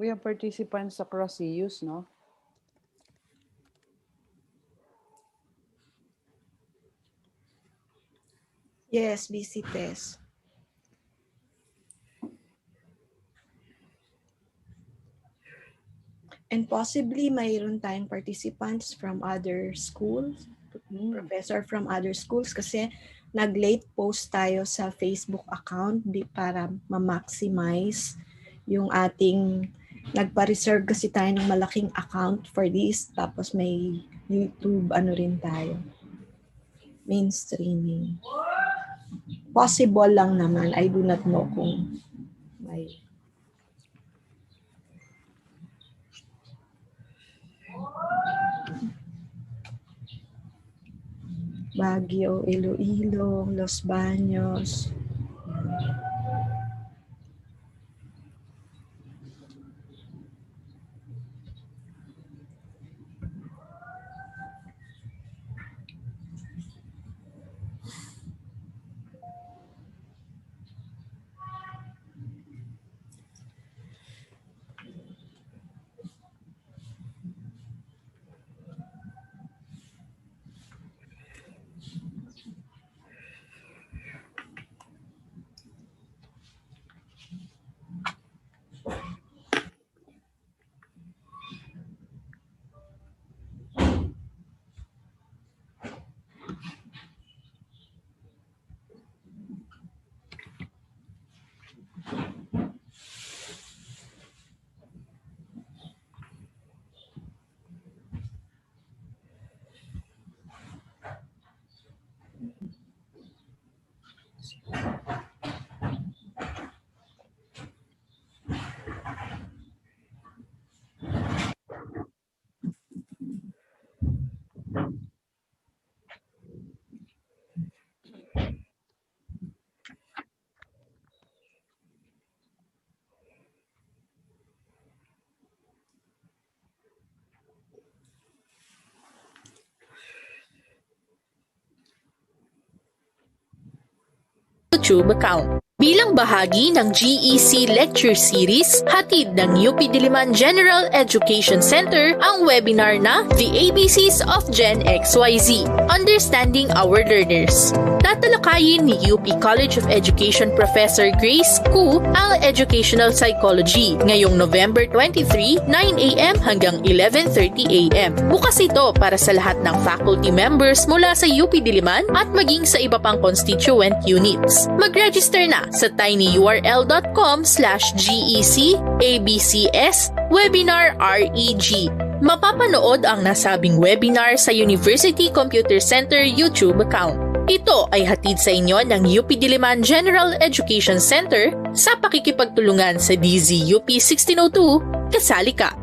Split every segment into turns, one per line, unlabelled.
We have participants across CUs, no?
Yes, busy test. And possibly mayroon tayong participants from other schools, professor from other schools, kasi nag-late post tayo sa Facebook account para ma-maximize yung ating, nagpa-reserve kasi tayo ng malaking account for this, tapos may YouTube rin tayo, mainstreaming. Possible lang naman, I do not know kung may. Baguio, Iloilo, Los Baños.
YouTube account. Bilang bahagi ng GEC Lecture Series, hatid ng UP Diliman General Education Center ang webinar na The ABCs of Gen XYZ, Understanding Our Learners. Tatalakayin ni UP College of Education Professor Grace Ku ang Educational Psychology ngayong November 23, 9 a.m. hanggang 11:30 a.m. Bukas ito para sa lahat ng faculty members mula sa UP Diliman at maging sa iba pang constituent units. Mag-register na sa tinyurl.com/GEC ABCS Webinar REG. Mapapanood ang nasabing webinar sa University Computer Center YouTube account. Ito ay hatid sa inyo ng UP Diliman General Education Center sa pakikipagtulungan sa DZUP 1602, kasali ka.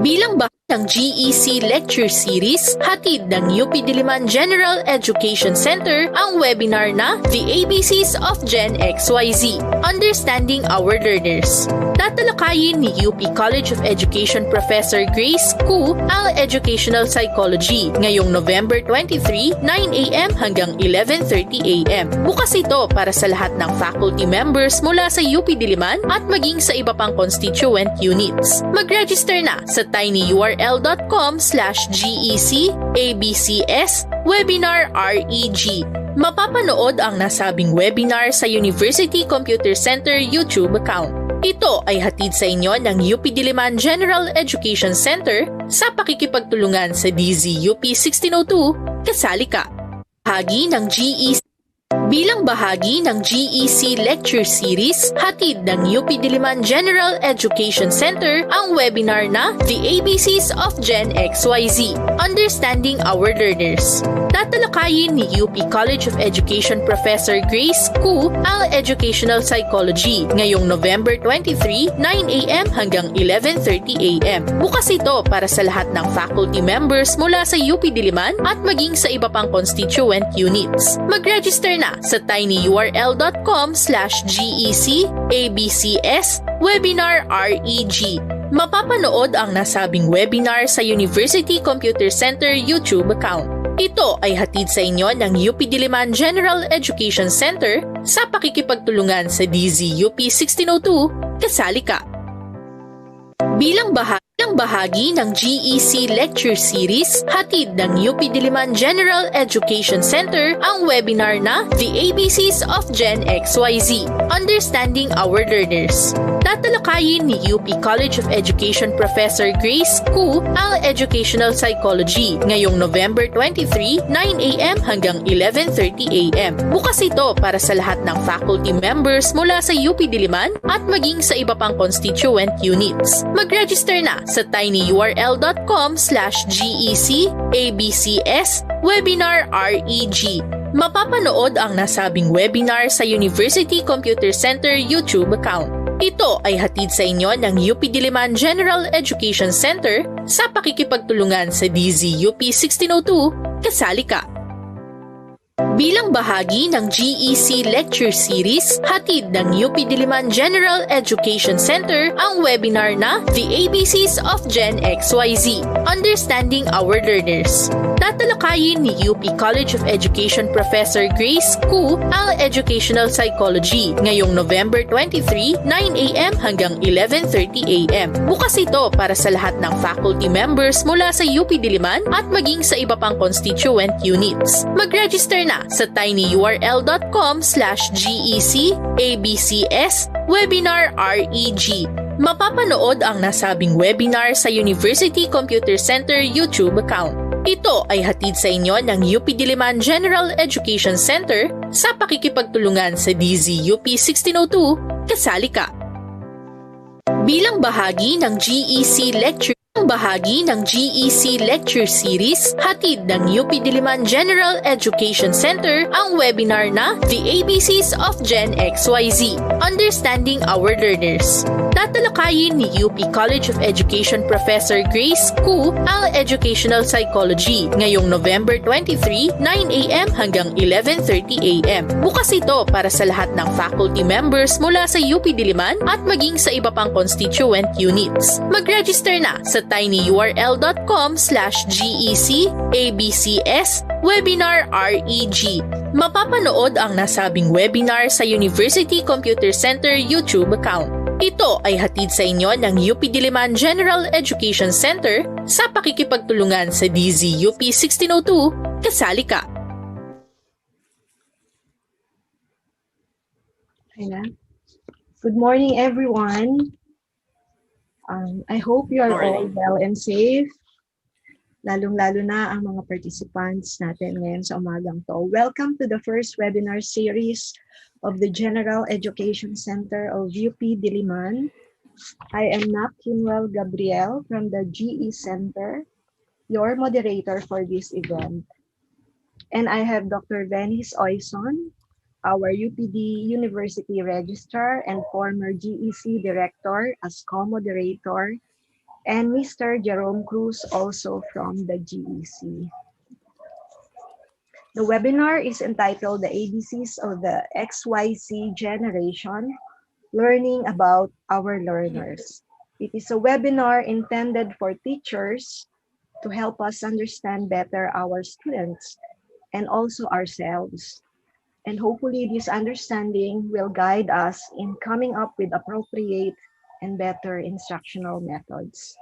Bilang bahagi ng GEC Lecture Series, hatid ng UP Diliman General Education Center ang webinar na The ABCs of Gen XYZ, Understanding Our Learners. Tatalakayin ni UP College of Education Professor Grace Ku ang Educational Psychology ngayong November 23, 9 a.m. hanggang 11:30 a.m. Bukas ito para sa lahat ng faculty members mula sa UP Diliman at maging sa iba pang constituent units. Mag-register na sa tinyurl.com/GEC ABCS Webinar REG. Mapapanood ang nasabing webinar sa University Computer Center YouTube account. Ito ay hatid sa inyo ng UP Diliman General Education Center sa pakikipagtulungan sa DZUP 1602, kasali ka. Bahagi ng GEC. Bilang bahagi ng GEC Lecture Series, hatid ng UP Diliman General Education Center ang webinar na The ABCs of Gen XYZ, Understanding Our Learners. Tatalakayin ni UP College of Education Professor Grace Ku ang Educational Psychology ngayong November 23, 9 a.m. hanggang 11:30 a.m. Bukas ito para sa lahat ng faculty members mula sa UP Diliman at maging sa iba pang constituent units. Mag-register na sa tinyurl.com/GEC ABCS Webinar REG. Mapapanood ang nasabing webinar sa University Computer Center YouTube account. Ito ay hatid sa inyo ng UP Diliman General Education Center sa pakikipagtulungan sa DZUP 1602, kasali ka. Bilang bahagi ng GEC Lecture Series, hatid ng UP Diliman General Education Center ang webinar na The ABCs of Gen XYZ, Understanding Our Learners. Tatalakayin ni UP College of Education Professor Grace Ku ang Educational Psychology ngayong November 23, 9 a.m. hanggang 11:30 a.m. Bukas ito para sa lahat ng faculty members mula sa UP Diliman at maging sa iba pang constituent units. Mag-register na sa tinyurl.com/GEC ABCS Webinar REG. Mapapanood ang nasabing webinar sa University Computer Center YouTube account. Ito ay hatid sa inyo ng UP Diliman General Education Center sa pakikipagtulungan sa DZUP 1602, kasali ka! Bilang bahagi ng GEC Lecture Series, hatid ng UP Diliman General Education Center ang webinar na The ABCs of Gen XYZ, Understanding Our Learners. Tatalakayin ni UP College of Education Professor Grace Ku ang Educational Psychology ngayong November 23, 9 a.m. hanggang 11:30 a.m. Bukas ito para sa lahat ng faculty members mula sa UP Diliman at maging sa iba pang constituent units. Mag-register na sa tinyurl.com/GEC ABCS Webinar REG. Mapapanood ang nasabing webinar sa University Computer Center YouTube account. Ito ay hatid sa inyo ng UP Diliman General Education Center sa pakikipagtulungan sa DZUP 1602, kasali ka! Bilang bahagi ng GEC Lecture Series, hatid ng UP Diliman General Education Center ang webinar na The ABCs of Gen XYZ, Understanding Our Learners. Tatalakayin ni UP College of Education Professor Grace Ku ang Educational Psychology ngayong November 23, 9 a.m. hanggang 11:30 a.m. Bukas ito para sa lahat ng faculty members mula sa UP Diliman at maging sa iba pang constituent units. Mag-register na sa tinyurl.com/GEC ABCS Webinar REG. Mapapanood ang nasabing webinar sa University Computer Center YouTube account. Ito ay hatid sa inyo ng UP Diliman General Education Center sa pakikipagtulungan sa DZUP 1602, kasali ka!
Good morning, everyone. I hope you are all well and safe. Lalong-lalo na ang mga participants natin ngayon sa umagang to. Welcome to the first webinar series of the General Education Center of UP Diliman. I am Nak Kinwell Gabriel from the GE Center, your moderator for this event. And I have Dr. Venice Oison, our UPD University Registrar and former GEC Director as co-moderator, and Mr. Jerome Cruz, also from the GEC. The webinar is entitled The ABCs of the XYZ Generation, Learning About Our Learners. It is a webinar intended for teachers to help us understand better our students and also ourselves. And hopefully this understanding will guide us in coming up with appropriate and better instructional methods.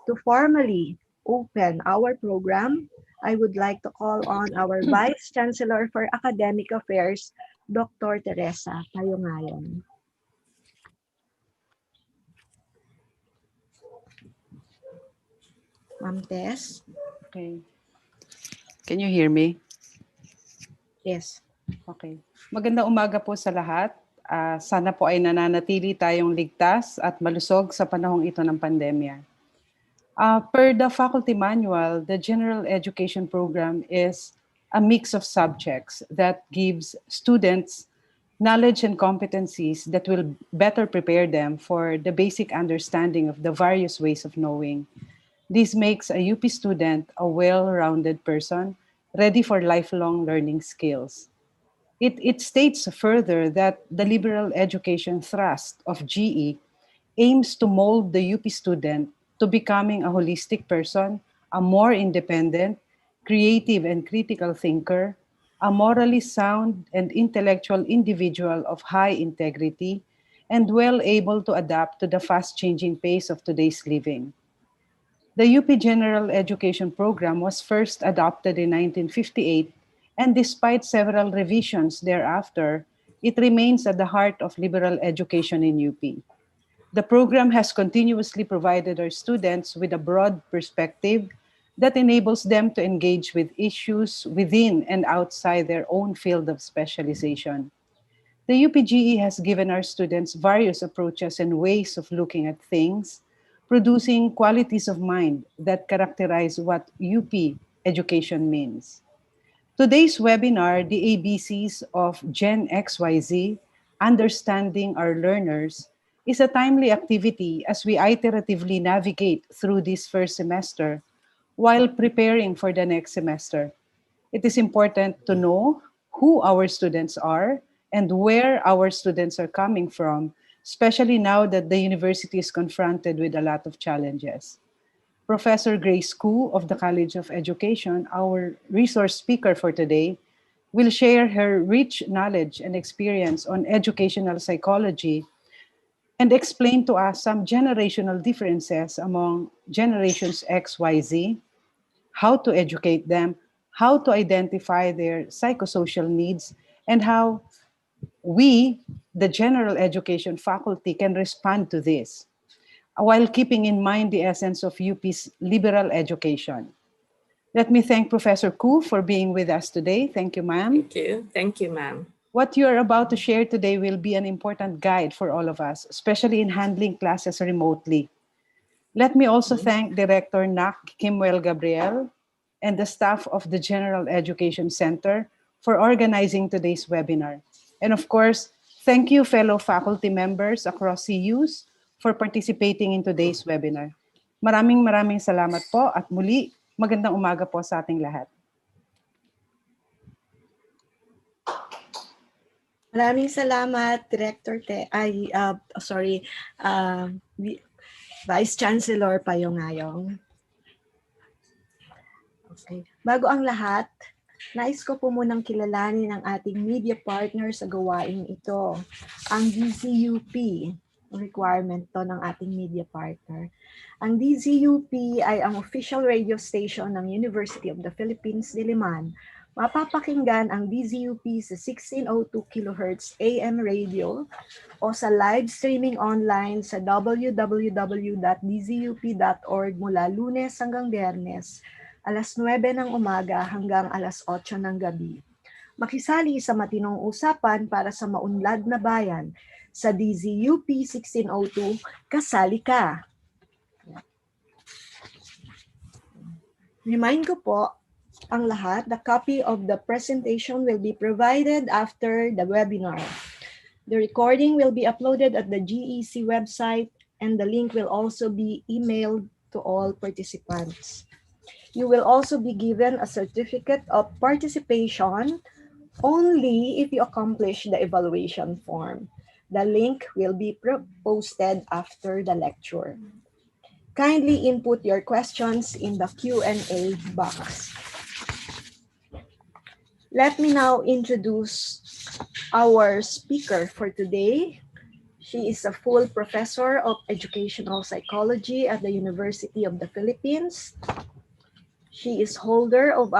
To formally open our program, I would like to call on our Vice Chancellor for Academic Affairs, Dr. Teresa Tayongayon. Ma'am Tess?
Okay. Can you hear me?
Yes.
Okay. Magandang umaga po sa lahat. Sana po ay nananatili tayong ligtas at malusog sa panahong ito ng pandemya. Per the faculty manual, the general education program is a mix of subjects that gives students knowledge and competencies that will better prepare them for the basic understanding of the various ways of knowing. This makes a UP student a well-rounded person, ready for lifelong learning skills. It states further that the liberal education thrust of GE aims to mold the UP student to becoming a holistic person, a more independent, creative and critical thinker, a morally sound and intellectual individual of high integrity, and well able to adapt to the fast-changing pace of today's living. The UP General Education Program was first adopted in 1958, and despite several revisions thereafter, it remains at the heart of liberal education in UP. The program has continuously provided our students with a broad perspective that enables them to engage with issues within and outside their own field of specialization. The UPGE has given our students various approaches and ways of looking at things, producing qualities of mind that characterize what UP education means. Today's webinar, The ABCs of Gen XYZ, Understanding Our Learners, is a timely activity as we iteratively navigate through this first semester while preparing for the next semester. It is important to know who our students are and where our students are coming from, especially now that the university is confronted with a lot of challenges. Professor Grace Koo of the College of Education, our resource speaker for today, will share her rich knowledge and experience on educational psychology and explain to us some generational differences among generations XYZ, how to educate them, how to identify their psychosocial needs, and how we, the general education faculty, can respond to this while keeping in mind the essence of UP's liberal education. Let me thank Professor Koo for being with us today. Thank you, ma'am.
Thank you. Thank you, ma'am.
What you are about to share today will be an important guide for all of us, especially in handling classes remotely. Let me also thank Director NAC Kimwell Gabriel and the staff of the General Education Center for organizing today's webinar. And of course, thank you fellow faculty members across CUs for participating in today's webinar. Maraming salamat po at muli, magandang umaga po sa ating lahat.
Maraming salamat, Director Vice Chancellor Payong-Ngayong. Okay. Bago ang lahat, nais ko po munang kilalanin ang ating media partner sa gawaing ito, ang DZUP. Requirement to ng ating media partner. Ang DZUP ay ang official radio station ng University of the Philippines, Diliman. Mapapakinggan ang DZUP sa 1602 kHz AM radio o sa live streaming online sa www.dzup.org mula Lunes hanggang Biyernes, alas 9 ng umaga hanggang alas 8 ng gabi. Makisali sa matinong usapan para sa maunlad na bayan. Sa DZUP 1602, kasali ka. Remind ko po ang lahat, the copy of the presentation will be provided after the webinar. The recording will be uploaded at the GEC website and the link will also be emailed to all participants. You will also be given a certificate of participation only if you accomplish the evaluation form. The link will be posted after the lecture. Kindly input your questions in the Q&A box. Let me now introduce our speaker for today. She is a full professor of educational psychology at the University of the Philippines. She is holder of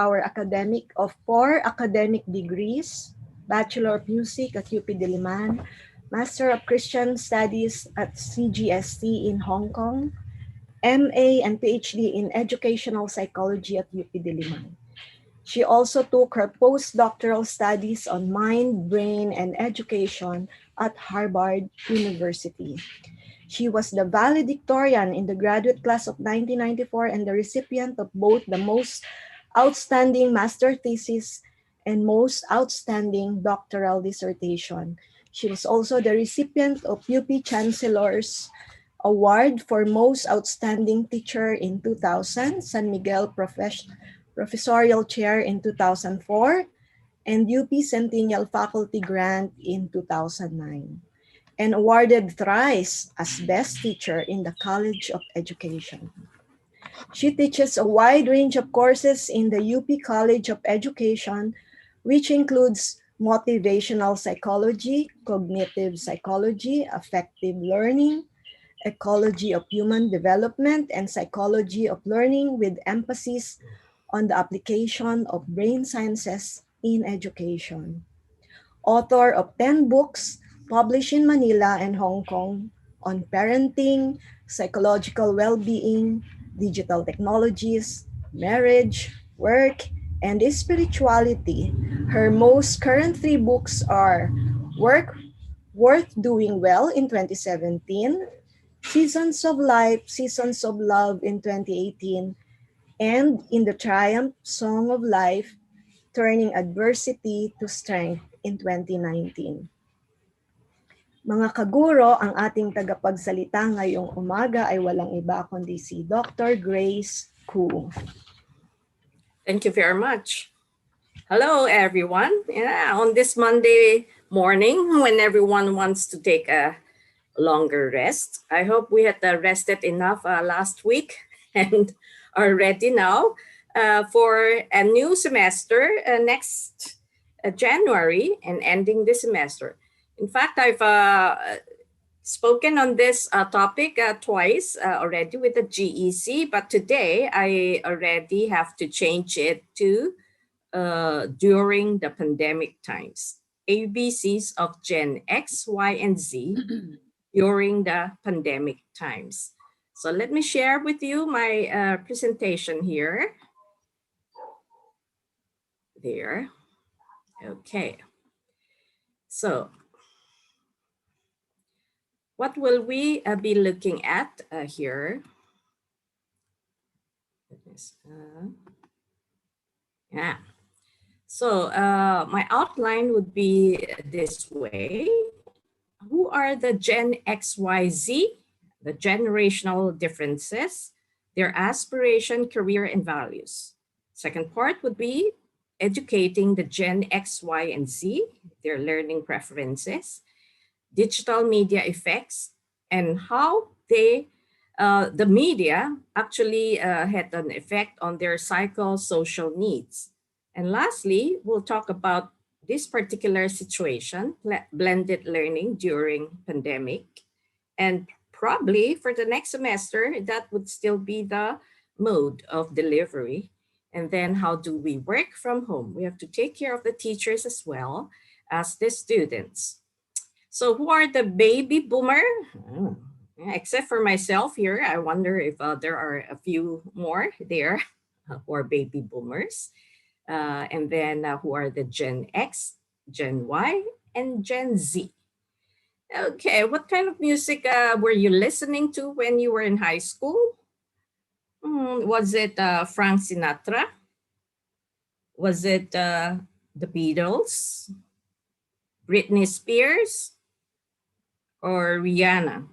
four academic degrees, Bachelor of Music at UP Diliman, Master of Christian Studies at CGST in Hong Kong, MA and PhD in Educational Psychology at UP Diliman. She also took her postdoctoral studies on mind, brain, and education at Harvard University. She was the valedictorian in the graduate class of 1994 and the recipient of both the most outstanding master thesis and most outstanding doctoral dissertation. She was also the recipient of UP Chancellor's Award for Most Outstanding Teacher in 2000, San Miguel Professorial Chair in 2004, and UP Centennial Faculty Grant in 2009, and awarded thrice as Best Teacher in the College of Education. She teaches a wide range of courses in the UP College of Education, which includes motivational psychology, cognitive psychology, affective learning, ecology of human development, and psychology of learning with emphasis on the application of brain sciences in education. Author of 10 books published in Manila and Hong Kong on parenting, psychological well-being, digital technologies, marriage, work, and spirituality. Her most current 3 books are Work Worth Doing Well in 2017, Seasons of Life, Seasons of Love in 2018, and In the Triumph Song of Life, Turning Adversity to Strength in 2019. Mga kaguro, ang ating tagapagsalita ngayong umaga ay walang iba kundi si Dr. Grace Koo.
Thank you very much. Hello, everyone. On this Monday morning, when everyone wants to take a longer rest, I hope we had rested enough last week and are ready now for a new semester next January and ending this semester. In fact, I've spoken on this topic twice already with the GEC, but today I already have to change it to during the pandemic times. ABCs of Gen X, Y, and Z during the pandemic times. So let me share with you my presentation here. There. Okay. So what will we be looking at here? Yeah. So my outline would be this way. Who are the Gen XYZ? The generational differences, their aspiration, career, and values. Second part would be educating the Gen X, Y, and Z, their learning preferences, digital media effects, and how they, the media actually had an effect on their psychosocial needs. And lastly, we'll talk about this particular situation, blended learning during pandemic. And probably for the next semester, that would still be the mode of delivery. And then how do we work from home? We have to take care of the teachers as well as the students. So who are the baby boomer? Except for myself here, I wonder if there are a few more there who are baby boomers. And then who are the Gen X, Gen Y, and Gen Z. Okay, what kind of music were you listening to when you were in high school? Was it Frank Sinatra? Was it the Beatles? Britney Spears? Or Rihanna?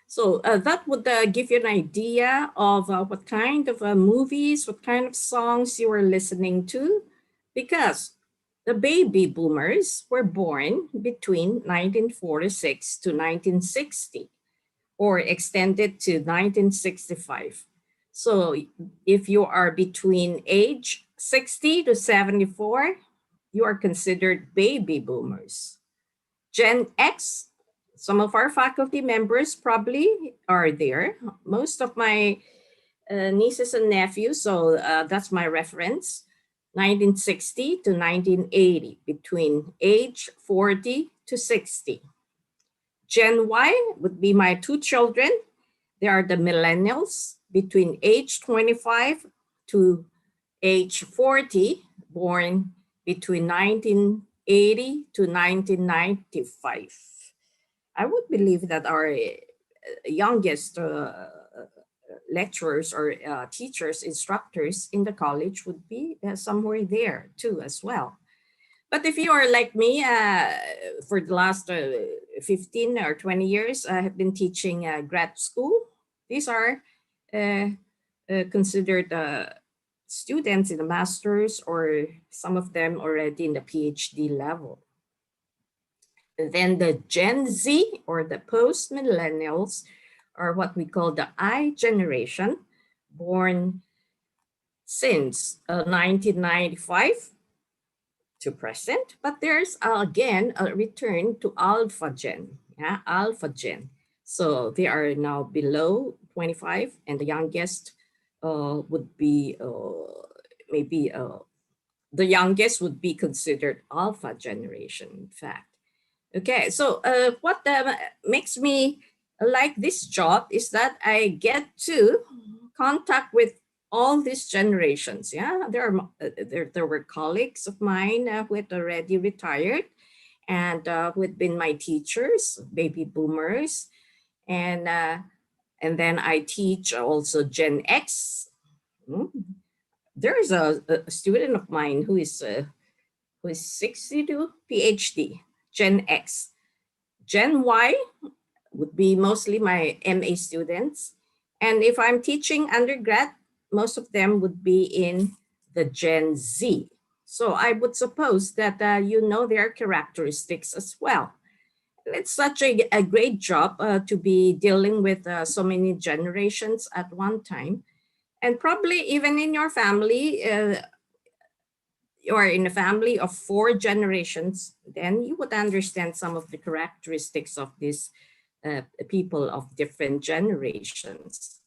So that would give you an idea of what kind of movies, what kind of songs you were listening to, because the baby boomers were born between 1946 to 1960, or extended to 1965. So if you are between age 60 to 74, you are considered baby boomers. Gen X, some of our faculty members probably are there. Most of my nieces and nephews, so that's my reference, 1960 to 1980, between age 40 to 60. Gen Y would be my 2 children. They are the millennials, between age 25 to age 40, born between 1980 to 1995. I would believe that our youngest lecturers or teachers, instructors in the college would be somewhere there too as well. But if you are like me, for the last 15 or 20 years, I have been teaching grad school. These are considered students in the master's, or some of them already in the PhD level. And then the Gen Z, or the post-millennials, are what we call the I generation, born since 1995 to present, but there's again a return to alpha gen, yeah, alpha gen. So they are now below 25, and the youngest would be maybe the youngest would be considered alpha generation, in fact. Okay, so what makes me like this job is that I get to contact with all these generations. Yeah, there were colleagues of mine who had already retired and who had been my teachers, baby boomers, and then I teach also Gen X. There is a student of mine who is 62, PhD, Gen X. Gen Y would be mostly my MA students. And if I'm teaching undergrad, most of them would be in the Gen Z. So I would suppose that you know their characteristics as well. It's such a great job to be dealing with so many generations at one time. And probably even in your family, or in a family of 4 generations, then you would understand some of the characteristics of these people of different generations.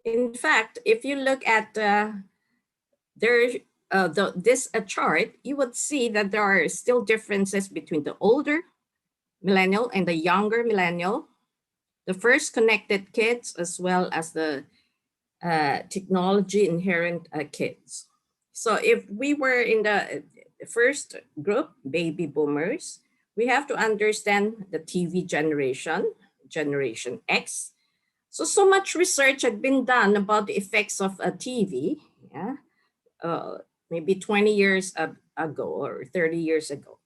In fact, if you look at this chart, you would see that there are still differences between the older millennial and the younger millennial, the first connected kids, as well as the technology inherent kids. So if we were in the first group, baby boomers, we have to understand the TV generation, Generation X. So much research had been done about the effects of a TV, yeah, maybe 20 years ago or 30 years ago.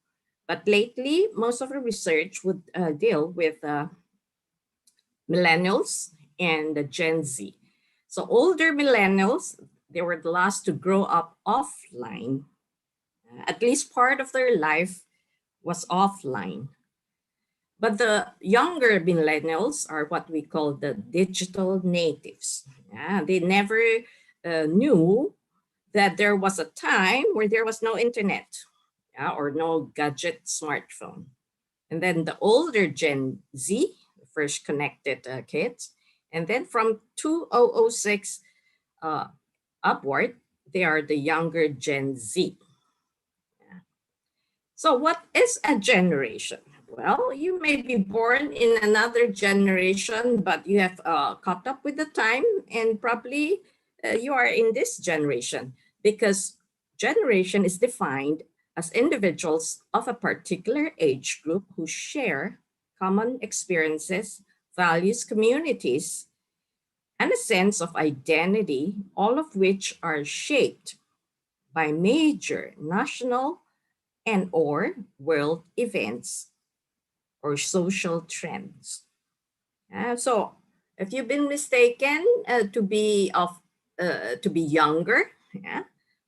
But lately, most of the research would deal with millennials and the Gen Z. So older millennials, they were the last to grow up offline. At least part of their life was offline. But the younger millennials are what we call the digital natives. Yeah, they never knew that there was a time where there was no internet, yeah, or no gadget smartphone. And then the older Gen Z, first connected kids, and then from 2006 upward, they are the younger Gen Z. Yeah. So what is a generation? Well, you may be born in another generation, but you have caught up with the time, and probably you are in this generation, because generation is defined as individuals of a particular age group who share common experiences, values, communities, and a sense of identity, all of which are shaped by major national and or world events or social trends. So if you've been mistaken to be younger, yeah,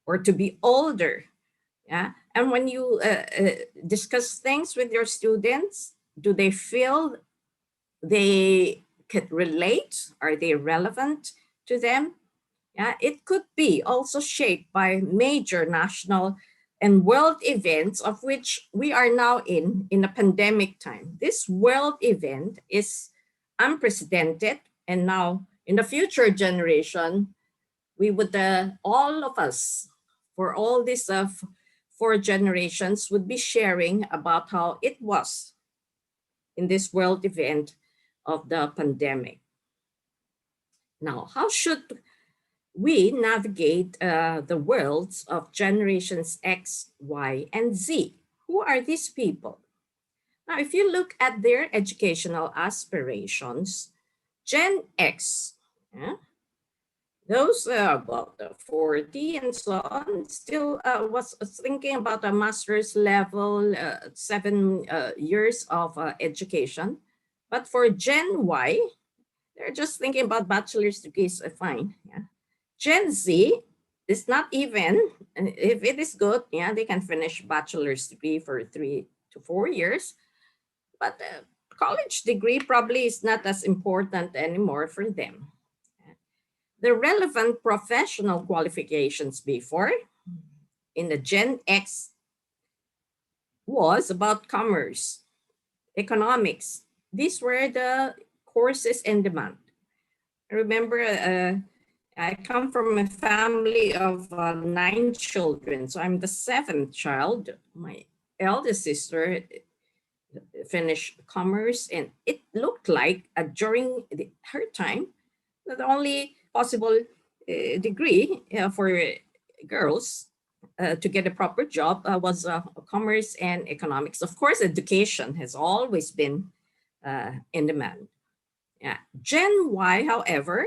or to be older, yeah, and when you discuss things with your students, do they feel they could relate? Are they relevant to them? Yeah, it could be also shaped by major national and world events, of which we are now in a pandemic time. This world event is unprecedented, and now in the future generation, we would all of us, for all these 4 generations, would be sharing about how it was in this world event of the pandemic. Now, how should we navigate the worlds of generations X, Y, and Z? Who are these people? Now, if you look at their educational aspirations, Gen X, yeah, those about 40 and so on, still was thinking about a master's level, 7 years of education. But for Gen Y, they're just thinking about bachelor's degrees, fine. Yeah. Gen Z is not even, if it is good, yeah, they can finish bachelor's degree for 3 to 4 years. But college degree probably is not as important anymore for them. The relevant professional qualifications before, in the Gen X was about commerce, economics. These were the courses in demand. I remember I come from a family of 9 children, so I'm the 7th child. My eldest sister finished commerce, and it looked like during her time, the only possible degree for girls to get a proper job was commerce and economics. Of course, education has always been in demand. Yeah. Gen Y, however,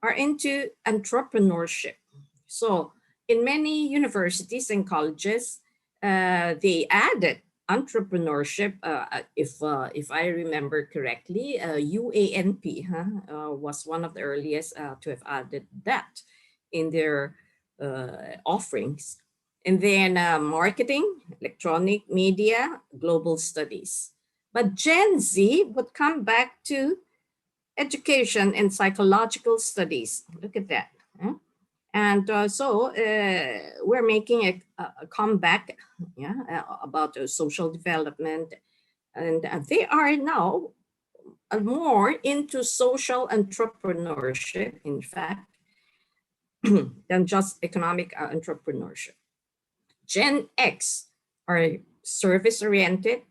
are into entrepreneurship. So in many universities and colleges, they added entrepreneurship. If I remember correctly, UANP was one of the earliest to have added that in their offerings. And then marketing, electronic media, global studies. But Gen Z would come back to education and psychological studies. Look at that. Huh? And so we're making a comeback about social development. And they are now more into social entrepreneurship, in fact, than just economic entrepreneurship. Gen X are service oriented.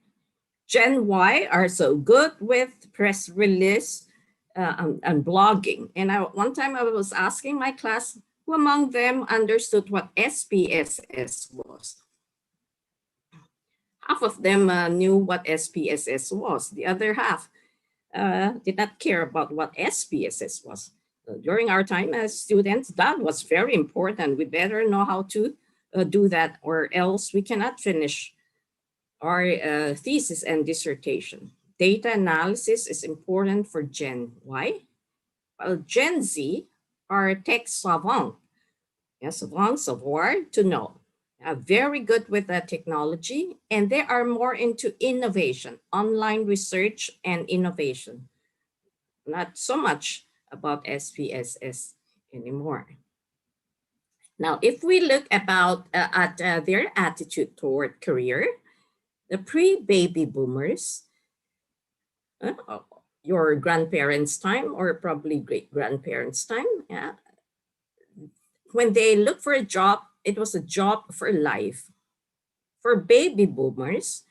Gen Y are so good with press release and blogging. And one time I was asking my class who among them understood what SPSS was. Half of them knew what SPSS was. The other half did not care about what SPSS was. During our time as students, that was very important. We better know how to do that, or else we cannot finish our thesis and dissertation. Data analysis is important for Gen Y, while Gen Z are tech savant. Yes, savant, savoir, to know. Very good with technology, and they are more into innovation, online research and innovation. Not so much about SPSS anymore. Now, if we look at their attitude toward career, the pre-baby boomers, your grandparents' time or probably great-grandparents' time, when they look for a job, it was a job for life. For baby boomers,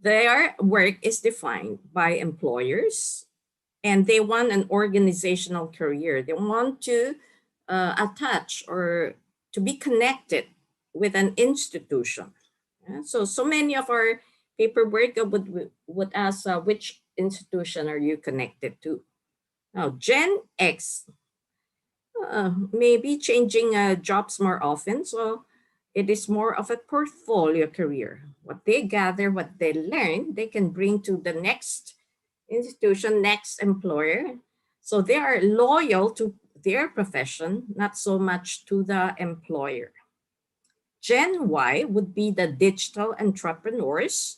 their work is defined by employers, and they want an organizational career. They want to attach or to be connected with an institution. So many of our paperwork would ask, which institution are you connected to? Now, Gen X may be changing jobs more often, so it is more of a portfolio career. What they gather, what they learn, they can bring to the next institution, next employer. So they are loyal to their profession, not so much to the employer. Gen Y would be the digital entrepreneurs.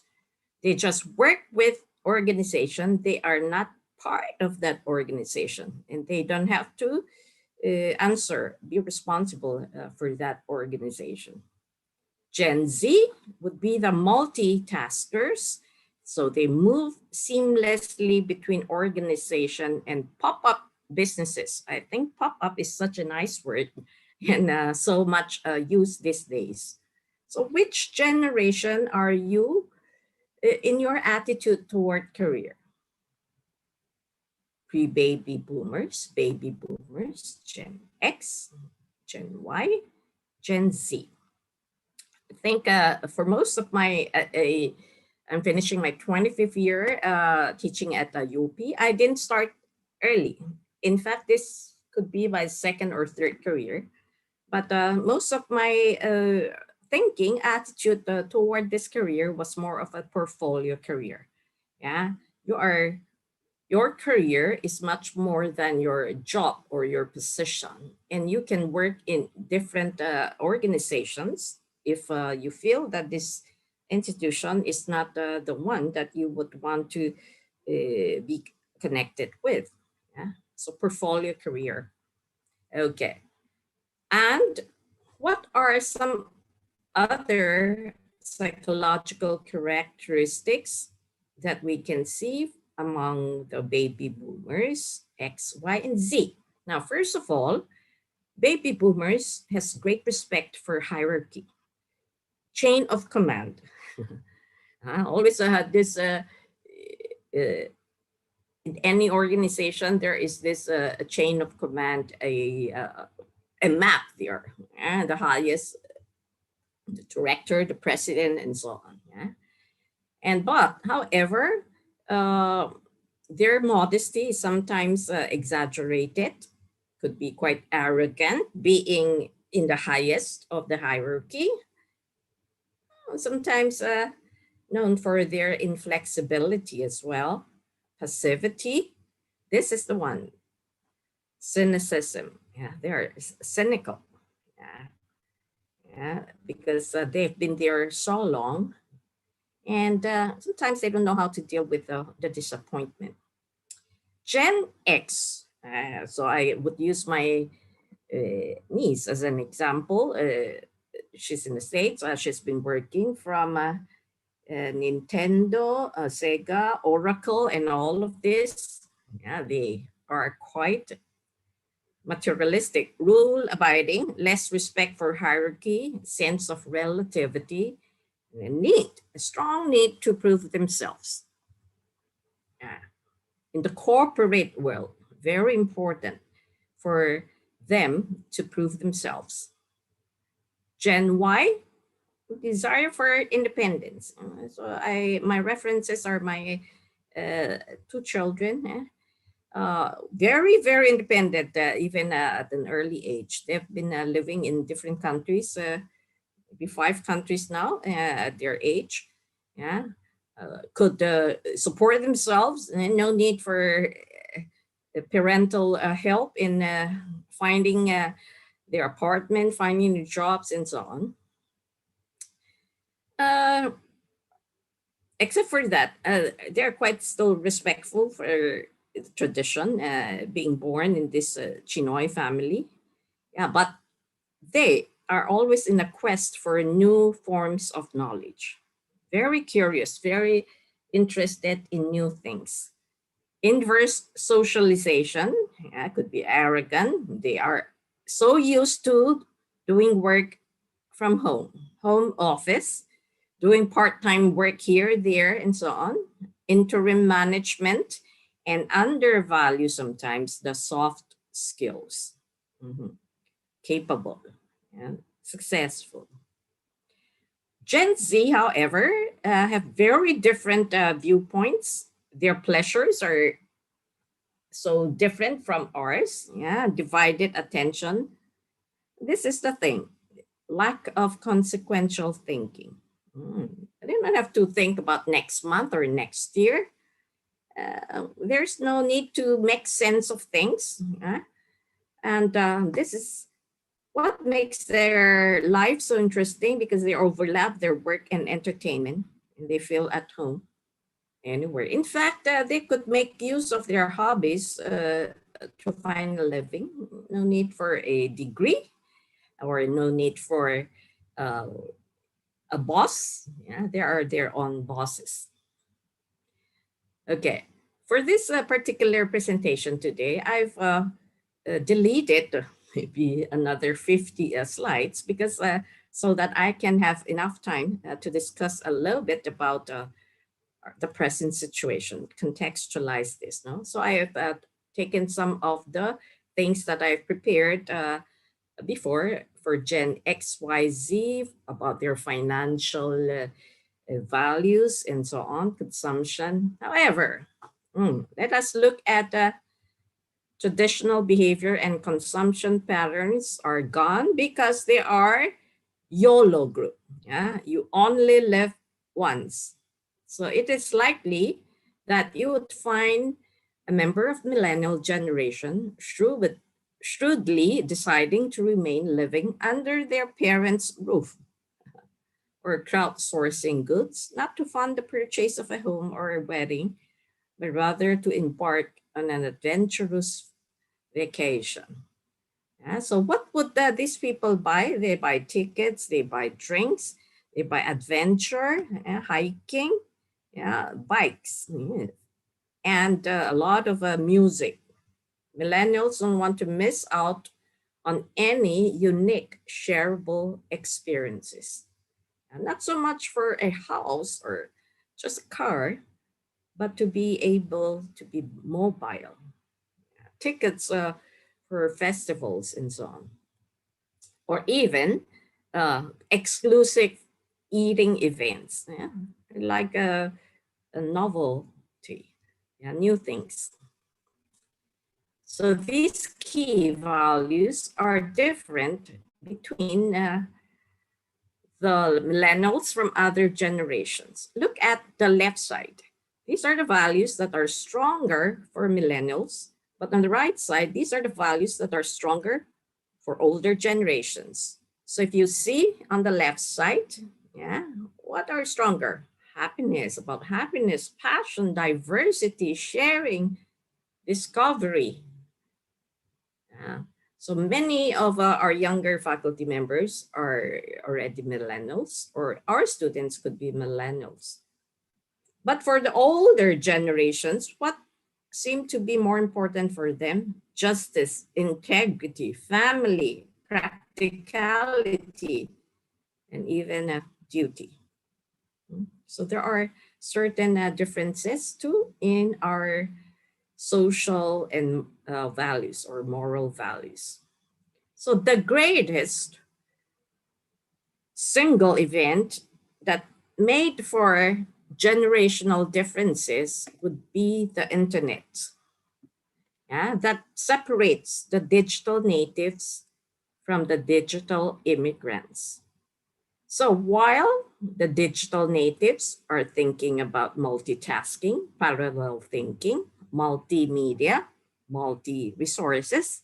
They just work with organization. They are not part of that organization, and they don't have to be responsible for that organization. Gen Z would be the multitaskers. So they move seamlessly between organization and pop-up businesses. I think pop-up is such a nice word and so much used these days. So which generation are you in your attitude toward career? Pre-baby boomers, baby boomers, Gen X, Gen Y, Gen Z. I think for most of my, I'm finishing my 25th year teaching at UP. I didn't start early. In fact, this could be my second or third career. But most of my thinking, attitude toward this career was more of a portfolio career. Yeah, your career is much more than your job or your position, and you can work in different organizations if you feel that this institution is not the one that you would want to be connected with. Yeah? So portfolio career. Okay. And what are some other psychological characteristics that we can see among the baby boomers, X, Y, and Z. Now, first of all, baby boomers has great respect for hierarchy, chain of command. Always had this, in any organization, there is this a chain of command, a map there, the highest, the director, the president, and so on. Yeah? But however, their modesty is sometimes exaggerated, could be quite arrogant, being in the highest of the hierarchy. Sometimes known for their inflexibility as well, passivity. This is the one, cynicism. Yeah, they're cynical. Because they've been there so long, and sometimes they don't know how to deal with the disappointment. Gen X. So I would use my niece as an example. She's in the States. She's been working from Nintendo, Sega, Oracle, and all of this. Yeah, they are quite materialistic, rule-abiding, less respect for hierarchy, sense of relativity, and a strong need to prove themselves. In the corporate world, very important for them to prove themselves. Gen Y, desire for independence. So my references are my two children. Very, very independent, even at an early age. They've been living in different countries, maybe 5 countries now at their age. Yeah, could support themselves, and no need for parental help in finding their apartment, finding new jobs, and so on. Except for that, they're quite still respectful for tradition, being born in this Chinoy family. Yeah, but they are always in a quest for new forms of knowledge. Very curious, very interested in new things. Inverse socialization, could be arrogant. They are so used to doing work from home office, doing part-time work here, there, and so on. Interim management, and undervalue sometimes the soft skills. Capable and successful. Gen Z, however, have very different viewpoints. Their pleasures are so different from ours. Divided attention. This is the thing, lack of consequential thinking. I don't have to think about next month or next year. There's no need to make sense of things. And this is what makes their life so interesting, because they overlap their work and entertainment, and they feel at home anywhere. In fact, they could make use of their hobbies to find a living. No need for a degree, or no need for a boss. They are their own bosses. Okay, for this particular presentation today, I've deleted maybe another 50 slides, because so that I can have enough time to discuss a little bit about the present situation, contextualize this. No? So I have taken some of the things that I've prepared before for Gen XYZ, about their financial values and so on, consumption. However, let us look at traditional behavior and consumption patterns are gone, because they are YOLO group. You only live once. So it is likely that you would find a member of millennial generation shrewdly deciding to remain living under their parents' roof, or crowdsourcing goods, not to fund the purchase of a home or a wedding, but rather to embark on an adventurous vacation. So what would these people buy? They buy tickets, they buy drinks, by adventure, hiking, bikes, and a lot of music. Millennials don't want to miss out on any unique shareable experiences. And not so much for a house or just a car, but to be able to be mobile. Tickets for festivals and so on. Or even exclusive eating events, like a novelty, new things. So these key values are different between the millennials from other generations. Look at the left side. These are the values that are stronger for millennials, but on the right side, these are the values that are stronger for older generations. So if you see on the left side, what are stronger? Happiness, about happiness, passion, diversity, sharing, discovery. So many of our younger faculty members are already millennials, or our students could be millennials. But for the older generations, what seemed to be more important for them? Justice, integrity, family, practicality, and even duty. So there are certain differences too in our social and values or moral values. So the greatest single event that made for generational differences would be the internet. That separates the digital natives from the digital immigrants. So while the digital natives are thinking about multitasking, parallel thinking, multimedia, multi-resources,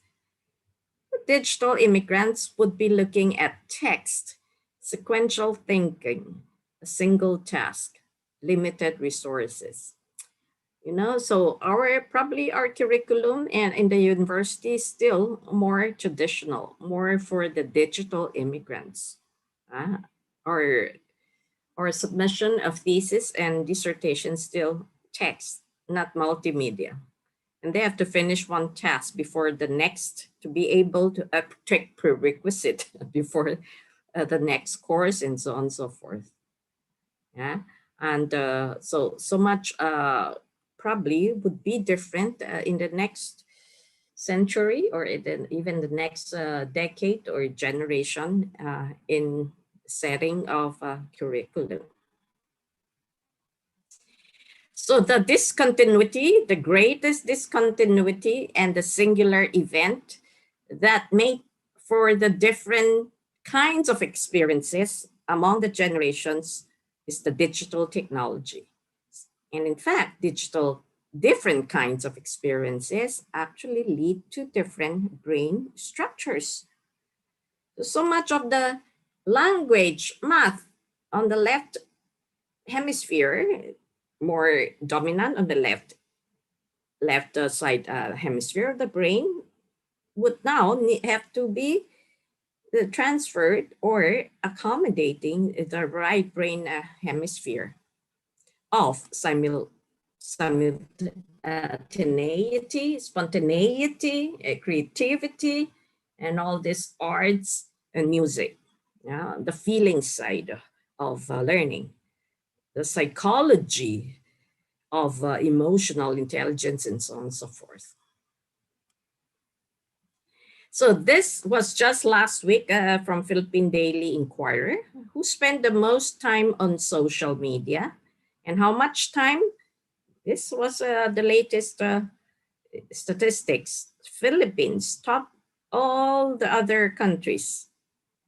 the digital immigrants would be looking at text, sequential thinking, a single task, limited resources. So probably our curriculum and in the university is still more traditional, more for the digital immigrants. Our submission of thesis and dissertation still text, not multimedia. And they have to finish one task before the next to be able to take prerequisite before the next course and so on and so forth. And so much probably would be different in the next century or even the next decade or generation in setting of curriculum. So the discontinuity, the greatest discontinuity and the singular event that made for the different kinds of experiences among the generations is the digital technology. And in fact, different kinds of experiences actually lead to different brain structures. So much of the language, math on the left hemisphere, more dominant on the left side hemisphere of the brain, would now have to be transferred or accommodating the right brain hemisphere of simultaneity, spontaneity, creativity, and all these arts and music, the feeling side of learning, the psychology of emotional intelligence, and so on and so forth. So this was just last week from Philippine Daily Inquirer, who spent the most time on social media. And how much time? This was the latest statistics. Philippines topped all the other countries,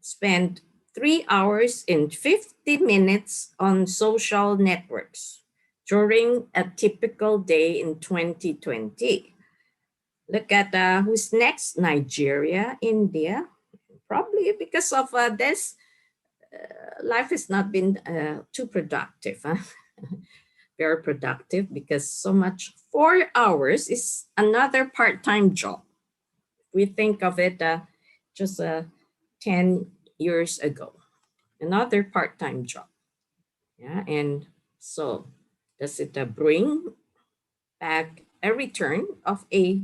spent 3 hours and 50 minutes on social networks during a typical day in 2020. Look at who's next: Nigeria, India. Probably because of this, life has not been too productive. Very productive because so much 4 hours is another part-time job. We think of it just 10 years ago. another part-time job. Yeah, and so does it bring back a return of a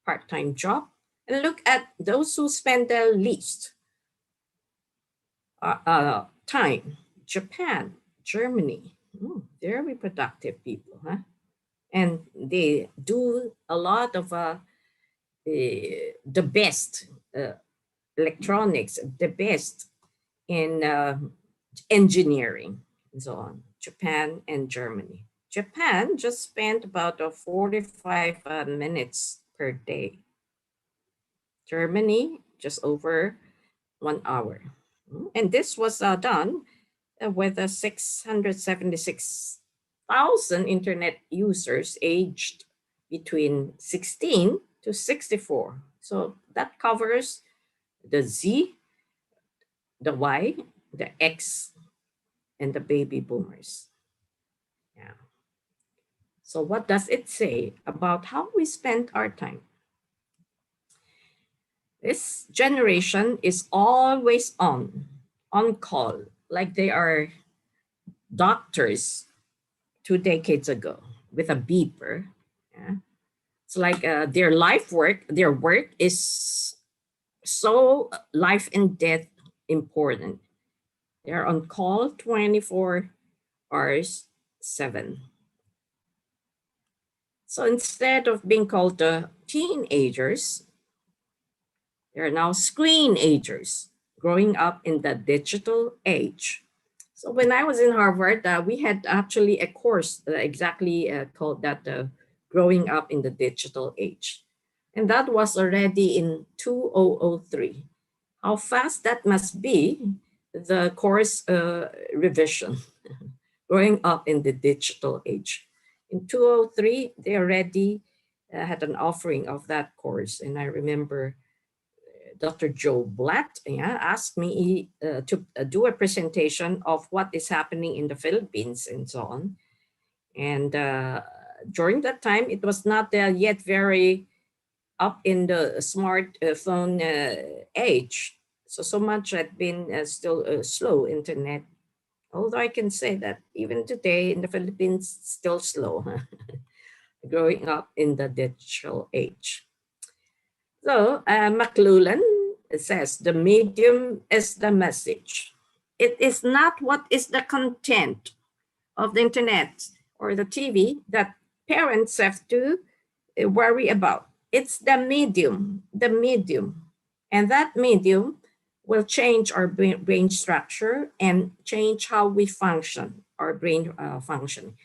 part-time job? And look at those who spend the least time. Japan, Germany, very productive people, huh? And they do a lot of the best electronics, the best in engineering, and so on. Japan and Germany. Japan just spent about 45 minutes per day. Germany, just over 1 hour. And this was done with 676,000 internet users aged between 16 to 64. So that covers the Z, the Y, the X, and the baby boomers. Yeah. So what does it say about how we spend our time? This generation is always on call, like they are doctors 2 decades ago with a beeper. Yeah. It's like their work is so life and death important. They're on call 24 hours 7. So instead of being called teenagers, they're now screenagers, growing up in the digital age. So when I was in Harvard, we had actually a course exactly called that Growing Up in the Digital Age. And that was already in 2003. How fast that must be, the course revision, Growing Up in the Digital Age. In 2003, they already had an offering of that course. And I remember Dr. Joe Blatt asked me to do a presentation of what is happening in the Philippines and so on. And during that time, it was not yet very up in the smartphone age. So much had been still slow internet. Although I can say that even today in the Philippines, still slow, growing up in the digital age. So McLuhan says the medium is the message. It is not what is the content of the internet or the TV that parents have to worry about. It's the medium. And that medium will change our brain structure and change how we function, our brain function.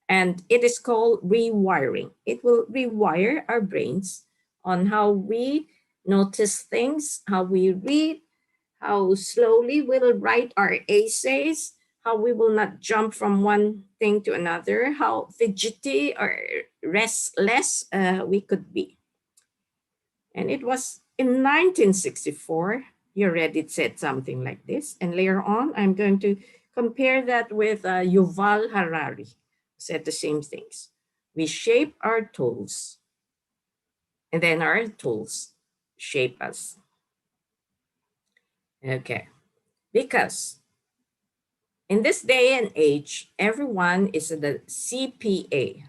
And it is called rewiring. It will rewire our brains on how we notice things, how we read, how slowly we'll write our essays, how we will not jump from one thing to another, how fidgety or restless we could be. And it was in 1964, you read it said something like this. And later on, I'm going to compare that with Yuval Harari, said the same things. We shape our tools, and then our tools shape us. Okay, because in this day and age, everyone is the CPA.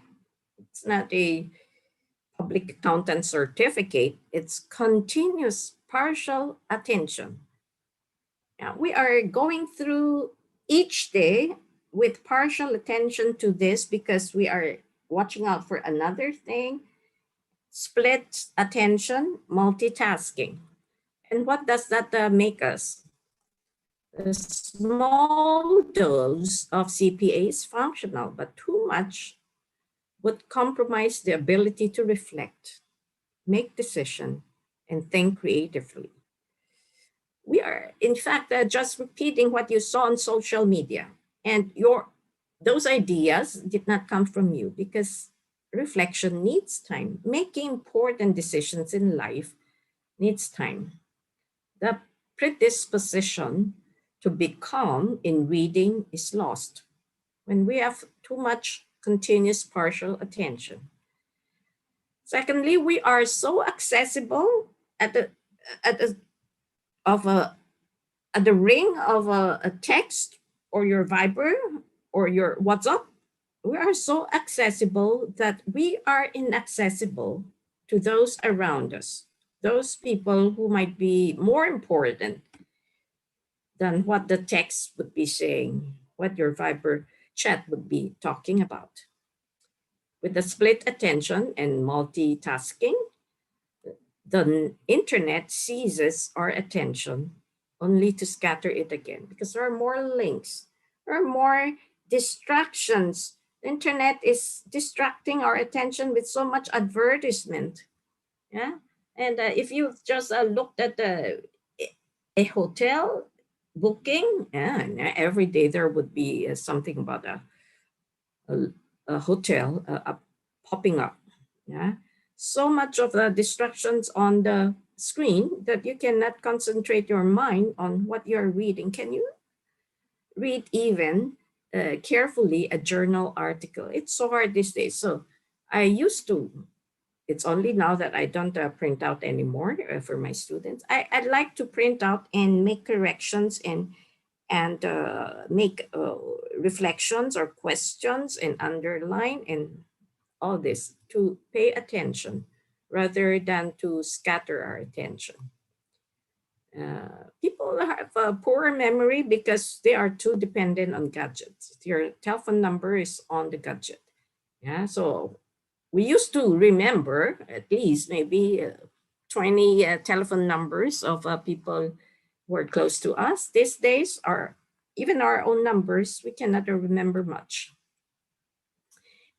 It's not a public accountant certificate, it's continuous partial attention. Now, we are going through each day with partial attention to this because we are watching out for another thing, split attention, multitasking. And what does that make us? A small dose of CPA is functional, but too much would compromise the ability to reflect, make decisions, and think creatively. We are, in fact, just repeating what you saw on social media. And those ideas did not come from you because reflection needs time. Making important decisions in life needs time. The predisposition to be calm in reading is lost when we have too much continuous partial attention. Secondly, we are so accessible of a at the ring of a text or your Viber or your WhatsApp, we are so accessible that we are inaccessible to those around us, those people who might be more important than what the text would be saying, what your Viber chat would be talking about. With the split attention and multitasking, the internet seizes our attention only to scatter it again because there are more links, there are more distractions. The internet is distracting our attention with so much advertisement. Yeah. And if you just looked at a hotel booking, yeah, every day there would be something about a hotel popping up. Yeah. So much of the distractions on the screen that you cannot concentrate your mind on what you're reading. Can you read even carefully a journal article? It's so hard these days. So I used to, it's only now that I don't print out anymore for my students. I'd like to print out and make corrections and make reflections or questions and underline and all this to pay attention rather than to scatter our attention. People have a poor memory because they are too dependent on gadgets. Your telephone number is on the gadget. Yeah, so we used to remember at least maybe 20 telephone numbers of people who are close to us. These days, even our own numbers, we cannot remember much.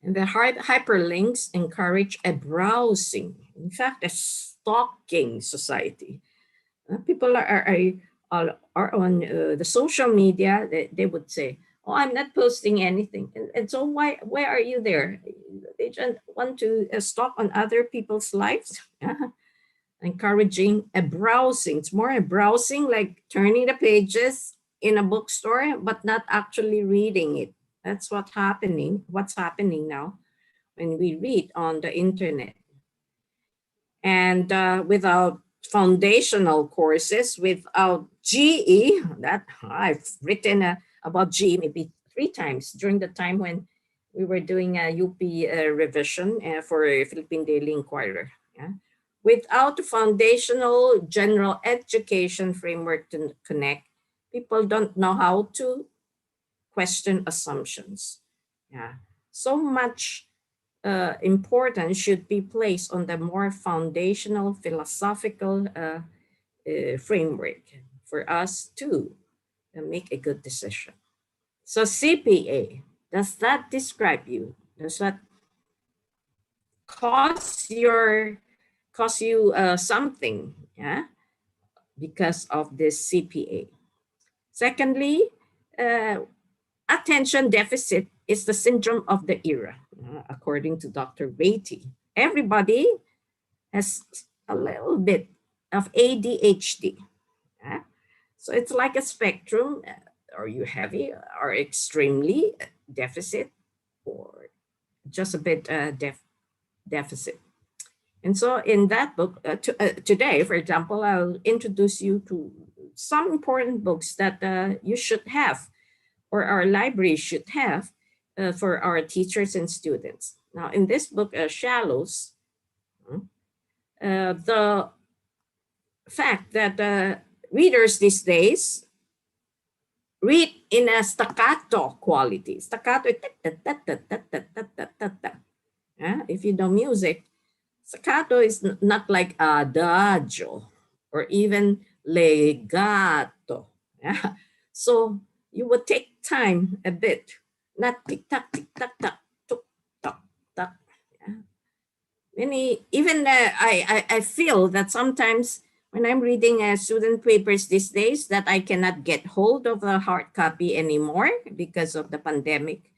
And the hyperlinks encourage a browsing, in fact, a stalking society. People are on the social media, they would say, oh, I'm not posting anything. And so why are you there? They just want to stalk on other people's lives. Encouraging a browsing. It's more a browsing, like turning the pages in a bookstore, but not actually reading it. That's what's happening now when we read on the internet. And without foundational courses, without GE, that I've written about GE maybe 3 times during the time when we were doing a UP revision for Philippine Daily Inquirer. Yeah? Without the foundational general education framework to connect, people don't know how to question assumptions. Yeah, so much importance should be placed on the more foundational philosophical framework for us to make a good decision. So CPA, does that describe you? Does that cause you something? Yeah, because of this CPA. Secondly, attention deficit is the syndrome of the era, according to Dr. Beatty. Everybody has a little bit of ADHD. So it's like a spectrum. Are you heavy or extremely deficit or just a bit deficit? And so in that book, today, for example, I'll introduce you to some important books that you should have or our library should have for our teachers and students. Now, in this book, Shallows, the fact that readers these days read in a staccato quality. Staccato, if you know music, staccato is not like adagio or even legato. Yeah? So you would take time a bit, not tick tock, tuk tock, tock. Even I feel that sometimes when I'm reading student papers these days that I cannot get hold of a hard copy anymore because of the pandemic.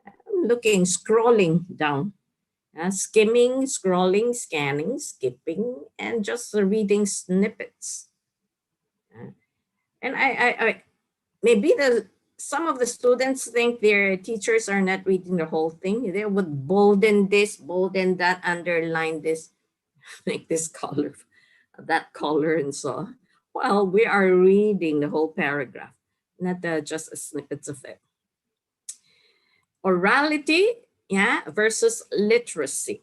I'm scrolling down, skimming, scrolling, scanning, skipping, and just reading snippets. And I maybe some of the students think their teachers are not reading the whole thing. They would bolden this, bolden that, underline this, make this color, that color, and so on. Well, we are reading the whole paragraph, not just snippets of it. Orality, yeah, versus literacy.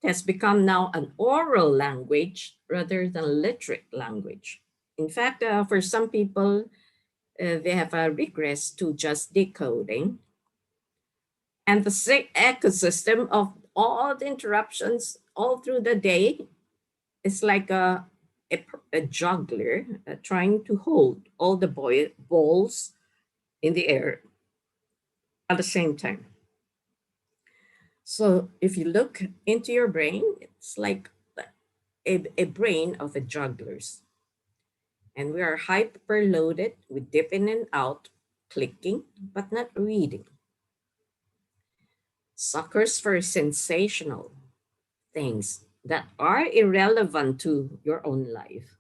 It has become now an oral language rather than literate language. In fact, for some people, they have a regress to just decoding. And the ecosystem of all the interruptions all through the day is like a juggler trying to hold all the balls in the air at the same time. So if you look into your brain, it's like a brain of a juggler's. And we are hyper loaded with dip in and out, clicking, but not reading. Suckers for sensational things that are irrelevant to your own life.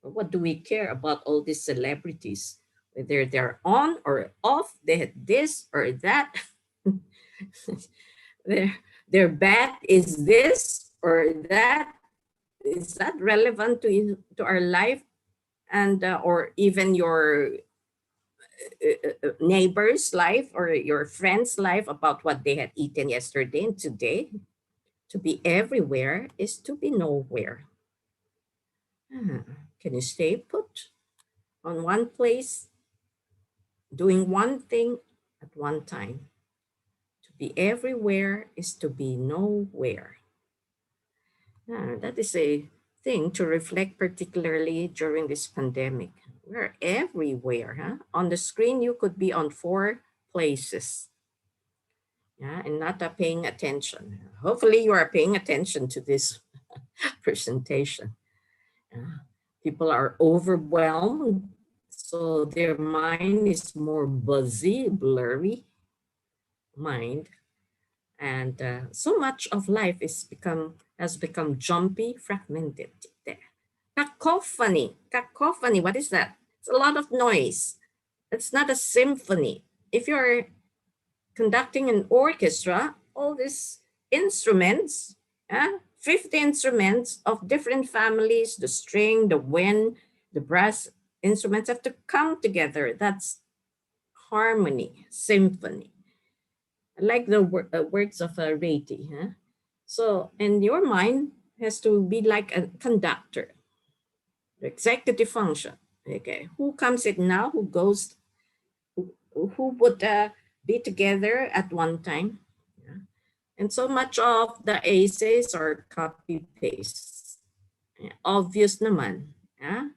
What do we care about all these celebrities? Whether they're on or off, they had this or that. their, their bat is this or that. Is that relevant to our life? And or even your neighbor's life or your friend's life about what they had eaten yesterday and today? To be everywhere is to be nowhere. Can you stay put on one place, doing one thing at one time? To be everywhere is to be nowhere. That is a thing to reflect, particularly during this pandemic. We're everywhere. Huh? On the screen, you could be on 4 places. Yeah, and not paying attention. Hopefully, you are paying attention to this presentation. People are overwhelmed, so their mind is more buzzy, blurry mind, and so much of life has become jumpy, fragmented. Cacophony. What is that? It's a lot of noise. It's not a symphony. If you're conducting an orchestra, all these instruments, 50 instruments of different families, the string, the wind, the brass instruments have to come together. That's harmony, symphony. I like the words of Reti. So, and your mind has to be like a conductor, the executive function. Okay, who comes in now? Who goes? Who would be together at one time? Yeah. And so much of the essays are copy paste. Obvious naman. Yeah?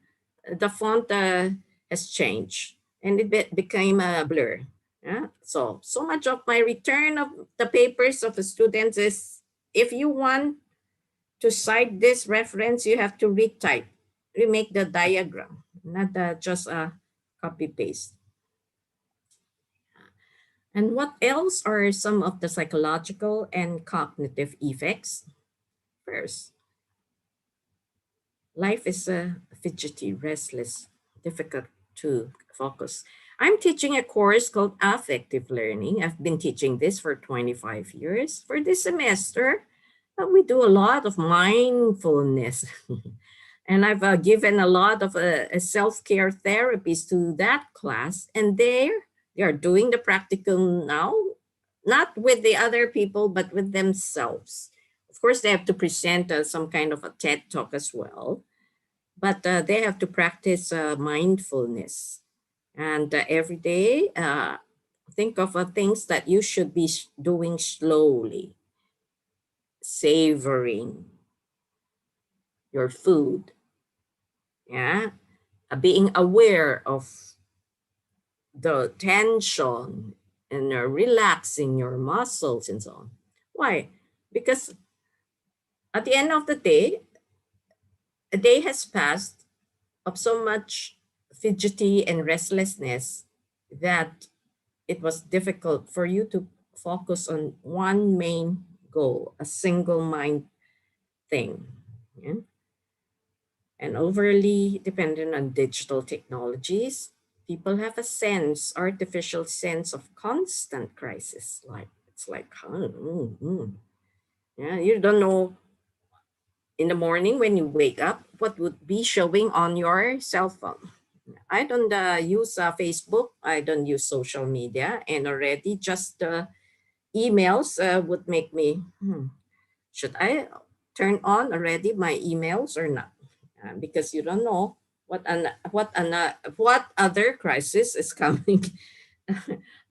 The font has changed and it became a blur. Yeah? So much of my return of the papers of the students is, if you want to cite this reference, you have to retype, remake the diagram, not just a copy paste. And what else are some of the psychological and cognitive effects? First, life is fidgety, restless, difficult to focus. I'm teaching a course called Affective Learning. I've been teaching this for 25 years. For this semester, we do a lot of mindfulness. And I've given a lot of self-care therapies to that class. And they are doing the practical now, not with the other people, but with themselves. Of course, they have to present some kind of a TED talk as well, but they have to practice mindfulness. And every day, think of things that you should be doing slowly, savoring your food, yeah, being aware of the tension and relaxing your muscles and so on. Why? Because at the end of the day, a day has passed of so much fidgety and restlessness that it was difficult for you to focus on one main goal, a single mind thing. Yeah? And overly dependent on digital technologies, people have a artificial sense of constant crisis. Like it's like, yeah, you don't know in the morning when you wake up, what would be showing on your cell phone? I don't use Facebook. I don't use social media. And already just emails would make me, should I turn on already my emails or not? Because you don't know what other crisis is coming.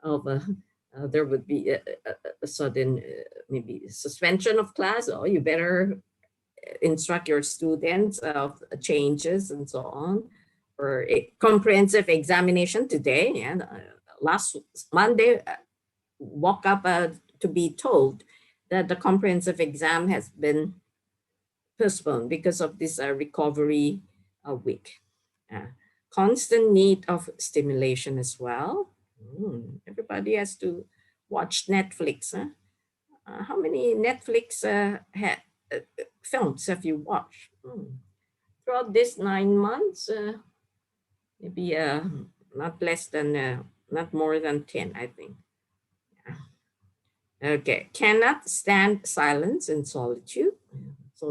of There would be a sudden maybe suspension of class. Oh, you better instruct your students of changes and so on, or a comprehensive examination today. And last Monday, woke up to be told that the comprehensive exam has been postponed because of this recovery week. Constant need of stimulation as well. Everybody has to watch Netflix. Huh? How many Netflix films have you watched? Throughout these 9 months, maybe not less than, not more than 10, I think. Okay, cannot stand silence and solitude.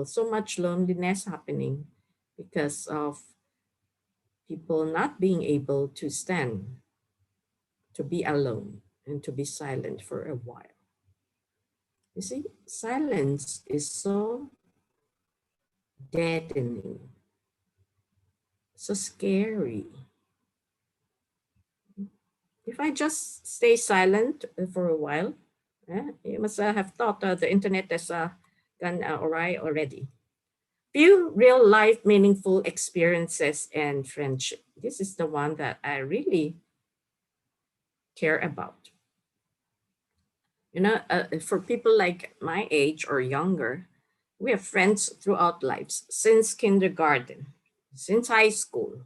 So much loneliness happening because of people not being able to stand, to be alone and to be silent for a while. You see, silence is so deadening, so scary. If I just stay silent for a while, you must have thought the internet has gone awry already. Few real life meaningful experiences and friendship. This is the one that I really care about. For people like my age or younger, we have friends throughout lives, since kindergarten, since high school,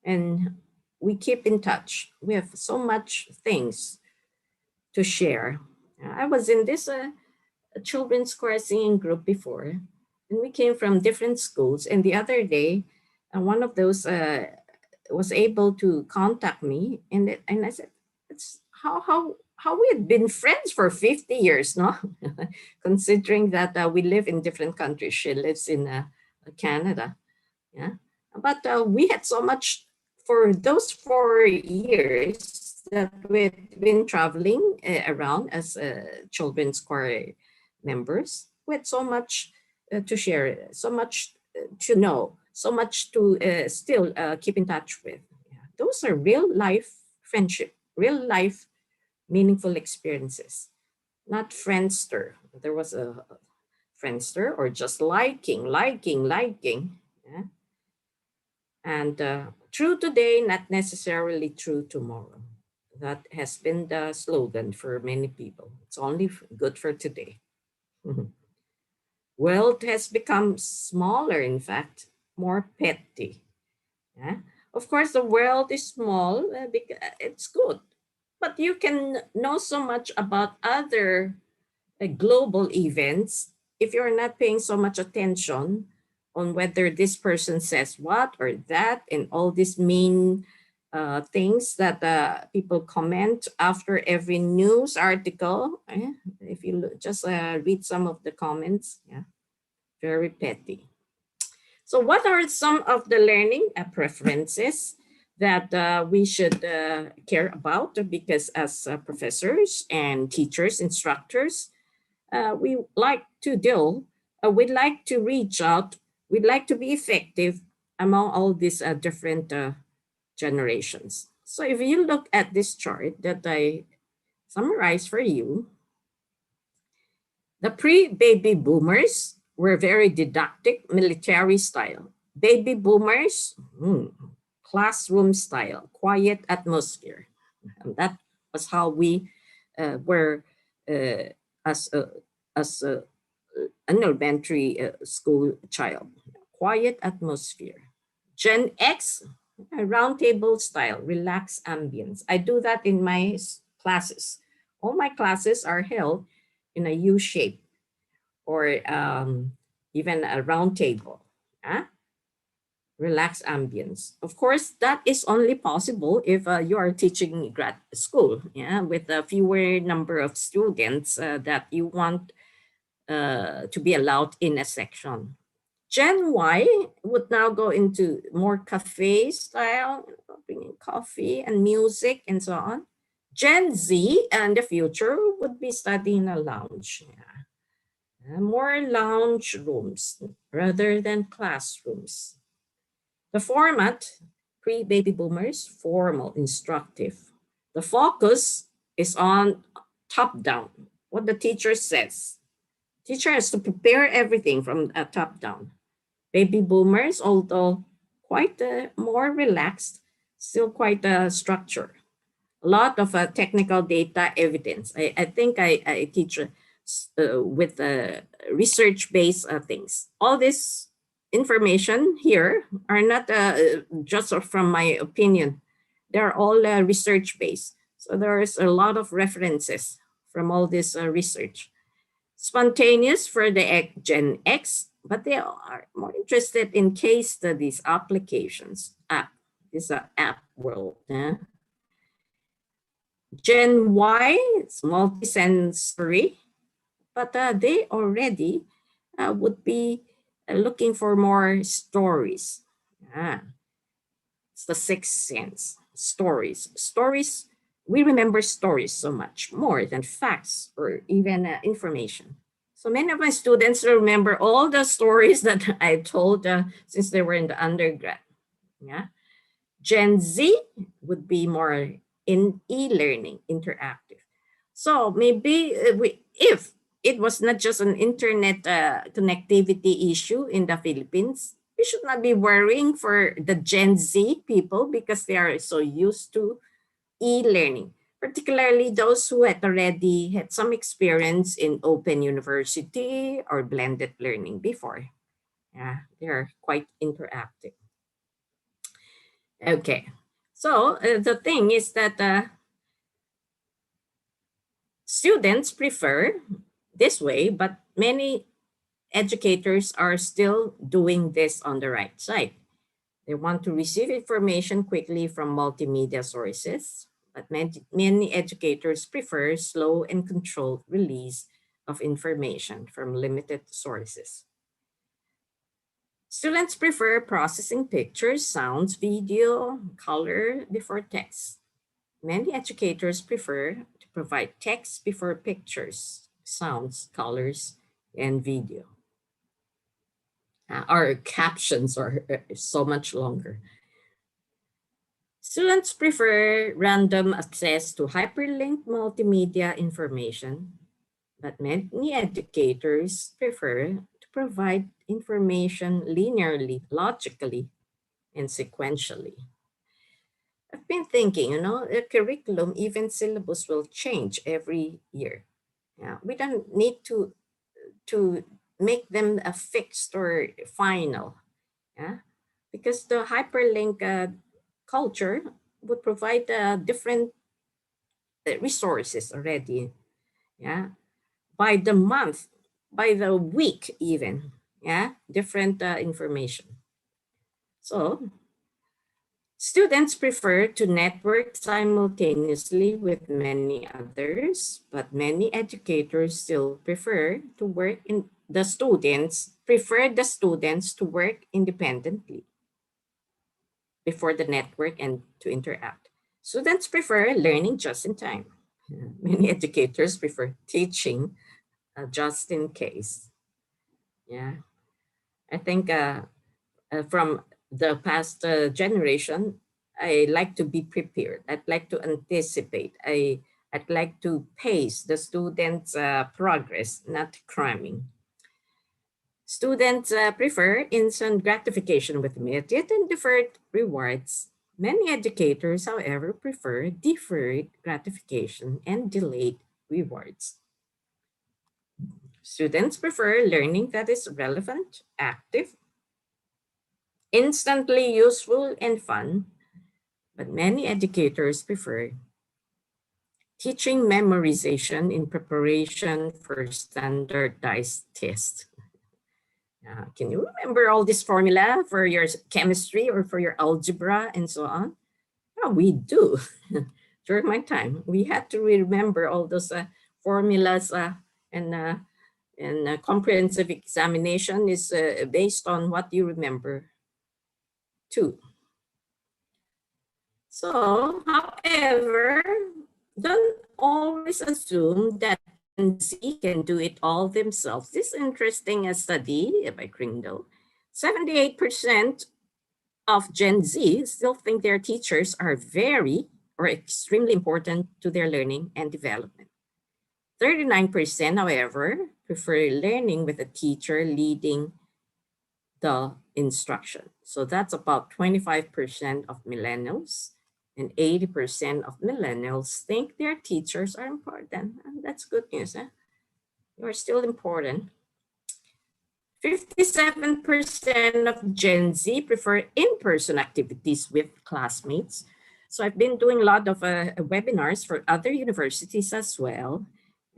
and we keep in touch. We have so much things to share. I was in this children's choir singing group before, and we came from different schools. And the other day, one of those was able to contact me, and I said, "It's how we had been friends for 50 years, no?" Considering that we live in different countries. She lives in Canada, yeah. But we had so much for those 4 years that we've been traveling around as children's choir members. We had so much to share, so much to know, so much to still keep in touch with. Yeah. Those are real life friendship, real life meaningful experiences, not Friendster. There was a Friendster or just liking. Yeah? And true today, not necessarily true tomorrow. That has been the slogan for many people. It's only good for today. World has become smaller, in fact, more petty. Yeah? Of course, the world is small, it's good. But you can know so much about other global events if you're not paying so much attention on whether this person says what or that, and all these mean things that people comment after every news article. If you just read some of the comments, yeah, very petty. So what are some of the learning preferences that we should care about? Because as professors and teachers, instructors, we like to deal, we'd like to reach out, we'd like to be effective among all these different generations. So if you look at this chart that I summarized for you, the pre-baby boomers were very didactic, military style. Baby boomers, classroom style, quiet atmosphere. And that was how we were as an elementary school child. Quiet atmosphere. Gen X, roundtable style, relaxed ambience. I do that in my classes. All my classes are held in a U shape or even a round table. Relaxed ambience. Of course, that is only possible if you are teaching grad school, with a fewer number of students that you want to be allowed in a section. Gen Y would now go into more cafe style, bringing coffee and music and so on. Gen Z in the future would be studying a lounge. Yeah. More lounge rooms rather than classrooms. The format, pre-baby boomers, formal, instructive. The focus is on top-down, what the teacher says. Teacher has to prepare everything from top down. Baby boomers, although quite more relaxed, still quite structured. A lot of technical data evidence. I think I teach with research-based things. All this information here are not just from my opinion. They're all research-based. So there's a lot of references from all this research. Spontaneous for the Gen X, but they are more interested in case studies, applications, app. This is an app world. Gen Y is multisensory, but they already would be looking for more stories. It's the sixth sense, stories. Stories, we remember stories so much more than facts or even information. So many of my students remember all the stories that I told since they were in the undergrad. Yeah. Gen Z would be more in e-learning, interactive. So maybe if it was not just an internet connectivity issue in the Philippines, we should not be worrying for the Gen Z people because they are so used to e-learning, particularly those who had already had some experience in open university or blended learning before. Yeah, they are quite interactive. Okay, so the thing is that students prefer this way, but many educators are still doing this on the right side. They want to receive information quickly from multimedia sources, but many educators prefer slow and controlled release of information from limited sources. Students prefer processing pictures, sounds, video, color before text. Many educators prefer to provide text before pictures, sounds, colors, and video. Our captions are so much longer. Students prefer random access to hyperlinked multimedia information, but many educators prefer to provide information linearly, logically, and sequentially. I've been thinking, the curriculum, even syllabus will change every year. Yeah, we don't need to make them a fixed or final, yeah, because the hyperlink culture would provide different resources already, yeah, by the month, by the week even, yeah, different information. So students prefer to network simultaneously with many others, but many educators still prefer to work in the students to work independently before the network and to interact. Students prefer learning just in time. Many educators prefer teaching just in case. Yeah, I think from the past generation, I like to be prepared. I'd like to anticipate. I'd like to pace the students' progress, not cramming. Students prefer instant gratification with immediate and deferred rewards. Many educators, however, prefer deferred gratification and delayed rewards. Students prefer learning that is relevant, active, instantly useful, and fun, but many educators prefer teaching memorization in preparation for standardized tests. Can you remember all this formula for your chemistry or for your algebra and so on? Yeah, we do. During my time, we had to remember all those formulas and And a comprehensive examination is based on what you remember too. So, however, don't always assume that Gen Z can do it all themselves. This interesting study by Kringlo, 78% of Gen Z still think their teachers are very or extremely important to their learning and development. 39%, however, prefer learning with a teacher leading the instruction. So that's about 25% of millennials, and 80% of millennials think their teachers are important. And that's good news. You're still important. 57% of Gen Z prefer in-person activities with classmates. So I've been doing a lot of webinars for other universities as well.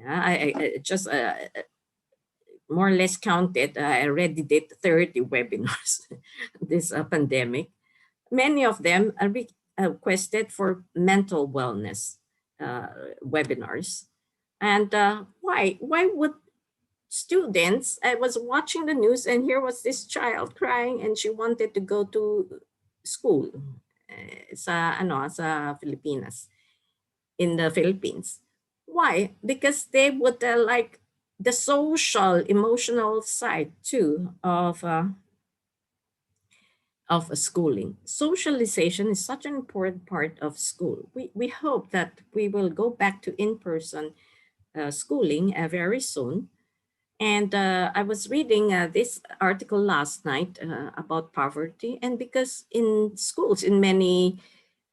I just more or less counted. I already did 30 webinars this pandemic. Many of them are requested for mental wellness webinars. And why? Why would students, I was watching the news and here was this child crying and she wanted to go to school sa Filipinas, in the Philippines. Why? Because they would like the social, emotional side too of schooling. Socialization is such an important part of school. We hope that we will go back to in-person schooling very soon. And I was reading this article last night about poverty. And because in schools, in many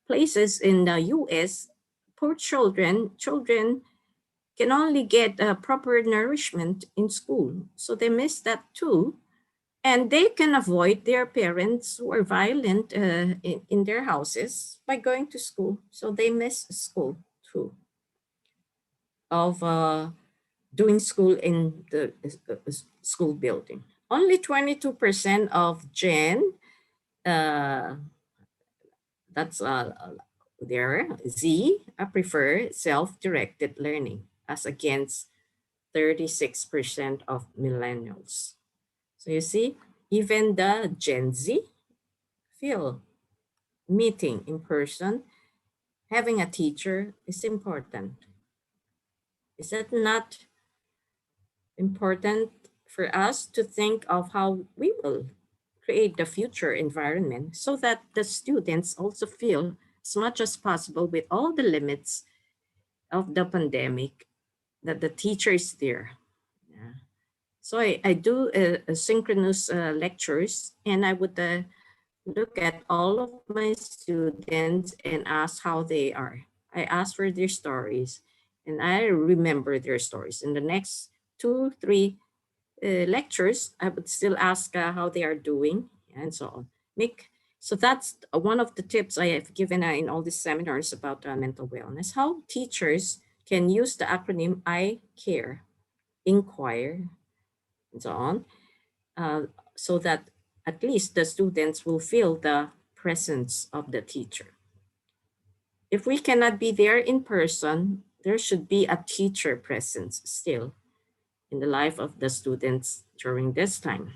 places in the US, poor children can only get proper nourishment in school. So they miss that too. And they can avoid their parents who are violent in their houses by going to school. So they miss school too, of doing school in the school building. Only 22% of Gen, that's there, Z, prefer self-directed learning as against 36% of millennials. So you see, even the Gen Z feel meeting in person, having a teacher is important. Is that not important for us to think of how we will create the future environment so that the students also feel as much as possible with all the limits of the pandemic that the teacher is there. Yeah. So I do synchronous lectures, and I would look at all of my students and ask how they are. I ask for their stories, and I remember their stories. In the next 2-3 lectures, I would still ask how they are doing and so on. So that's one of the tips I have given in all these seminars about mental wellness, how teachers can use the acronym I care, inquire, and so on, so that at least the students will feel the presence of the teacher. If we cannot be there in person, there should be a teacher presence still in the life of the students during this time.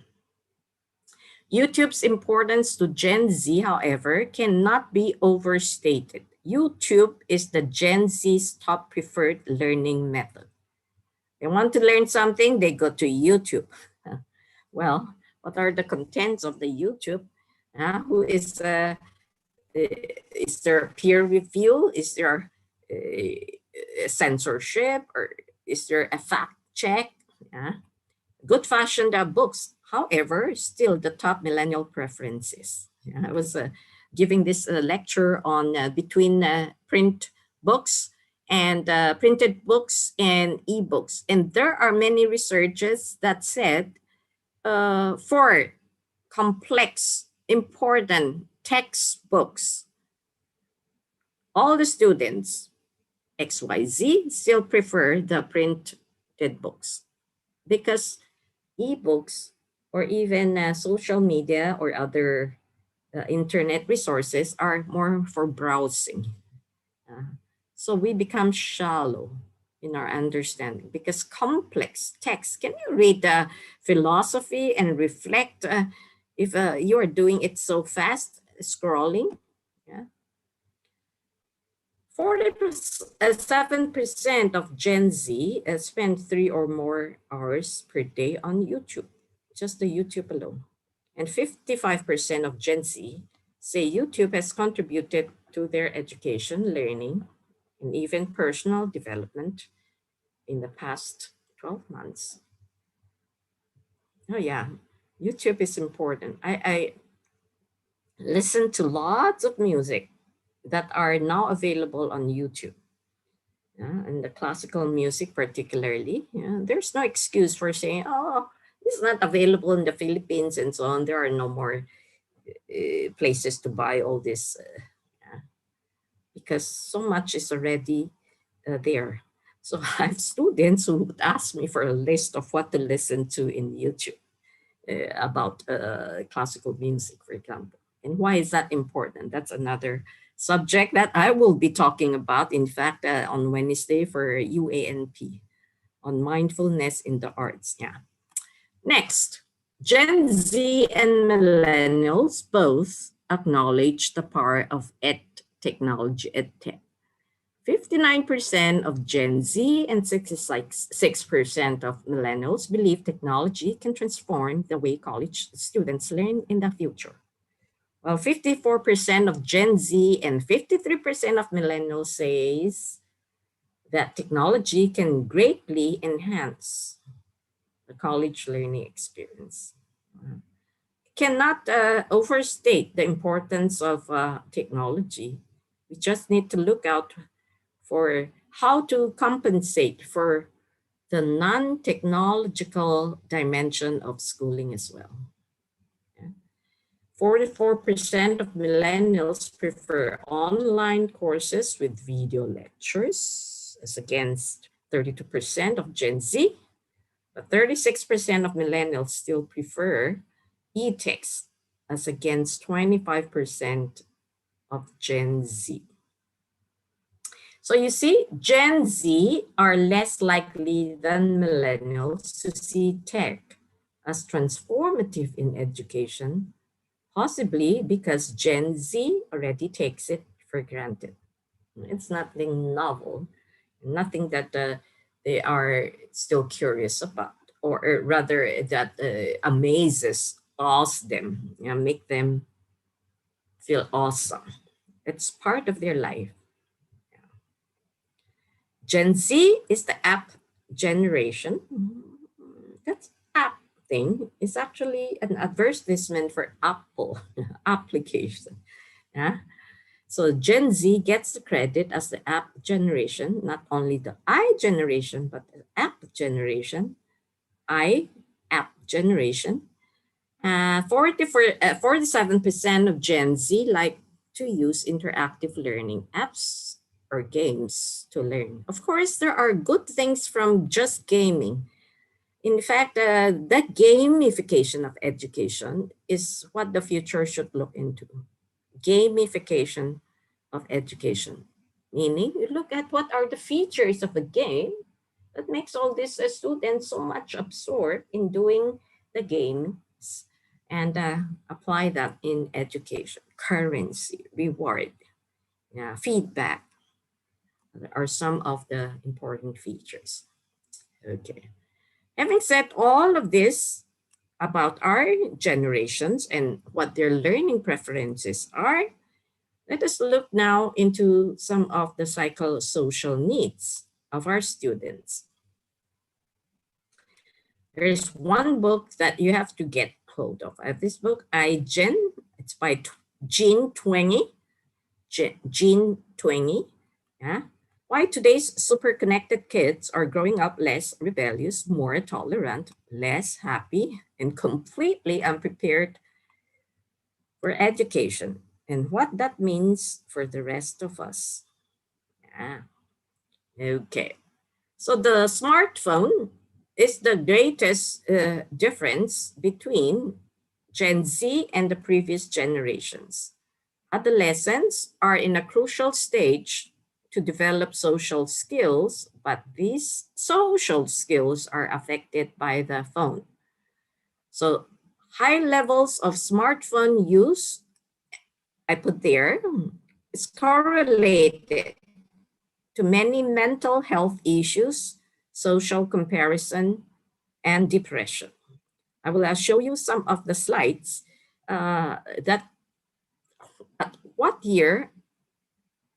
YouTube's importance to Gen Z, however, cannot be overstated. YouTube is the Gen Z's top preferred learning method. They want to learn something, they go to YouTube. Well, what are the contents of the YouTube? Who is there peer review? Is there censorship, or is there a fact check? Good fashioned books, however, still the top millennial preferences. I was giving this lecture on between print books and printed books and ebooks. And there are many researches that said for complex, important textbooks, all the students, XYZ, still prefer the printed books because ebooks or even social media or other internet resources are more for browsing. So we become shallow in our understanding, because complex text, can you read the philosophy and reflect if you are doing it so fast, scrolling? Yeah. 47% of Gen Z spend 3 or more hours per day on YouTube, just the YouTube alone. And 55% of Gen Z say YouTube has contributed to their education, learning, and even personal development in the past 12 months. Oh yeah, YouTube is important. I listen to lots of music that are now available on YouTube. And the classical music particularly, there's no excuse for saying, oh, it's not available in the Philippines and so on. There are no more places to buy all this because so much is already there. So I have students who would ask me for a list of what to listen to in YouTube about classical music, for example. And why is that important? That's another subject that I will be talking about, in fact, on Wednesday for UANP, on mindfulness in the arts. Yeah. Next, Gen Z and millennials both acknowledge the power of technology, tech. 59% of Gen Z and 66% of millennials believe technology can transform the way college students learn in the future. While 54% of Gen Z and 53% of millennials says that technology can greatly enhance the college learning experience. Cannot overstate the importance of technology. We just need to look out for how to compensate for the non-technological dimension of schooling as well. 44% of millennials prefer online courses with video lectures, as against 32% of Gen Z. But 36% of millennials still prefer e-text, as against 25% of Gen Z. So you see, Gen Z are less likely than millennials to see tech as transformative in education, possibly because Gen Z already takes it for granted. It's nothing novel, nothing that they are still curious about, or rather that amazes, awes them, make them feel awesome. It's part of their life. Gen Z is the app generation. That app thing is actually an advertisement for Apple application. Yeah. So Gen Z gets the credit as the app generation, not only the I generation, but the app generation. I app generation. 47% of Gen Z like to use interactive learning apps or games to learn. Of course, there are good things from just gaming. In fact, the gamification of education is what the future should look into. Gamification of education, meaning you look at what are the features of a game that makes all these students so much absorbed in doing the games and apply that in education. Currency, reward, feedback are some of the important features. Okay. Having said all of this about our generations and what their learning preferences are, let us look now into some of the psychosocial needs of our students. There is one book that you have to get hold of. I have this book, iGen. It's by Jean Twenge. Jean Twenge. Yeah. Why today's super connected kids are growing up less rebellious, more tolerant, less happy, and completely unprepared for education, and what that means for the rest of us. Yeah. Okay. So the smartphone is the greatest difference between Gen Z and the previous generations. Adolescents are in a crucial stage to develop social skills, but these social skills are affected by the phone. So high levels of smartphone use, I put there, is correlated to many mental health issues, social comparison, and depression. I will show you some of the slides that at what year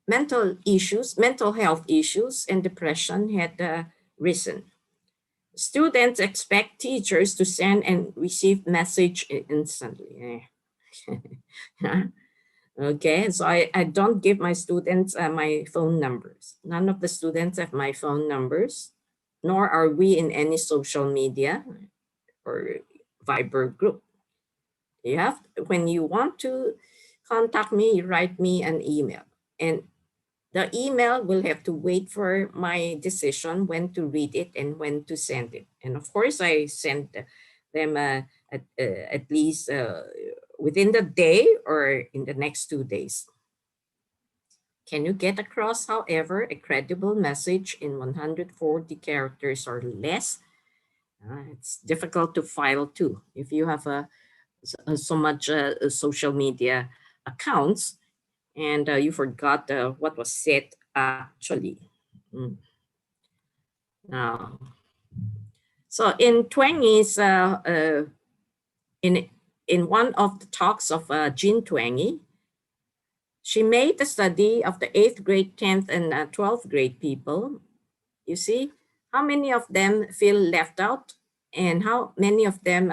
mental health issues and depression had risen. Students expect teachers to send and receive message instantly. Okay, so I don't give my students my phone numbers. None of the students have my phone numbers, nor are we in any social media or Viber group. When you want to contact me, you write me an email. And the email will have to wait for my decision when to read it and when to send it. And of course, I send them at least within the day or in the next 2 days. Can you get across, however, a credible message in 140 characters or less? It's difficult to file too. If you have so much social media accounts and you forgot what was said actually. Now, so in 20s, in one of the talks of Jean Twenge, she made a study of the 8th grade, 10th, and 12th grade people. You see, how many of them feel left out and how many of them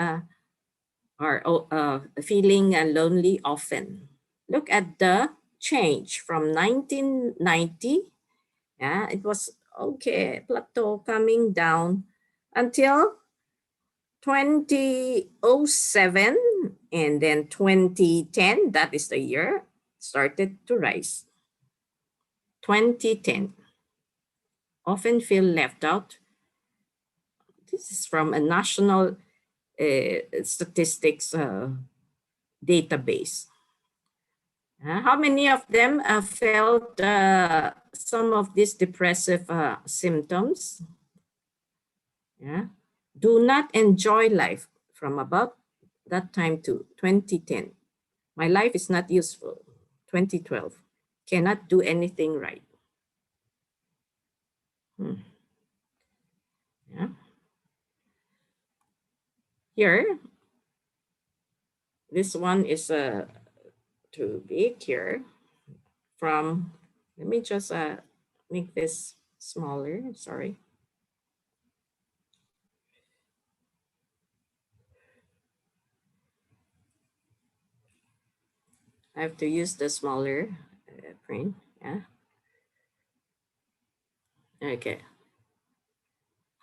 are feeling lonely often. Look at the change from 1990. Yeah, it was okay, plateau coming down until 2007 and then 2010, that is the year, started to rise. 2010, often feel left out. This is from a national statistics database. How many of them felt some of these depressive symptoms? Yeah. Do not enjoy life from about that time to 2010. My life is not useful. 2012. Cannot do anything right. Yeah. Here, this one is too big here. Let me just make this smaller, sorry. I have to use the smaller print, yeah. Okay.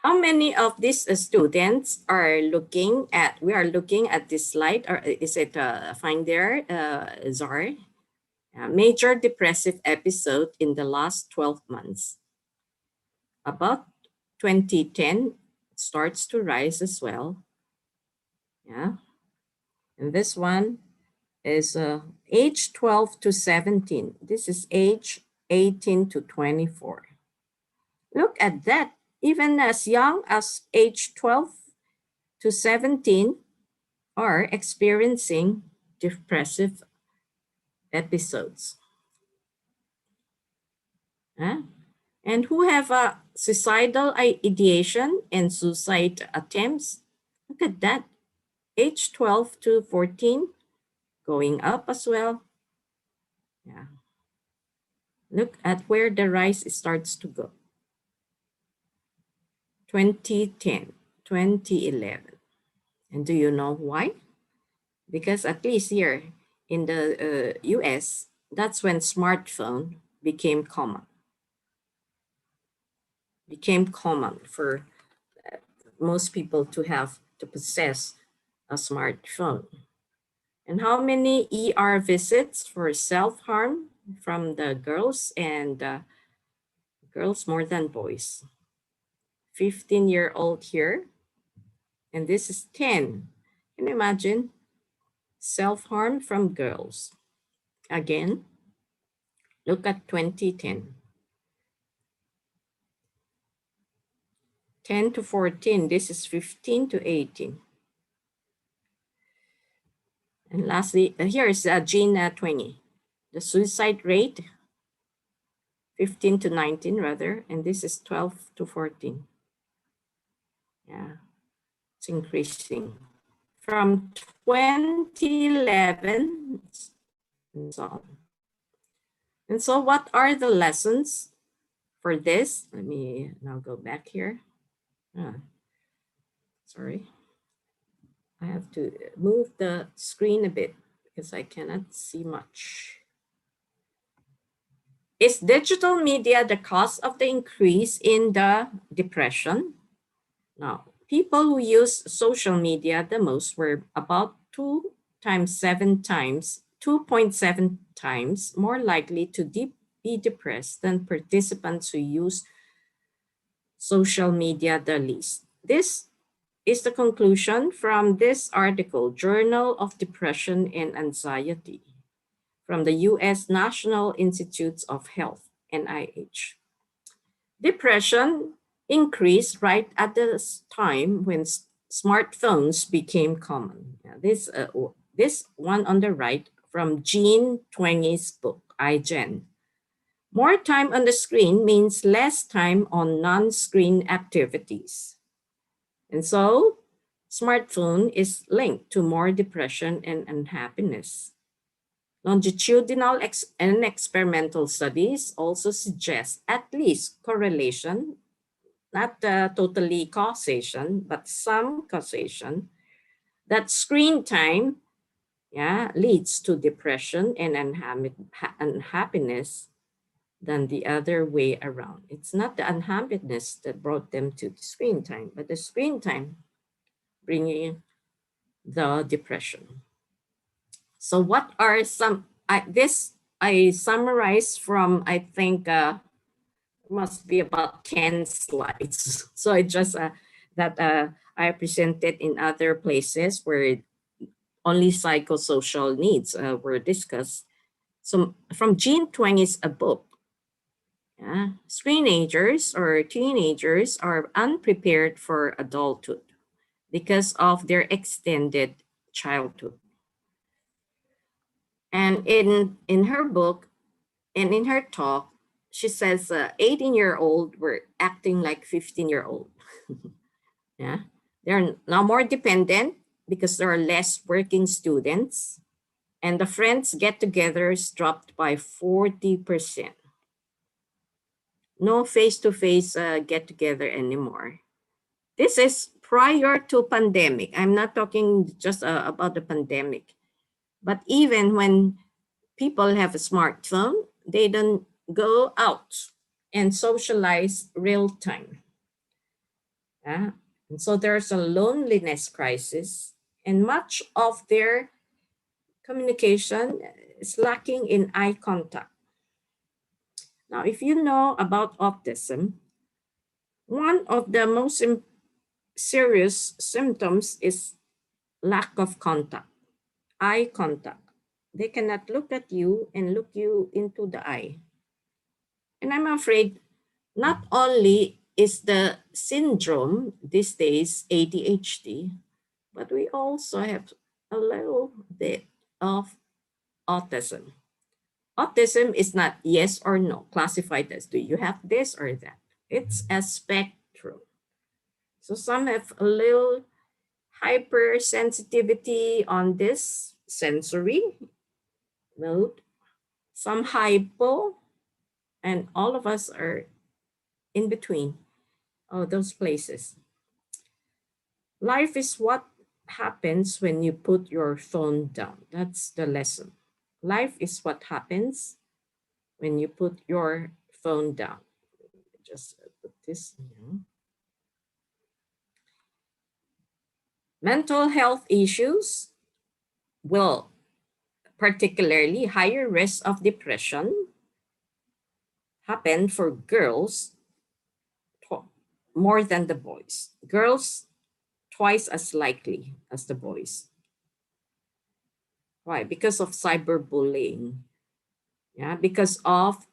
How many of these students are looking at, we are looking at this slide, or is it fine there, Zar? Major depressive episode in the last 12 months. About 2010, it starts to rise as well. Yeah. And this one is age 12 to 17. This is age 18 to 24. Look at that. Even as young as age 12 to 17 are experiencing depressive episodes. And who have a suicidal ideation and suicide attempts. Look at that. Age 12 to 14, going up as well. Yeah. Look at where the rise starts to go. 2010, 2011. And do you know why? Because at least here in the US, that's when smartphone became common. Became common for most people to possess a smartphone. And how many ER visits for self-harm from the girls, and girls more than boys. 15-year-old here, and this is 10. Can you imagine? Self-harm from girls. Again, look at 2010. 10 to 14. This is 15 to 18. And lastly, here is gene 20. The suicide rate, 15 to 19 rather, and this is 12 to 14. Yeah, it's increasing. From 2011 and so on. And so what are the lessons for this? Let me now go back here. Sorry. I have to move the screen a bit because I cannot see much. Is digital media the cause of the increase in the depression? Now, people who use social media the most were about 2.7 times more likely to be depressed than participants who use social media the least. This is the conclusion from this article, Journal of Depression and Anxiety, from the U.S. National Institutes of Health, NIH. Depression increased right at the time when smartphones became common. This one on the right from Jean Twenge's book, iGen. More time on the screen means less time on non-screen activities. And so smartphone is linked to more depression and unhappiness. Longitudinal and experimental studies also suggest at least correlation, not totally causation, but some causation, that screen time leads to depression and unhappiness than the other way around. It's not the unhappiness that brought them to the screen time, but the screen time bringing the depression. So what are some, I summarized from, I think, must be about 10 slides. So I just, I presented in other places where only psychosocial needs were discussed. So from Jean Twenge's book, screenagers or teenagers are unprepared for adulthood because of their extended childhood. And in her book and in her talk, she says 18-year-old were acting like 15-year-old. They're now more dependent because there are less working students, and the friends get-togethers dropped by 40%. No face-to-face get-together anymore. This is prior to pandemic. I'm not talking just about the pandemic, but even when people have a smartphone, they don't go out and socialize real time. And so there's a loneliness crisis, and much of their communication is lacking in eye contact. Now, if you know about autism, one of the most serious symptoms is lack of contact, eye contact. They cannot look at you and look you into the eye. And I'm afraid not only is the syndrome these days ADHD, but we also have a little bit of autism. Autism is not yes or no, classified as do you have this or that. It's a spectrum. So some have a little hypersensitivity on this sensory mode, some hypo, and all of us are in between those places. Life is what happens when you put your phone down. That's the lesson. Life is what happens when you put your phone down. Just put this, Mental health issues will particularly higher risk of depression happen for girls more than the boys. Girls twice as likely as the boys. Why? Because of cyberbullying. Because of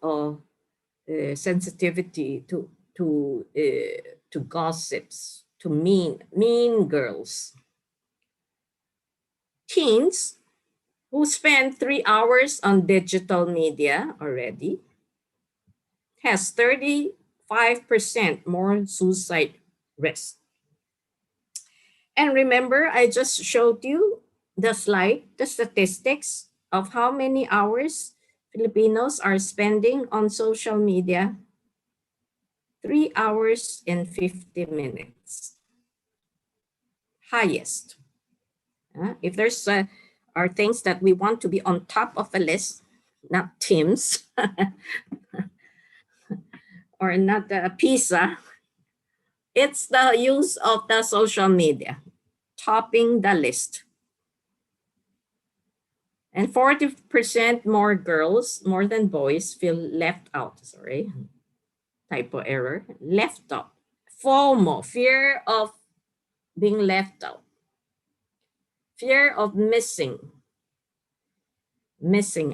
sensitivity to to gossips, to mean girls. Teens who spend 3 hours on digital media already has 35% more suicide risk. And remember, I just showed you the slide, the statistics of how many hours Filipinos are spending on social media. 3 hours and 50 minutes. Highest. If there's are things that we want to be on top of a list, not Tim's or not pizza, it's the use of the social media, topping the list. And 40% more girls, more than boys, feel left out. Sorry, typo error. Left out. FOMO, fear of being left out. Fear of missing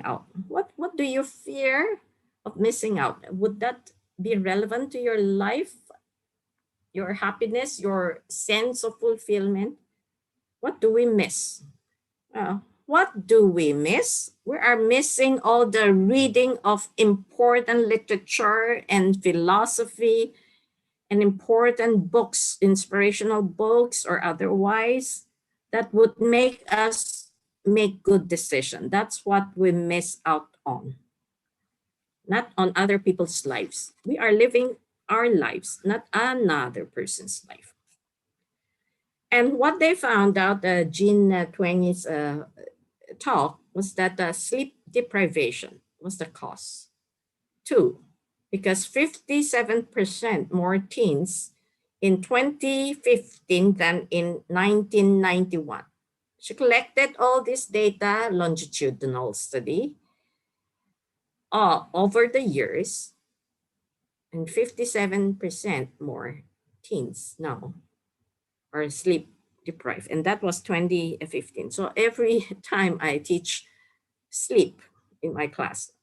out. What do you fear of missing out? Would that be relevant to your life, your happiness, your sense of fulfillment? What do we miss? What do we miss? We are missing all the reading of important literature and philosophy and important books, inspirational books or otherwise, that would make us make good decisions. That's what we miss out on. Not on other people's lives. We are living our lives, not another person's life. And what they found out, Jean Tweng's talk, was that sleep deprivation was the cause. 2, because 57% more teens in 2015 than in 1991. She collected all this data, longitudinal study, over the years, and 57% more teens now are sleep deprived, and that was 2015. So every time I teach sleep in my class,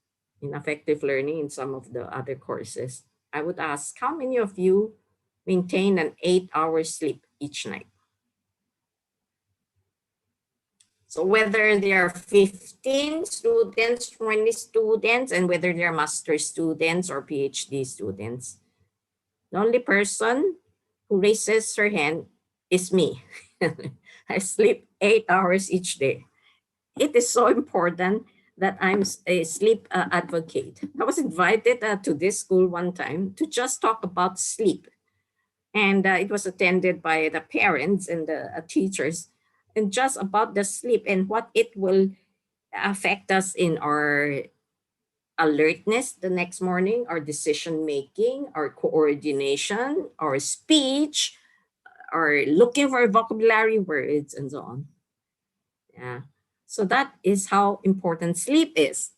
in affective learning, in some of the other courses, I would ask, how many of you maintain an 8-hour sleep each night? So whether they are 15 students, 20 students, and whether they're master students or PhD students, the only person who raises her hand is me. I sleep 8 hours each day. It is so important that I'm a sleep advocate. I was invited to this school one time to just talk about sleep. And it was attended by the parents and the teachers, and just about the sleep and what it will affect us in our alertness the next morning, our decision making, our coordination, our speech, or looking for vocabulary words, and so on. Yeah. So that is how important sleep is.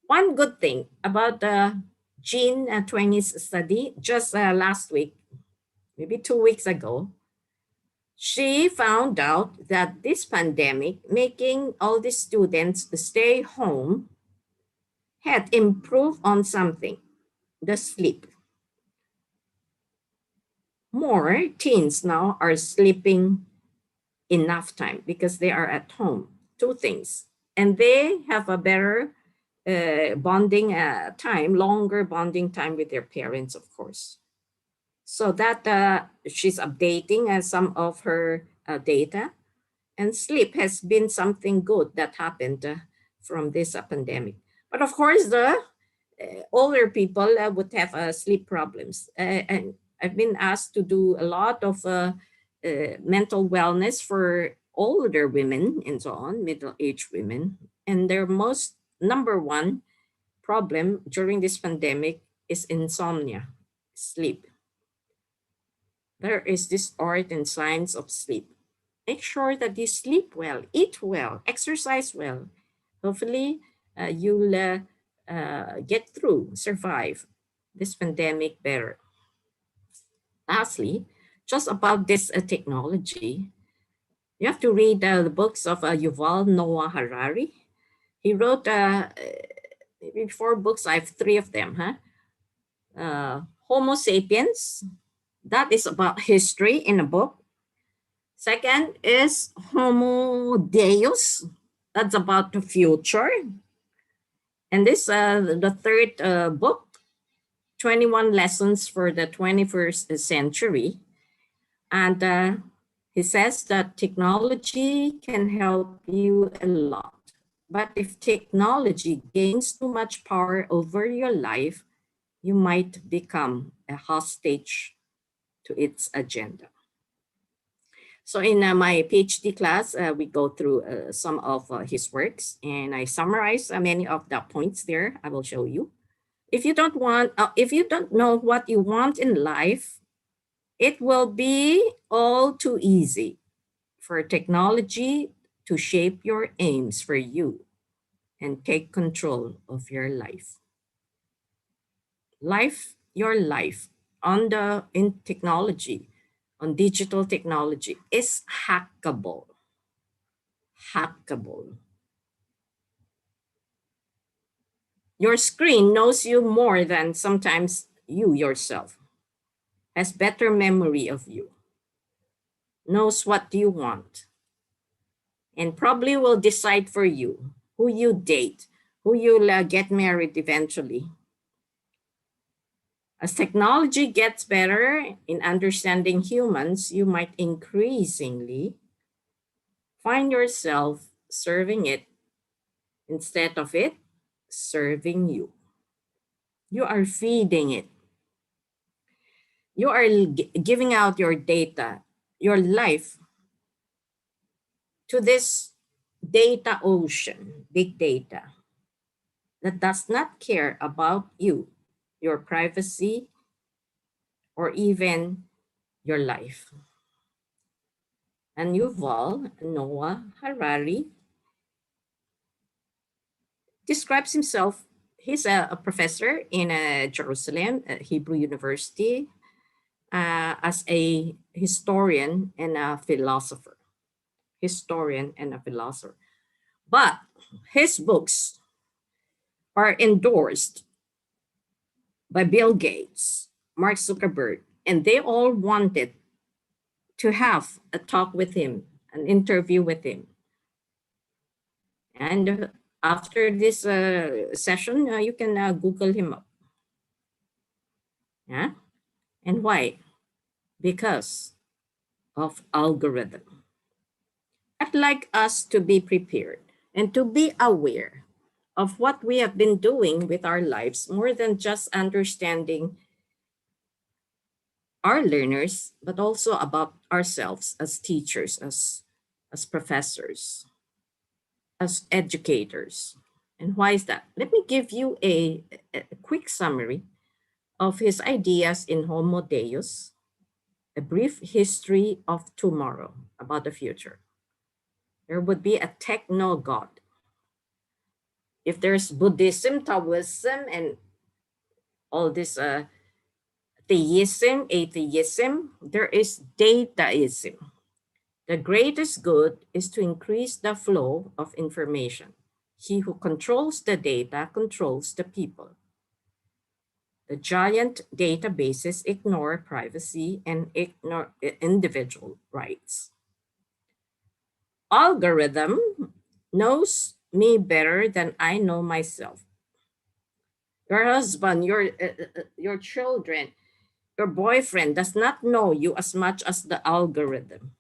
One good thing about the Jean Tweng's study, just last week, maybe 2 weeks ago, she found out that this pandemic, making all the students stay home, had improved on something, the sleep. More teens now are sleeping enough time because they are at home. 2 things. And they have a better bonding time, longer bonding time with their parents, of course. So that she's updating some of her data. And sleep has been something good that happened from this pandemic. But of course, the older people would have sleep problems. And I've been asked to do a lot of mental wellness for older women and so on, middle-aged women. And their most number one problem during this pandemic is insomnia, sleep. There is this art and science of sleep. Make sure that you sleep well, eat well, exercise well. Hopefully, you'll get through, survive this pandemic better. Lastly, just about this technology, you have to read the books of Yuval Noah Harari. He wrote maybe 4 books. I have 3 of them. Homo Sapiens, That is about history in a book. Second is Homo Deus. That's about the future. And this the third book, 21 Lessons for the 21st Century. And he says that technology can help you a lot. But if technology gains too much power over your life, you might become a hostage to its agenda. So in my PhD class, we go through some of his works, and I summarize many of the points there. I will show you. If you don't know what you want in life, it will be all too easy for technology to shape your aims for you and take control of your life. Your life in technology, on digital technology is hackable. Hackable. Your screen knows you more than sometimes you yourself, has better memory of you, knows what you want, and probably will decide for you who you date, who you'll get married eventually. As technology gets better in understanding humans, you might increasingly find yourself serving it instead of it serving you. You are feeding it. You are giving out your data, your life, to this data ocean, big data, that does not care about you, your privacy, or even your life. And Yuval Noah Harari describes himself, he's a professor in Jerusalem, Hebrew University, as a historian and a philosopher. Historian and a philosopher. But his books are endorsed by Bill Gates, Mark Zuckerberg, and they all wanted to have a talk with him, an interview with him. And after this session, you can Google him up. Yeah? And why? Because of algorithm. I'd like us to be prepared and to be aware of what we have been doing with our lives, more than just understanding our learners, but also about ourselves as teachers, as professors, as educators. And why is that? Let me give you a quick summary of his ideas in Homo Deus, a brief history of tomorrow, about the future. There would be a techno god. If there's Buddhism, Taoism, and all this theism, atheism, there is dataism. The greatest good is to increase the flow of information. He who controls the data controls the people. The giant databases ignore privacy and ignore individual rights. Algorithm knows me better than I know myself. Your husband, your children, your boyfriend does not know you as much as the algorithm.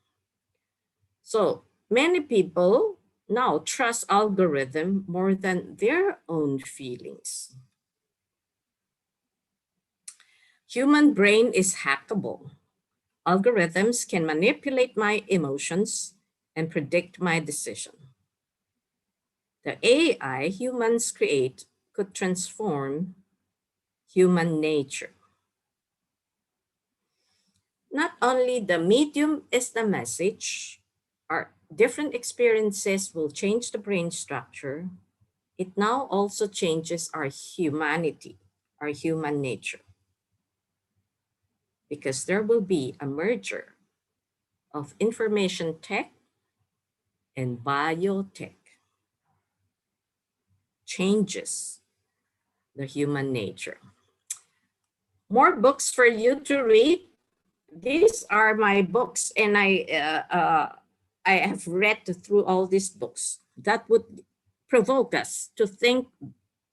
So many people now trust algorithm more than their own feelings. Human brain is hackable. Algorithms can manipulate my emotions and predict my decision. The AI humans create could transform human nature. Not only the medium is the message, our different experiences will change the brain structure. It now also changes our humanity, our human nature. Because there will be a merger of information tech and biotech. Changes the human nature. More books for you to read. these are my books, and I have read through all these books that would provoke us to think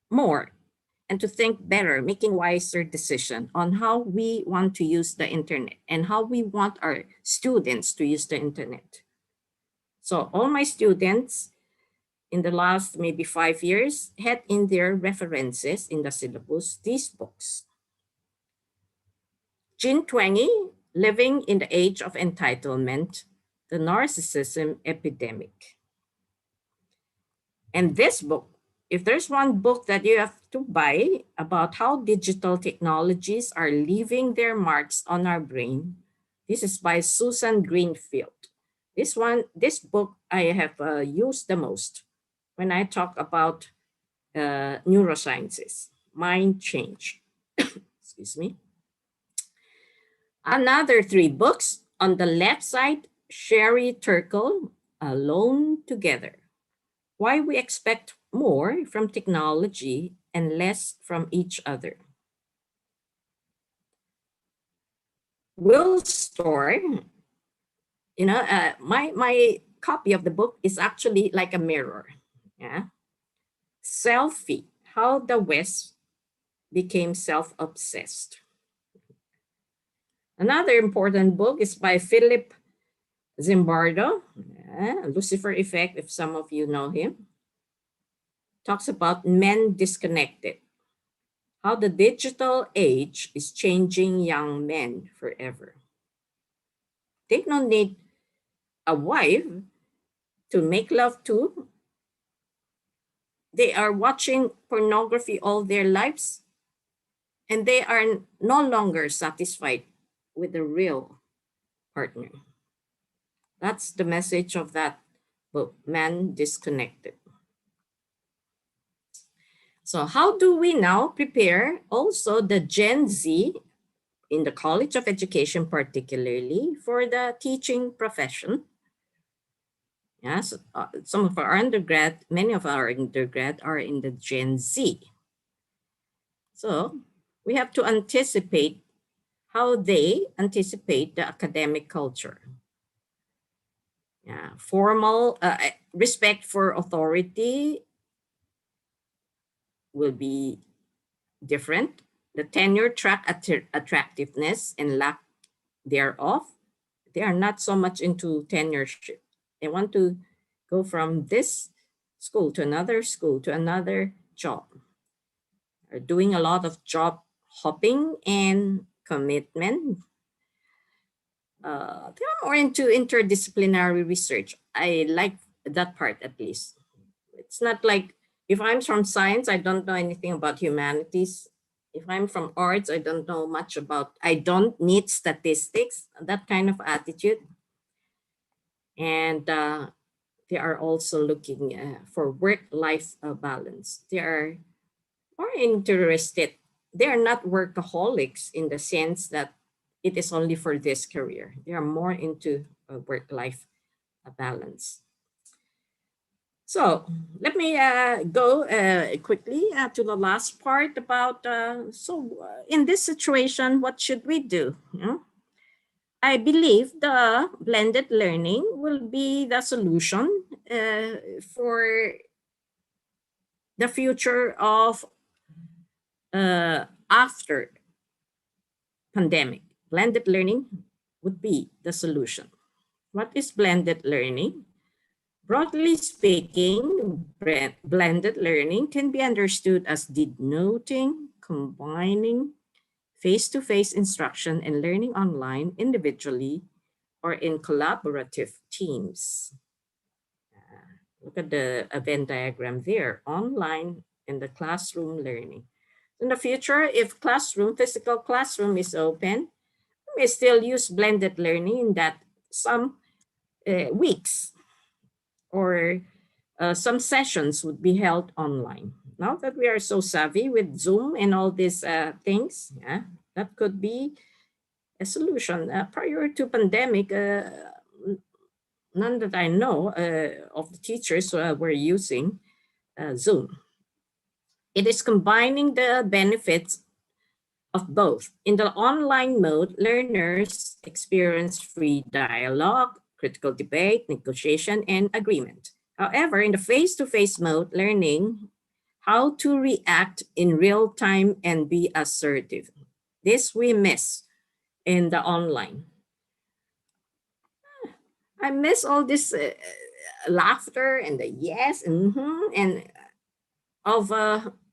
more and to think better, making wiser decision on how we want to use the internet and how we want our students to use the internet. So all my students in the last maybe 5 years had in their references in the syllabus these books. Jean Twenge, Living in the Age of Entitlement, The Narcissism Epidemic. And this book, if there's one book that you have to buy about how digital technologies are leaving their marks on our brain, this is by Susan Greenfield. This book I have used the most when I talk about neurosciences, mind change. Excuse me. Another 3 books on the left side, Sherry Turkle, Alone Together. Why we expect more from technology and less from each other. Will Storr, my copy of the book is actually like a mirror. Yeah. Selfie, How the West Became Self-Obsessed. Another important book is by Philip Zimbardo, Lucifer Effect, if some of you know him. Talks about men disconnected, how the digital age is changing young men forever. They don't need a wife to make love to. They are watching pornography all their lives, and they are no longer satisfied with the real partner. That's the message of that book, Man Disconnected. So how do we now prepare also the Gen Z in the College of Education, particularly for the teaching profession? Yes, some of our undergrad, many of our undergrad are in the Gen Z. So we have to anticipate how they anticipate the academic culture. Yeah, formal respect for authority will be different. The tenure track attractiveness and lack thereof. They are not so much into tenureship. They want to go from this school to another job. Are doing a lot of job hopping and commitment. They are more into interdisciplinary research. I like that part at least. It's not like if I'm from science, I don't know anything about humanities. If I'm from arts, I don't know much about, I don't need statistics, that kind of attitude. And they are also looking for work-life balance. They are more interested. They are not workaholics in the sense that it is only for this career. They are more into work-life balance. So let me go quickly to the last part about, in this situation, what should we do? I believe the blended learning will be the solution for the future of after pandemic. Blended learning would be the solution. What is blended learning? Broadly speaking, blended learning can be understood as denoting, combining face-to-face instruction and learning online individually or in collaborative teams. Look at the Venn diagram there, online and the classroom learning. In the future, if physical classroom is open, we may still use blended learning in that some weeks or some sessions would be held online. Now that we are so savvy with Zoom and all these things, that could be a solution. Prior to pandemic, none that I know of the teachers were using Zoom. It is combining the benefits of both. In the online mode, learners experience free dialogue, critical debate, negotiation, and agreement. However, in the face-to-face mode, learning how to react in real time and be assertive. This we miss in the online. I miss all this laughter and the yes and of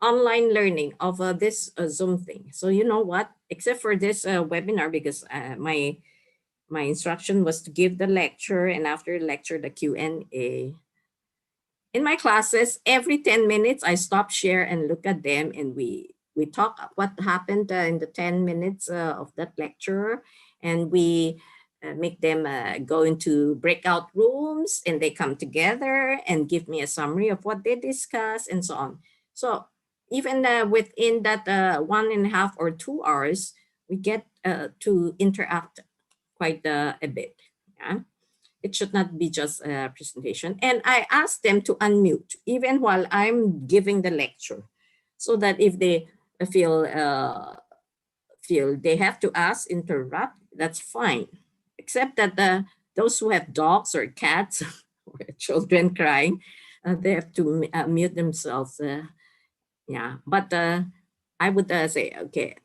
online learning of this Zoom thing. So you know what? Except for this webinar, because my instruction was to give the lecture, and after the lecture, the Q&A. In my classes, every 10 minutes, I stop, share, and look at them, and we talk what happened in the 10 minutes of that lecture, and we make them go into breakout rooms, and they come together and give me a summary of what they discuss and so on. So even within that 1.5 or 2 hours, we get to interact quite a bit. Yeah? It should not be just a presentation. And I ask them to unmute even while I'm giving the lecture, so that if they feel they have to ask, interrupt, that's fine. Except that those who have dogs or cats or children crying, they have to mute themselves. Yeah, but I would say, okay,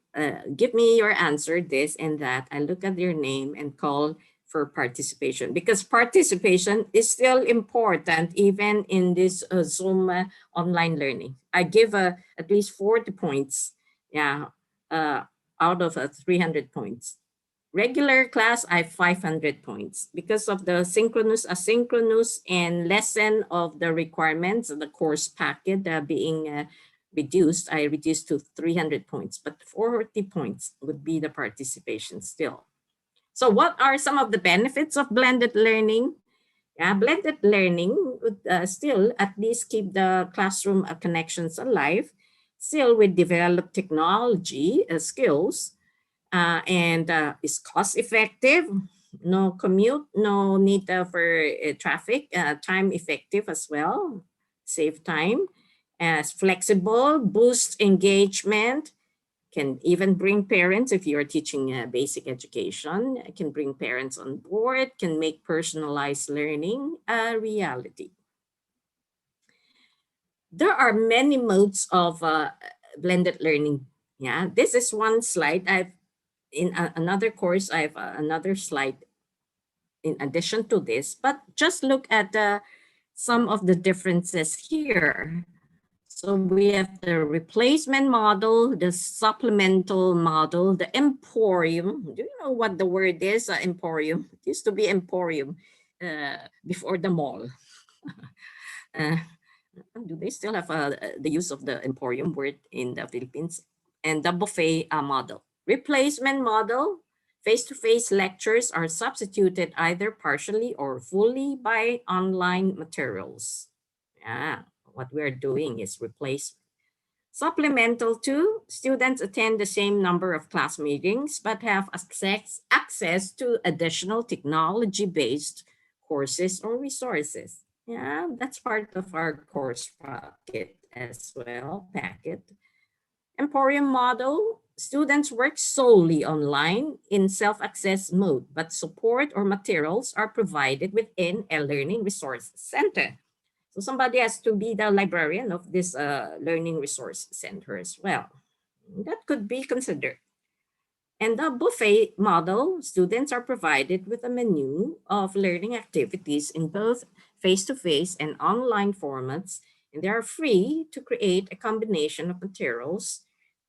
give me your answer, this and that. I look at your name and call for participation, because participation is still important even in this Zoom online learning. I give at least 40 points, yeah, out of 300 points. Regular class, I have 500 points because of the synchronous, asynchronous, and lesson of the requirements of the course packet being reduced. I reduced to 300 points, but 40 points would be the participation still. So what are some of the benefits of blended learning? Blended learning would still at least keep the classroom connections alive. Still, we develop technology skills and is cost effective, no commute, no need for traffic, time effective as well, save time, as flexible, boost engagement, can even bring parents, if you're teaching basic education, can bring parents on board, can make personalized learning a reality. There are many modes of blended learning. Yeah, this is one slide. In another course, I have another slide in addition to this, but just look at some of the differences here. So we have the replacement model, the supplemental model, the emporium. Do you know what the word is, emporium? It used to be emporium before the mall. Do they still have the use of the emporium word in the Philippines? And the buffet model. Replacement model, face-to-face lectures are substituted either partially or fully by online materials. Yeah. What we're doing is replace. Supplemental to, students attend the same number of class meetings but have access to additional technology-based courses or resources. Yeah, that's part of our course packet as well, Emporium model, students work solely online in self-access mode, but support or materials are provided within a learning resource center. So somebody has to be the librarian of this learning resource center as well. That could be considered. And the buffet model, students are provided with a menu of learning activities in both face-to-face and online formats, and they are free to create a combination of materials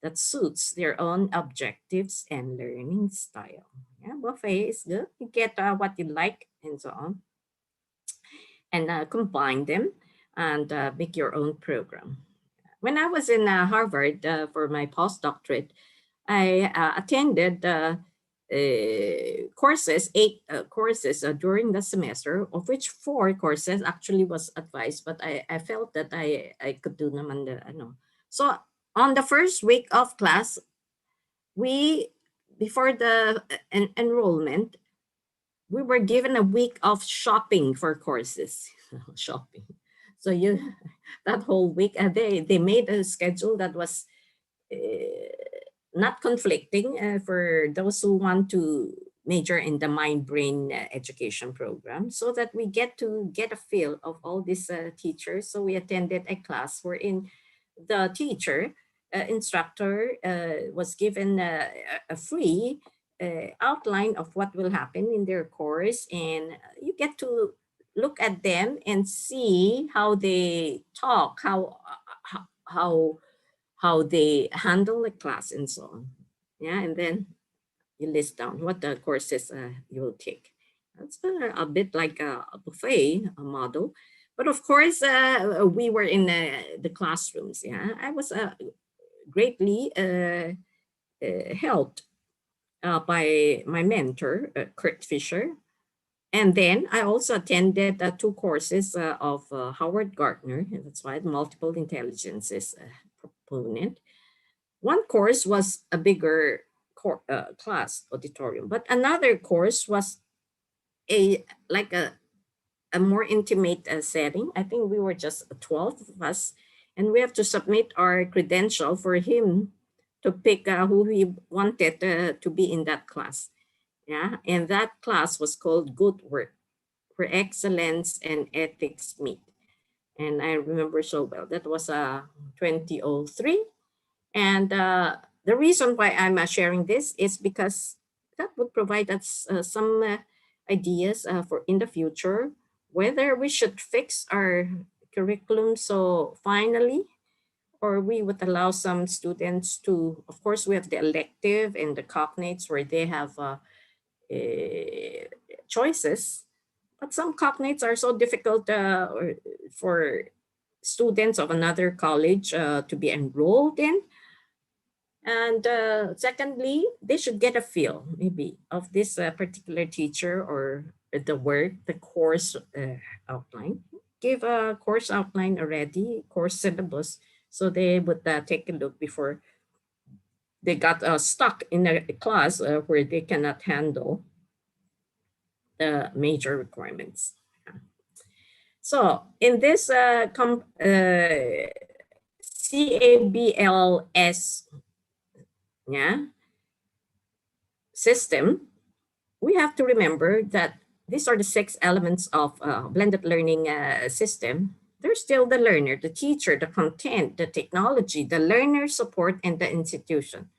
that suits their own objectives and learning style. Yeah, buffet is good. You get what you like and so on, and combine them and make your own program. When I was in Harvard for my postdoctorate, I attended courses, 8 courses during the semester, of which 4 courses actually was advised, but I felt that I could do naman the, ano. So on the first week of class, before the enrollment, we were given a week of shopping for courses. Shopping. So that whole week, they made a schedule that was not conflicting for those who want to major in the mind-brain education program, so that we get to get a feel of all these teachers. So we attended a class wherein the teacher, instructor was given a free outline of what will happen in their course, and you get to look at them and see how they talk, how how they handle the class and so on. Yeah, and then you list down what the courses you will take. That's a bit like a buffet a model. But of course, we were in the classrooms. Yeah, I was greatly helped by my mentor, Kurt Fisher. And then I also attended 2 courses of Howard Gardner, and that's why multiple intelligences proponent. One course was a bigger class auditorium, but another course was like a more intimate setting. I think we were just 12 of us, and we have to submit our credential for him to pick who he wanted to be in that class. Yeah, and that class was called Good Work, where excellence and ethics meet. And I remember so well. That was 2003. And the reason why I'm sharing this is because that would provide us some ideas for in the future, whether we should fix our curriculum so finally, or we would allow some students to, of course, we have the elective and the cognates where they have choices, but some cognates are so difficult for students of another college to be enrolled in. And secondly, they should get a feel maybe of this particular teacher or the work, the course outline. Give a course outline already, course syllabus, so they would take a look before they got stuck in a class where they cannot handle the major requirements. So in this CABLS system, we have to remember that these are the 6 elements of blended learning system. There's still the learner, the teacher, the content, the technology, the learner support, and the institution.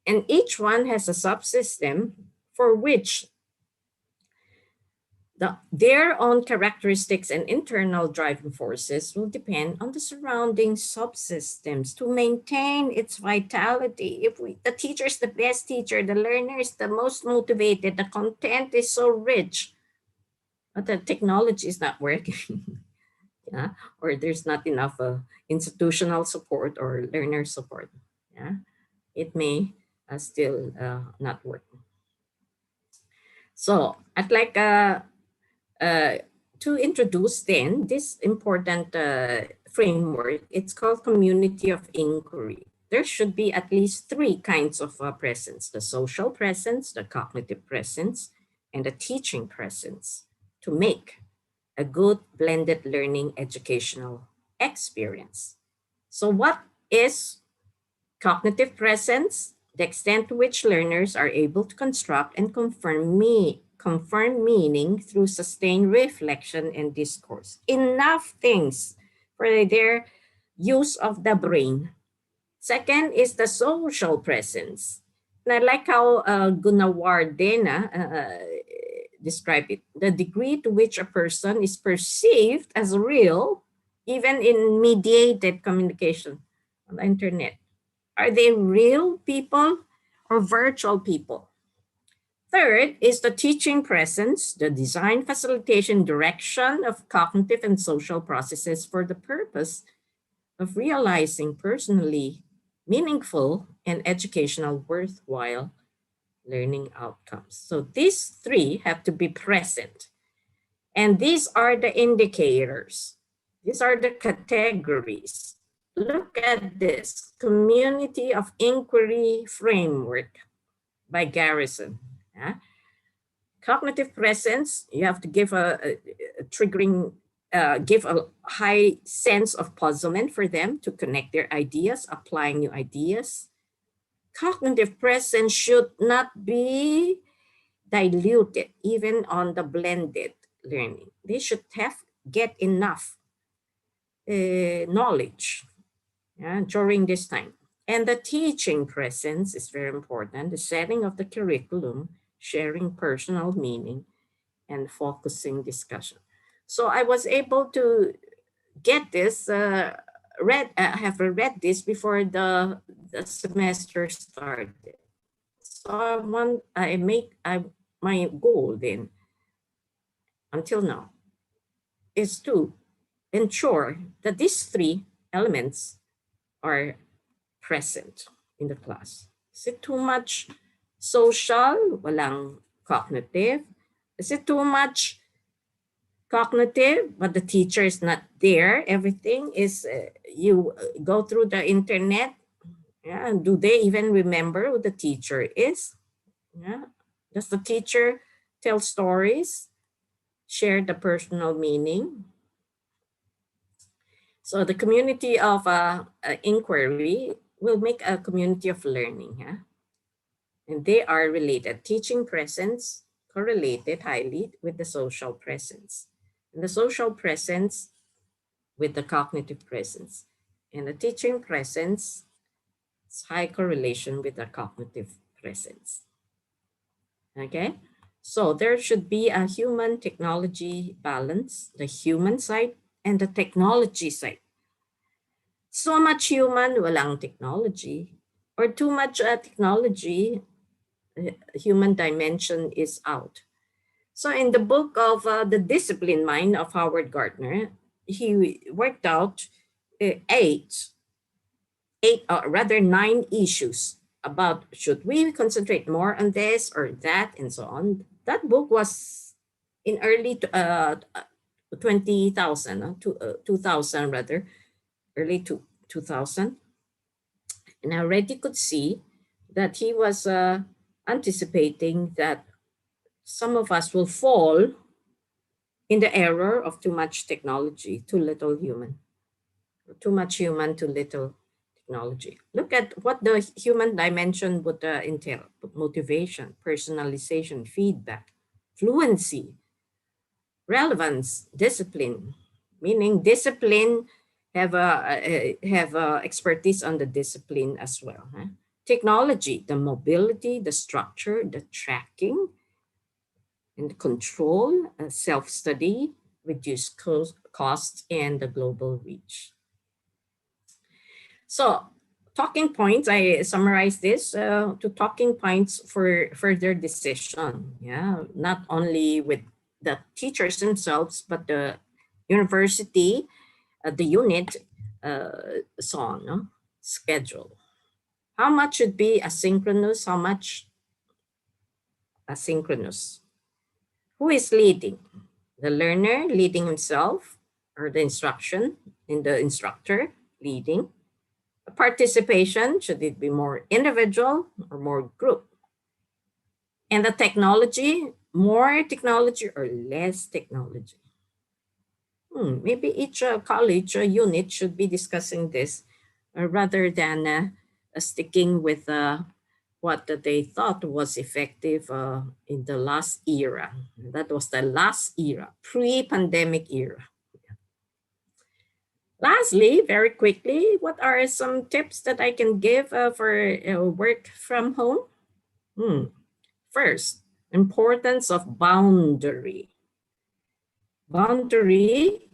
And each one has a subsystem for which their own characteristics and internal driving forces will depend on the surrounding subsystems to maintain its vitality. If the teacher is the best teacher, the learner is the most motivated, the content is so rich, but the technology is not working, yeah? Or there's not enough institutional support or learner support, yeah? It may still not work. So I'd like to introduce then this important framework. It's called community of inquiry. There should be at least 3 kinds of presence: the social presence, the cognitive presence, and the teaching presence to make a good blended learning educational experience. So what is cognitive presence? The extent to which learners are able to construct and confirm meaning through sustained reflection and discourse. Enough things for their use of the brain. Second is the social presence. And I like how Gunawardena described it. The degree to which a person is perceived as real, even in mediated communication on the internet. Are they real people or virtual people? Third is the teaching presence, the design, facilitation, direction of cognitive and social processes for the purpose of realizing personally meaningful and educational worthwhile learning outcomes. So these 3 have to be present. And these are the indicators. These are the categories. Look at this community of inquiry framework by Garrison. Yeah? Cognitive presence, you have to give a triggering, give a high sense of puzzlement for them to connect their ideas, applying new ideas. cognitive presence should not be diluted even on the blended learning. They should get enough knowledge during this time. And the teaching presence is very important. The setting of the curriculum, sharing personal meaning, and focusing discussion. So I was able to get this, I have read this before the semester started. So my goal then, until now, is to ensure that these three elements are present in the class. Is it too much social, walang cognitive? Is it too much cognitive, but the teacher is not there? Everything is, you go through the internet. Yeah, do they even remember who the teacher is? Yeah. Does the teacher tell stories, share the personal meaning? So the community of inquiry will make a community of learning. Yeah? And they are related. Teaching presence correlated highly with the social presence. And the social presence with the cognitive presence. And the teaching presence is high correlation with the cognitive presence. Okay, so there should be a human technology balance, the human side and the technology side. So much human, walang technology, or too much technology, human dimension is out. So in the book of The Disciplined Mind of Howard Gardner, he worked out nine issues about should we concentrate more on this or that and so on. That book was in early 2000 rather, early 2000. And I already could see that he was anticipating that some of us will fall in the error of too much technology, too little human, too much human, too little technology. Look at what the human dimension would entail: motivation, personalization, feedback, fluency, relevance, discipline, meaning discipline have expertise on the discipline as well. Huh? Technology, the mobility, the structure, the tracking, and the control, self-study, reduce costs, and the global reach. So talking points, I summarize this to talking points for further decision. Yeah, not only with the teachers themselves, but the university, the unit, so on, no? Schedule. How much should be asynchronous? How much asynchronous? Who is leading? The learner leading himself, or the instruction in the instructor leading? Participation, should it be more individual or more group? And the technology, more technology or less technology? Maybe each college unit should be discussing this rather than sticking with what they thought was effective in the last era. That was the last era, pre-pandemic era. Lastly, very quickly, what are some tips that I can give for work from home? First, importance of boundary. Boundary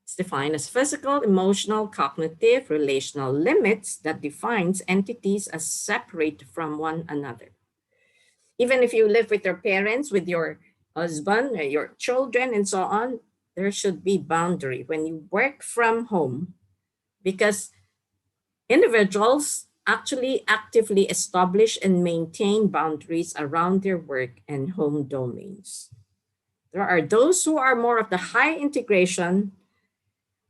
is defined as physical, emotional, cognitive, relational limits that defines entities as separate from one another. Even if you live with your parents, with your husband, your children, and so on, there should be boundary when you work from home, because individuals actually actively establish and maintain boundaries around their work and home domains. There are those who are more of the high integration,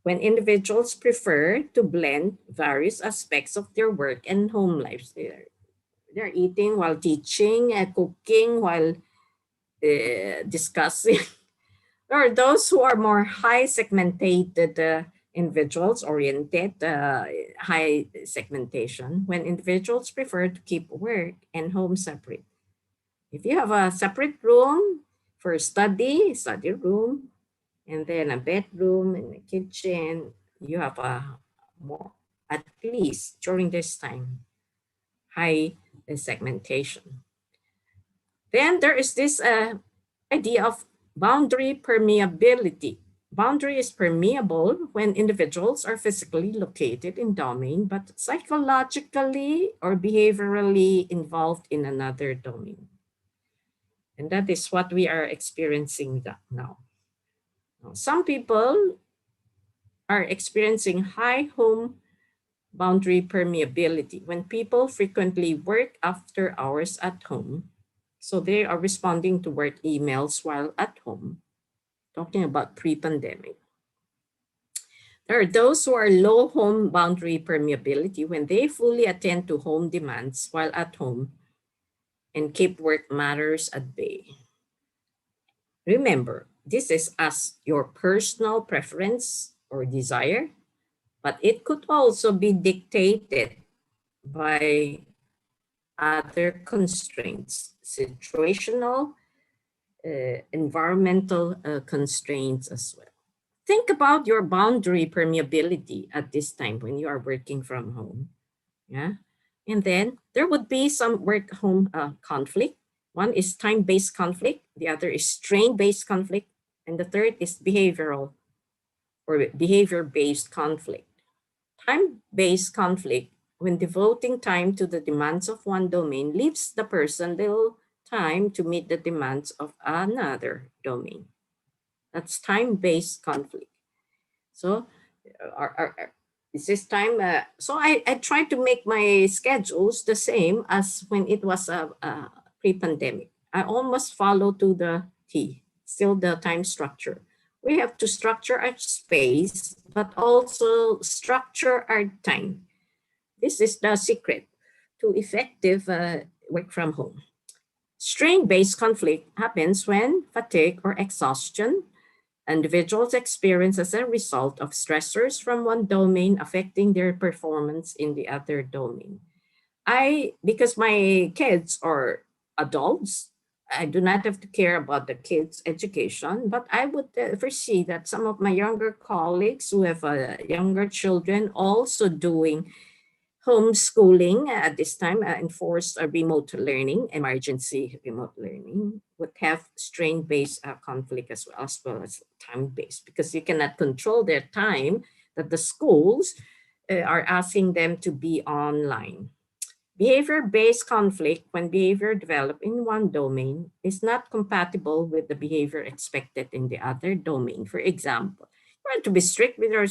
when individuals prefer to blend various aspects of their work and home lives. They're eating while teaching, cooking while discussing. There are those who are more high segmented individuals-oriented high segmentation, when individuals prefer to keep work and home separate. If you have a separate room for study room, and then a bedroom and a kitchen, you have a more, at least during this time, high segmentation. Then there is this idea of boundary permeability. Boundary is permeable when individuals are physically located in domain, but psychologically or behaviorally involved in another domain. And that is what we are experiencing now. Some people are experiencing high home boundary permeability when people frequently work after hours at home. So they are responding to work emails while at home, talking about pre-pandemic. There are those who are low home boundary permeability when they fully attend to home demands while at home and keep work matters at bay. Remember, this is as your personal preference or desire, but it could also be dictated by other constraints, situational, environmental constraints as well. Think about your boundary permeability at this time when you are working from home. Yeah. And then there would be some work-home conflict. One is time-based conflict, the other is strain-based conflict, and the third is behavioral or behavior-based conflict. Time-based conflict, when devoting time to the demands of one domain, leaves the person little time to meet the demands of another domain. That's time-based conflict. So is this time, so I try to make my schedules the same as when it was pre-pandemic. I almost follow to the T, still the time structure. We have to structure our space, but also structure our time. This is the secret to effective work from home. Strain-based conflict happens when fatigue or exhaustion individuals experience as a result of stressors from one domain affecting their performance in the other domain. Because my kids are adults, I do not have to care about the kids' education, but I would foresee that some of my younger colleagues who have younger children also doing homeschooling at this time, enforced remote learning, emergency remote learning, would have strain-based conflict as well as time-based, because you cannot control their time that the schools are asking them to be online. Behavior-based conflict, when behavior developed in one domain, is not compatible with the behavior expected in the other domain. For example, you want to be strict with your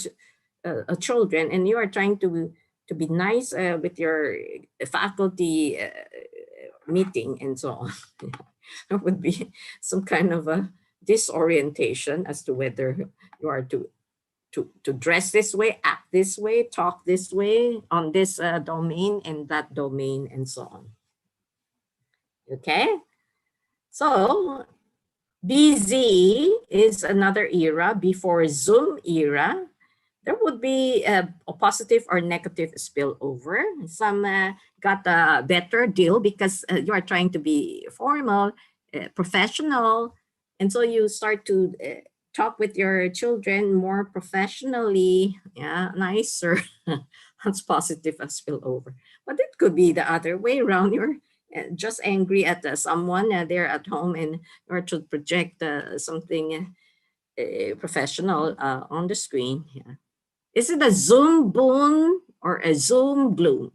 children and you are trying to be nice with your faculty meeting and so on. There would be some kind of a disorientation as to whether you are to dress this way, act this way, talk this way on this domain and that domain and so on. Okay, so BZ is another era before Zoom era. There would be a positive or negative spillover. Some got a better deal because you are trying to be formal, professional, and so you start to talk with your children more professionally, nicer. That's positive as spillover. But it could be the other way around. You're just angry at someone there at home and you're to project something professional on the screen. Yeah. Is it a Zoom boon or a Zoom gloom?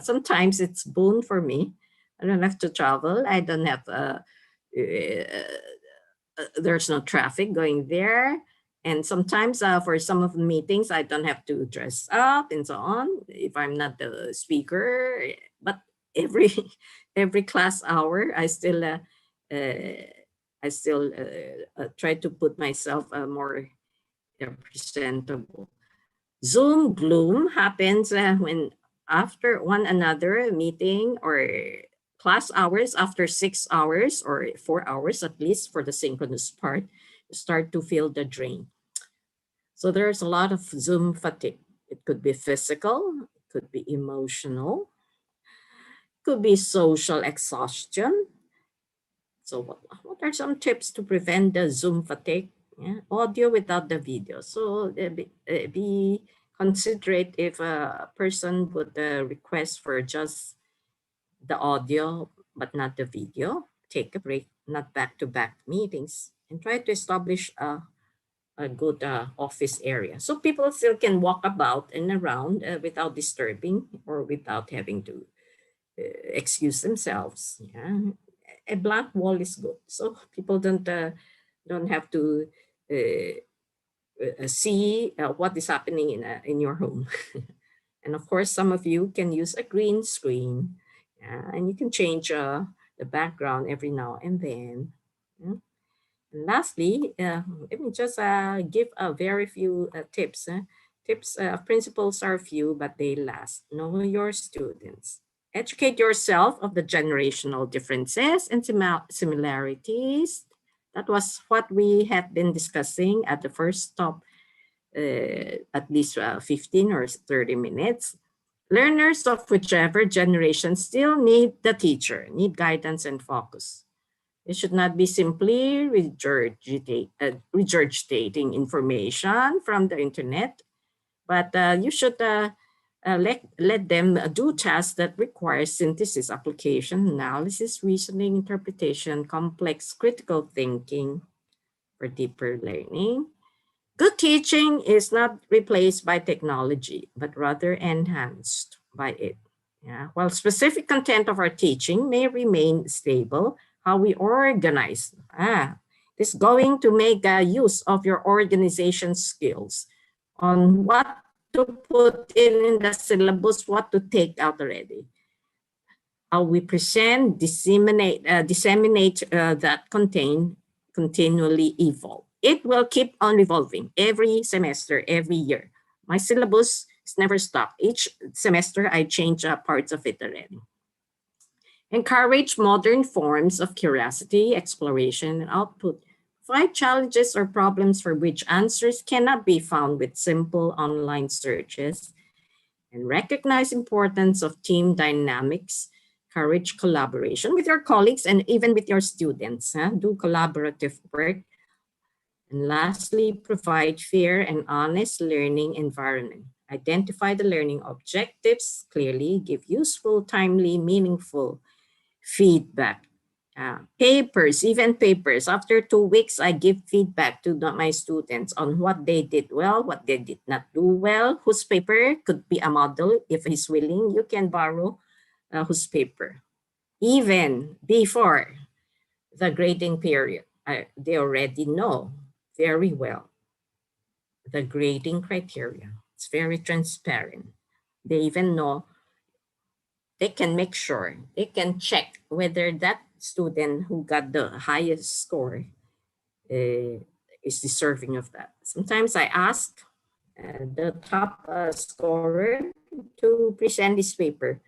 Sometimes it's boon for me. I don't have to travel. I don't have, there's no traffic going there. And sometimes for some of the meetings, I don't have to dress up and so on if I'm not the speaker. But every class hour, I still try to put myself more presentable. Zoom gloom happens when after one another meeting or class hours, after 6 hours or 4 hours at least for the synchronous part, you start to feel the drain. So there's a lot of Zoom fatigue. It could be physical, it could be emotional, could be social exhaustion. So what are some tips to prevent the Zoom fatigue? Yeah, audio without the video. So be considerate if a person would request for just the audio but not the video. Take a break, not back-to-back meetings, and try to establish a good office area. So people still can walk about and around without disturbing or without having to excuse themselves. Yeah. A blank wall is good. So people don't have to see what is happening in your home. And of course, some of you can use a green screen, and you can change the background every now and then. Yeah. And lastly, let me just give a very few tips. Principles are few, but they last. Know your students. Educate yourself of the generational differences and similarities. That was what we have been discussing at the first stop, at least 15 or 30 minutes. Learners of whichever generation still need the teacher, need guidance and focus. It should not be simply regurgitating information from the internet, but you should let them do tasks that require synthesis, application, analysis, reasoning, interpretation, complex critical thinking for deeper learning. Good teaching is not replaced by technology, but rather enhanced by it. Yeah. While specific content of our teaching may remain stable, how we organize is going to make use of your organization skills on what to put in the syllabus, what to take out already. How we present, disseminate that contain continually evolve. It will keep on evolving every semester, every year. My syllabus is never stopped. Each semester, I change parts of it already. Encourage modern forms of curiosity, exploration, and output. Find challenges or problems for which answers cannot be found with simple online searches. And recognize importance of team dynamics. Encourage collaboration with your colleagues and even with your students. Do collaborative work. And lastly, provide fair and honest learning environment. Identify the learning objectives clearly, give useful, timely, meaningful feedback. Papers, even papers. After 2 weeks, I give feedback to my students on what they did well, what they did not do well, whose paper could be a model. If he's willing, you can borrow whose paper. Even before the grading period, they already know very well the grading criteria. It's very transparent. They even know, they can make sure, they can check whether that student who got the highest score is deserving of that. Sometimes I ask the top scorer to present this paper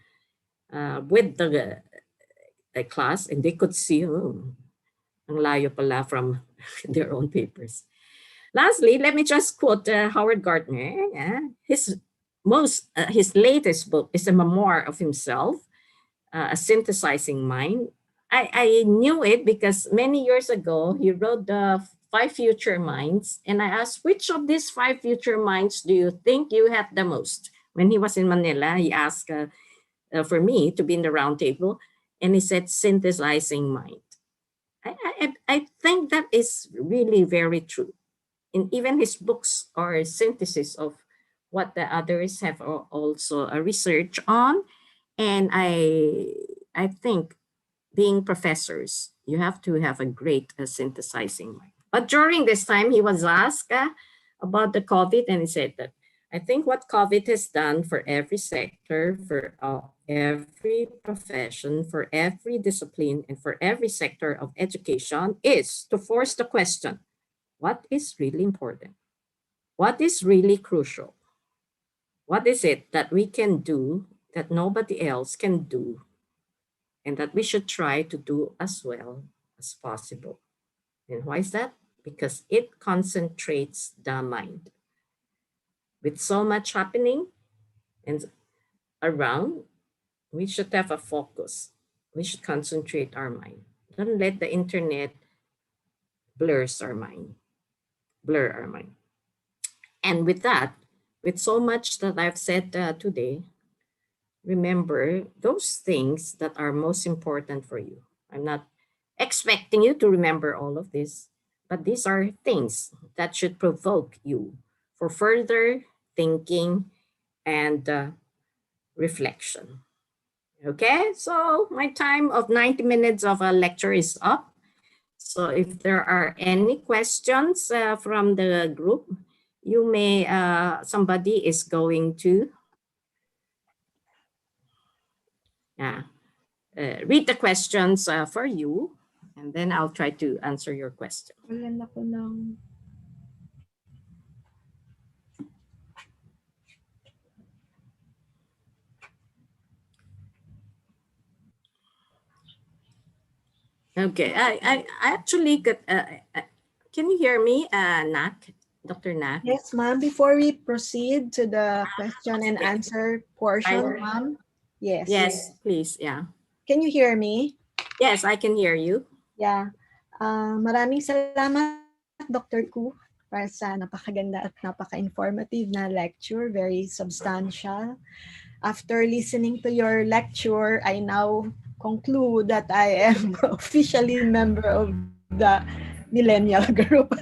with the class, and they could see, oh, ang layo pala from their own papers. Lastly, let me just quote Howard Gardner. His latest book is a memoir of himself, A Synthesizing Mind. I knew it because many years ago, he wrote the 5 Future Minds. And I asked, which of these 5 future minds do you think you have the most? When he was in Manila, he asked for me to be in the round table. And he said, synthesizing mind. I think that is really very true. And even his books are synthesis of what the others have also a research on. And I think being professors, you have to have a great synthesizing mind. But during this time, he was asked about the COVID, and he said that, I think what COVID has done for every sector, for every profession, for every discipline, and for every sector of education is to force the question, what is really important? What is really crucial? What is it that we can do that nobody else can do, and that we should try to do as well as possible? And why is that? Because it concentrates the mind. With so much happening and around, we should have a focus. We should concentrate our mind. Don't let the internet blurs our mind, blur our mind. And with that, with so much that I've said today, remember those things that are most important for you. I'm not expecting you to remember all of this, but these are things that should provoke you for further thinking and reflection. Okay, so my time of 90 minutes of a lecture is up. So if there are any questions from the group, you may, somebody is going to read the questions for you, and then I'll try to answer your question.
Wala na ko ng...
Okay, I actually got, can you hear me, Nak, Dr. Nak?
Yes, ma'am. Before we proceed to the question and answer portion, ma'am. Yes.
Yes, please, yeah.
Can you hear me?
Yes, I can hear you.
Yeah. Maraming salamat, Dr. Ku, para sa napakaganda at napaka-informative na lecture. Very substantial. After listening to your lecture, I now conclude that I am officially member of the millennial group.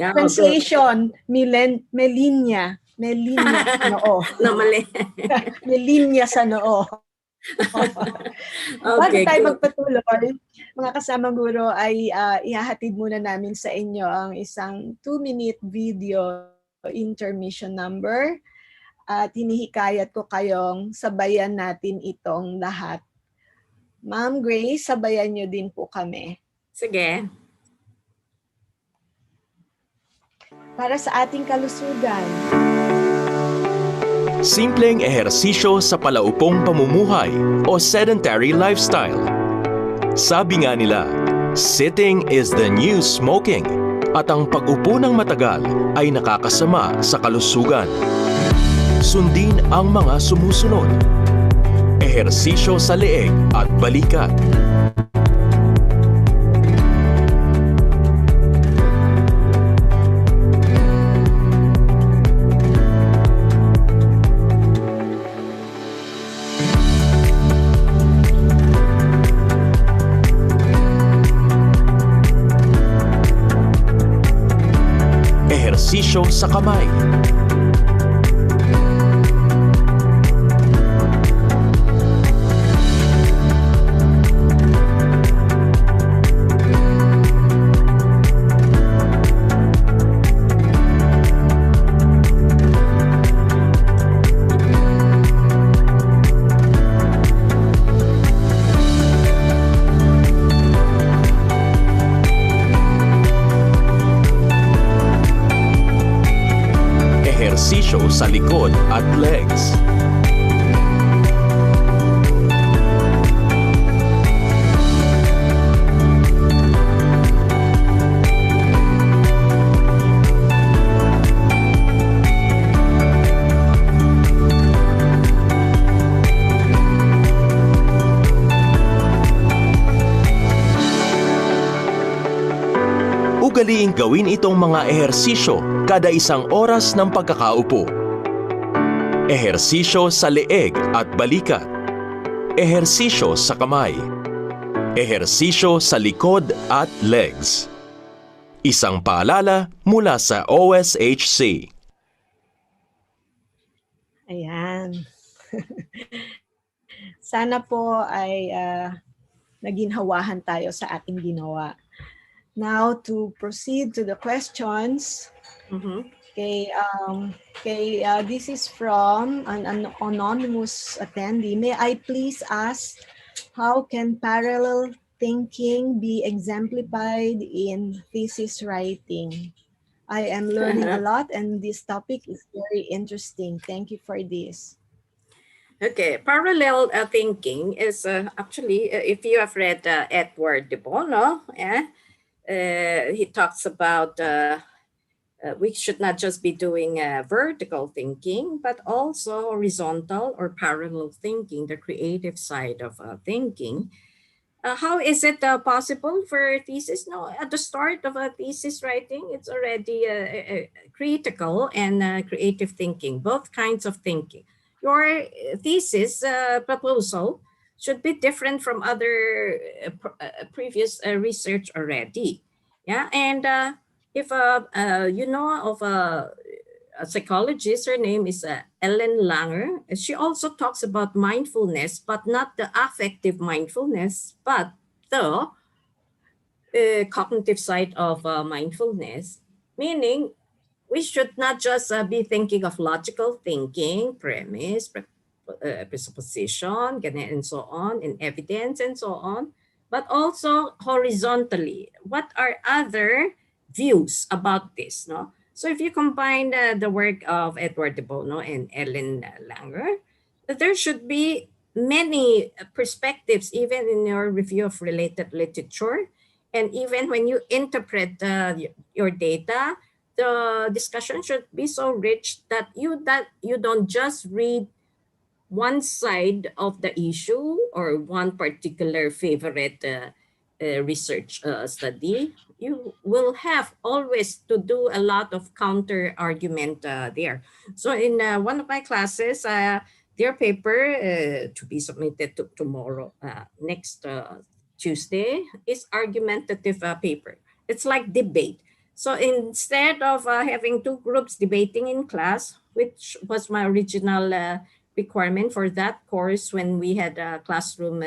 Yeah,
Translation, Melinya sa noo.
No, mali.
Melinya sa noo. Bago
Okay,
tayo
good.
magpatuloy, mga kasama guro, ay ihahatid muna namin sa inyo ang isang 2-minute video intermission number. At hinihikayat ko kayong sabayan natin itong lahat. Ma'am Grace, sabayan nyo din po kami.
Sige.
Para sa ating kalusugan.
Simpleng ehersisyo sa palaupong pamumuhay o sedentary lifestyle. Sabi nga nila, sitting is the new smoking at ang pag-upo ng matagal ay nakakasama sa kalusugan. Sundin ang mga sumusunod. Ehersisyo sa leeg at balikat. Ehersisyo sa kamay. Ehersisyo sa likod at legs. Ugaliing gawin itong mga ehersisyo kada isang oras ng pagkakaupo. Ehersisyo sa leeg at balikat. Ehersisyo sa kamay. Ehersisyo sa likod at legs. Isang paalala mula sa OSHC.
Ayan. Sana po ay naginhawahan tayo sa ating ginawa. Now, to proceed to the questions. Okay, this is from an anonymous attendee. May I please ask, how can parallel thinking be exemplified in thesis writing? I am learning a lot and this topic is very interesting. Thank you for this.
Okay, parallel thinking is actually, if you have read Edward de Bono, he talks about We should not just be doing vertical thinking, but also horizontal or parallel thinking, the creative side of thinking. How is it possible for thesis? No, at the start of a thesis writing, it's already critical and creative thinking, both kinds of thinking. Your thesis proposal should be different from other previous research already. Yeah, and if you know of a psychologist, her name is Ellen Langer. She also talks about mindfulness, but not the affective mindfulness, but the cognitive side of mindfulness, meaning we should not just be thinking of logical thinking, premise, presupposition, ganyan, and so on, and evidence and so on, but also horizontally. What are other views about this? No? So if you combine the work of Edward de Bono and Ellen Langer, there should be many perspectives, even in your review of related literature, and even when you interpret your data, the discussion should be so rich that you don't just read one side of the issue or one particular favorite research study. You will have always to do a lot of counter argument there. So in one of my classes, their paper to be submitted tomorrow, next Tuesday, is argumentative paper. It's like debate. So instead of having two groups debating in class, which was my original requirement for that course when we had a classroom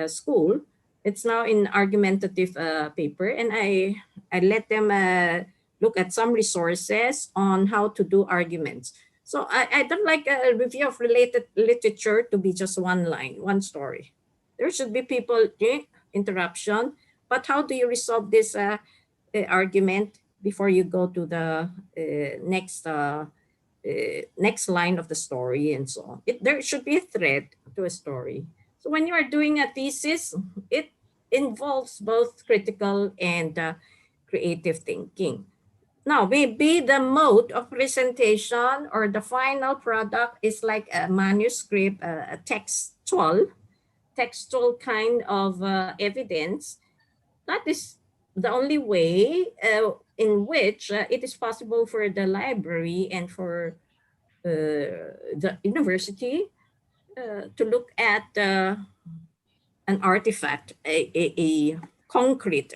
school, it's now in argumentative paper, and I let them look at some resources on how to do arguments. So I don't like a review of related literature to be just one line, one story. There should be people, interruption, but how do you resolve this argument before you go to the next line of the story and so on? There should be a thread to a story. So when you are doing a thesis, it involves both critical and creative thinking. Now, maybe the mode of presentation or the final product is like a manuscript, a textual kind of evidence. That is the only way in which it is possible for the library and for the university to look at an artifact, a concrete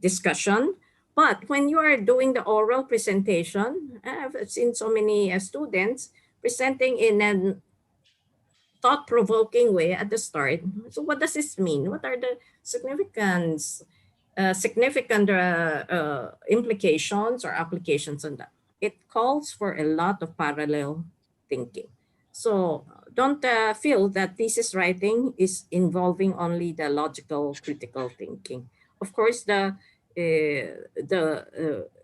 discussion. But when you are doing the oral presentation, I've seen so many students presenting in a thought-provoking way at the start. So what does this mean? What are the significant implications or applications on that? It calls for a lot of parallel thinking. So don't feel that thesis writing is involving only the logical critical thinking. Of course, the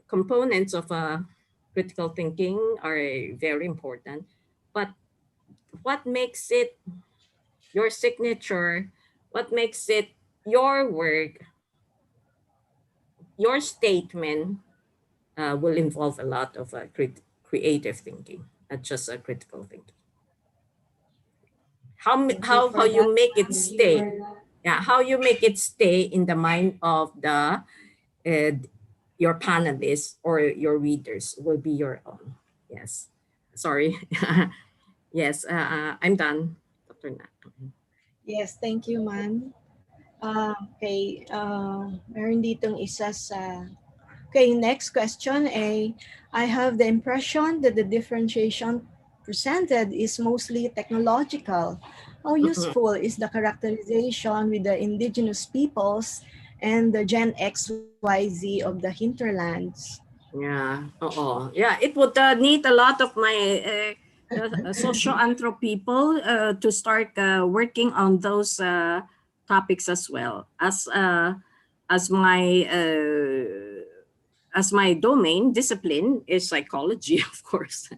components of critical thinking are very important, but what makes it your signature, what makes it your work, your statement will involve a lot of creative thinking, not just critical thinking. How you make it stay? Yeah, how you make it stay in the mind of the your panelists or your readers will be your own. Yes, sorry. Yes, I'm done, Dr. Nak.
Yes, thank you, ma'am. Okay, meron ditong isa sa... Okay, next question. I have the impression that the differentiation presented is mostly technological. How useful is the characterization with the indigenous peoples and the Gen XYZ of the hinterlands?
Yeah, yeah, it would need a lot of my socio-anthro people to start working on those topics as well. As my domain discipline is psychology, of course,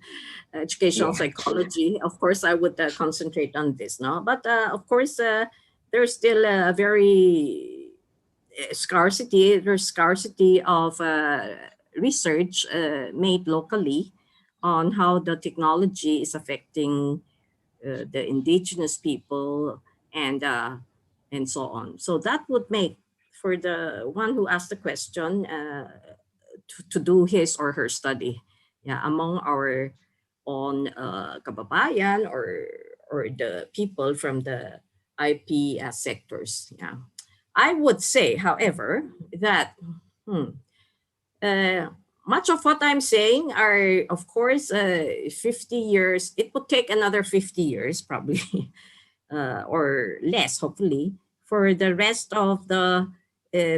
educational psychology. Of course, I would concentrate on this, no. But of course, there's still a very scarcity. There's scarcity of research made locally on how the technology is affecting the indigenous people and so on. So that would make for the one who asked the question to do his or her study, yeah, among our own kababayan or the people from the IP sectors. Yeah, I would say, however, that much of what I'm saying are, of course, 50 years. It would take another 50 years probably, or less, hopefully, for the rest of the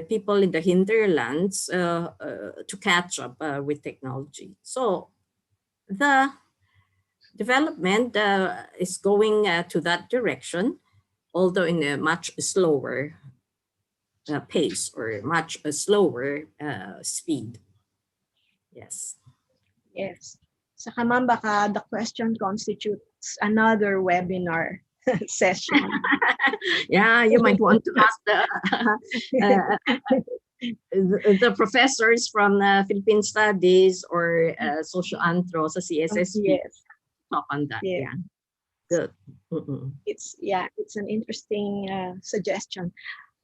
people in the hinterlands to catch up with technology. So the development is going to that direction, although in a much slower pace or much slower speed. Yes.
Yes. Saka ma'am, baka the question constitutes another webinar session.
Yeah, you might want to ask the professors from Philippine Studies or Social Anthro sa CSSP
Yes.
talk on that.
Yes.
Yeah. Good.
It's an interesting suggestion.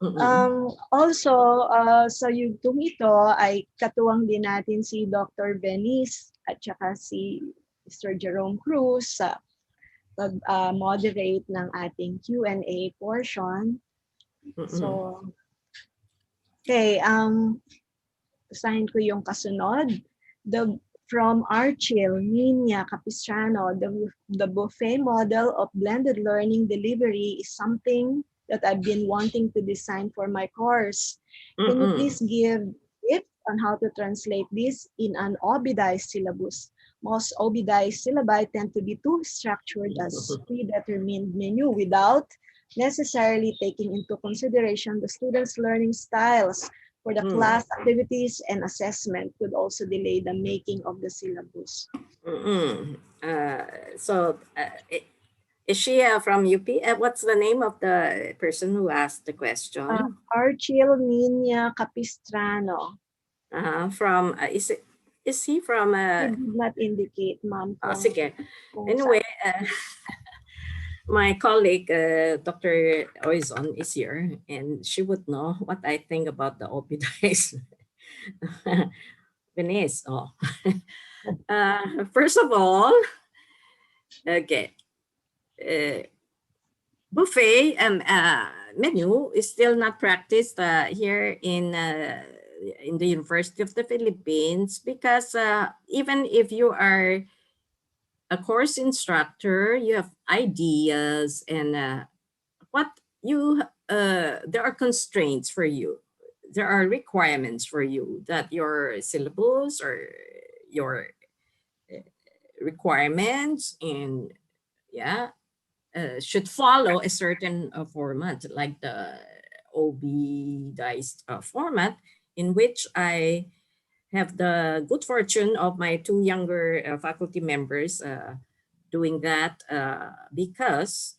Mm-mm.
Also, sa yugtong ito ay katuwang din natin si Dr. Benice at saka si Mr. Jerome Cruz sa pag-moderate ng ating Q&A portion. So, okay, basahin ko yung kasunod. From Archil, Nina Capistrano, the buffet model of blended learning delivery is something that I've been wanting to design for my course. Can you please give tips on how to translate this in an obidized syllabus? Most obidized syllabi tend to be too structured as predetermined menu without necessarily taking into consideration the students' learning styles for the class activities and assessment could also delay the making of the syllabus.
Is she from UP? What's the name of the person who asked the question?
Archil Nina Capistrano.
From is he from?
He did not indicate, ma'am.
Sige. Anyway, my colleague, Dr. Oizon, is here, and she would know what I think about the OPDIs. Venice. First of all, okay. Buffet menu is still not practiced here in the University of the Philippines because even if you are a course instructor, you have ideas and there are constraints for you. There are requirements for you that your syllabus or your requirements and should follow a certain format, like the OB-diced format, in which I have the good fortune of my two younger faculty members doing that because,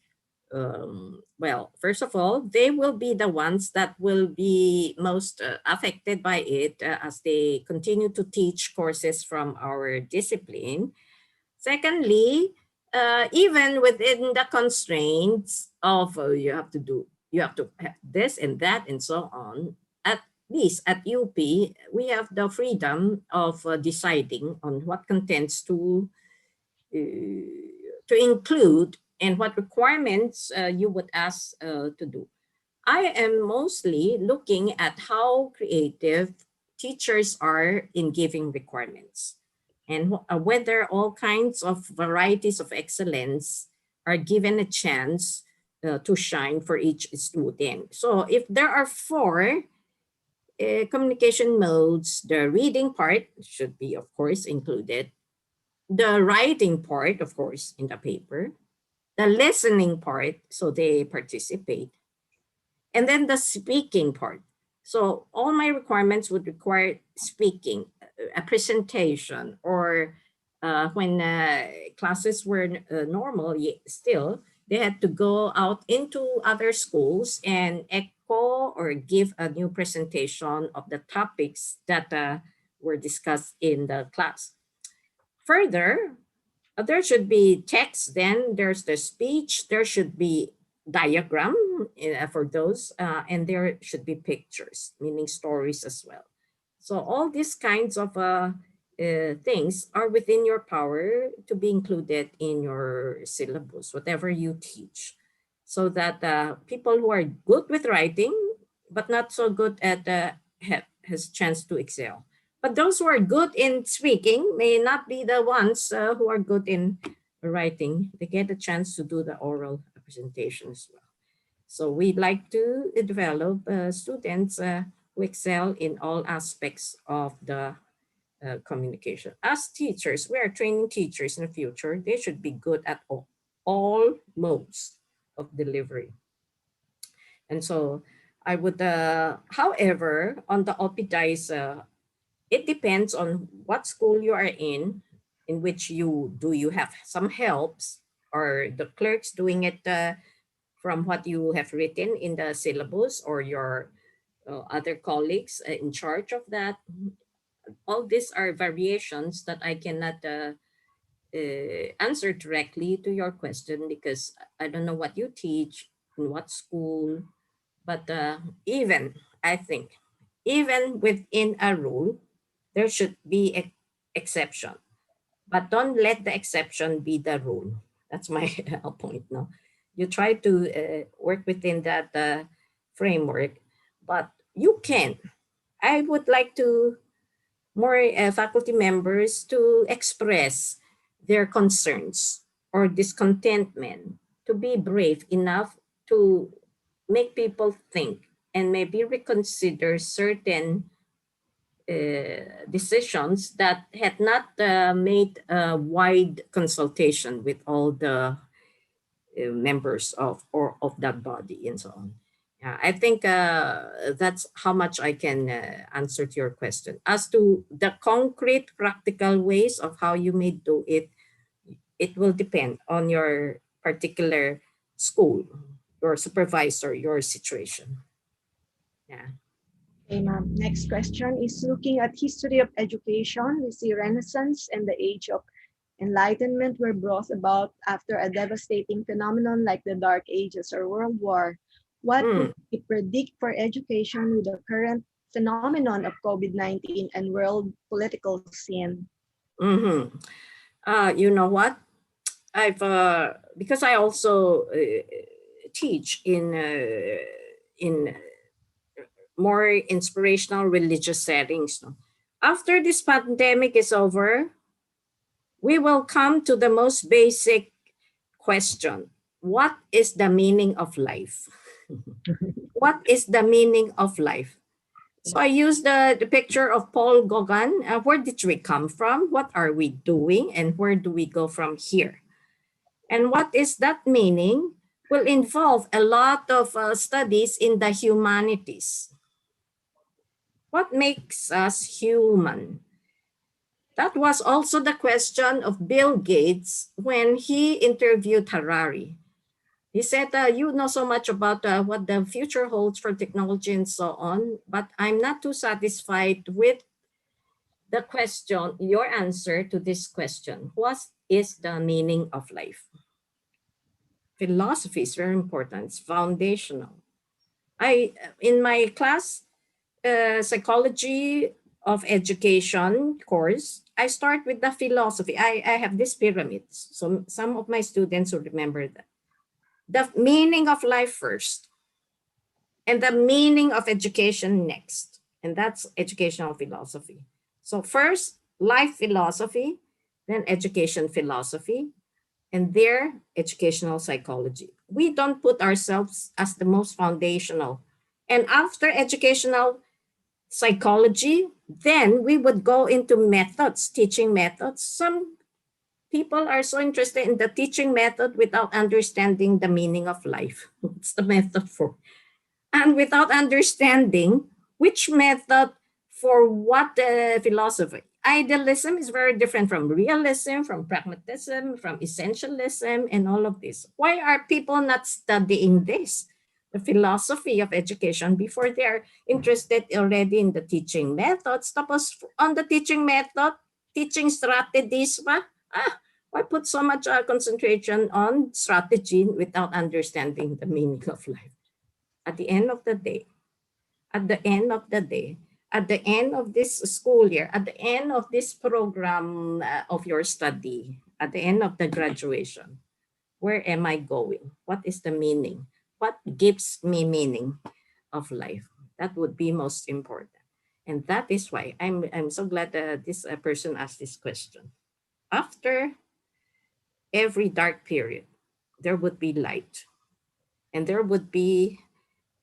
well, first of all, they will be the ones that will be most affected by it as they continue to teach courses from our discipline. Secondly, even within the constraints of you have to have this and that and so on, at least at UP, we have the freedom of deciding on what contents to include and what requirements you would ask to do. I am mostly looking at how creative teachers are in giving requirements, and whether all kinds of varieties of excellence are given a chance to shine for each student. So if there are 4 communication modes, the reading part should be, of course, included. The writing part, of course, in the paper. The listening part, so they participate. And then the speaking part. So all my requirements would require speaking, a presentation, or when classes were normal, still, they had to go out into other schools and echo or give a new presentation of the topics that were discussed in the class. Further, there should be text, then there's the speech, there should be diagram for those, and there should be pictures, meaning stories as well. So all these kinds of things are within your power to be included in your syllabus, whatever you teach, so that people who are good with writing but not so good at has chance to excel. But those who are good in speaking may not be the ones who are good in writing. They get a chance to do the oral presentation as well. So we'd like to develop students who excel in all aspects of the communication. As teachers, we are training teachers in the future. They should be good at all modes of delivery. And so I would, however, on the OPDICE, it depends on what school you are in which you have some helps, or the clerks doing it from what you have written in the syllabus, or your other colleagues in charge of that. All these are variations that I cannot answer directly to your question, because I don't know what you teach, in what school. But I think, even within a rule, there should be an exception. But don't let the exception be the rule. That's my point. No, you try to work within that framework, but you can. I would like to more faculty members to express their concerns or discontentment, to be brave enough to make people think and maybe reconsider certain decisions that had not made a wide consultation with all the members of that body and so on. I think that's how much I can answer to your question. As to the concrete practical ways of how you may do it, it will depend on your particular school, your supervisor, your situation. Yeah.
Okay, ma'am. Next question is, looking at history of education, we see Renaissance and the Age of Enlightenment were brought about after a devastating phenomenon like the Dark Ages or World War. What would we predict for education with the current phenomenon of COVID-19 and world political scene?
You know what? I've because I also teach in more inspirational religious settings. No? After this pandemic is over, we will come to the most basic question. What is the meaning of life? What is the meaning of life? So I use the picture of Paul Gauguin. Where did we come from? What are we doing? And where do we go from here? And what is that meaning will involve a lot of studies in the humanities. What makes us human? That was also the question of Bill Gates when he interviewed Harari. He said, you know so much about what the future holds for technology and so on, but I'm not too satisfied with the question, your answer to this question. What is the meaning of life? Philosophy is very important. It's foundational. In my class, psychology of education course, I start with the philosophy. I have these pyramids. So some of my students will remember that. The meaning of life first, and the meaning of education next. And that's educational philosophy. So first, life philosophy, then education philosophy, and there, educational psychology. We don't put ourselves as the most foundational. And after educational psychology, then we would go into methods, teaching methods. Some people are so interested in the teaching method without understanding the meaning of life. What's the method for? And without understanding which method for what philosophy. Idealism is very different from realism, from pragmatism, from essentialism, and all of this. Why are people not studying this? the philosophy of education before they are interested already in the teaching methods. Tapos on the teaching method, teaching strategies pa, why put so much concentration on strategy without understanding the meaning of life? At the end of the day, at the end of the day, at the end of this school year, at the end of this program of your study, at the end of the graduation, where am I going? What is the meaning? What gives me meaning of life? That would be most important. And that is why I'm so glad that this person asked this question. After every dark period, there would be light. And there would be,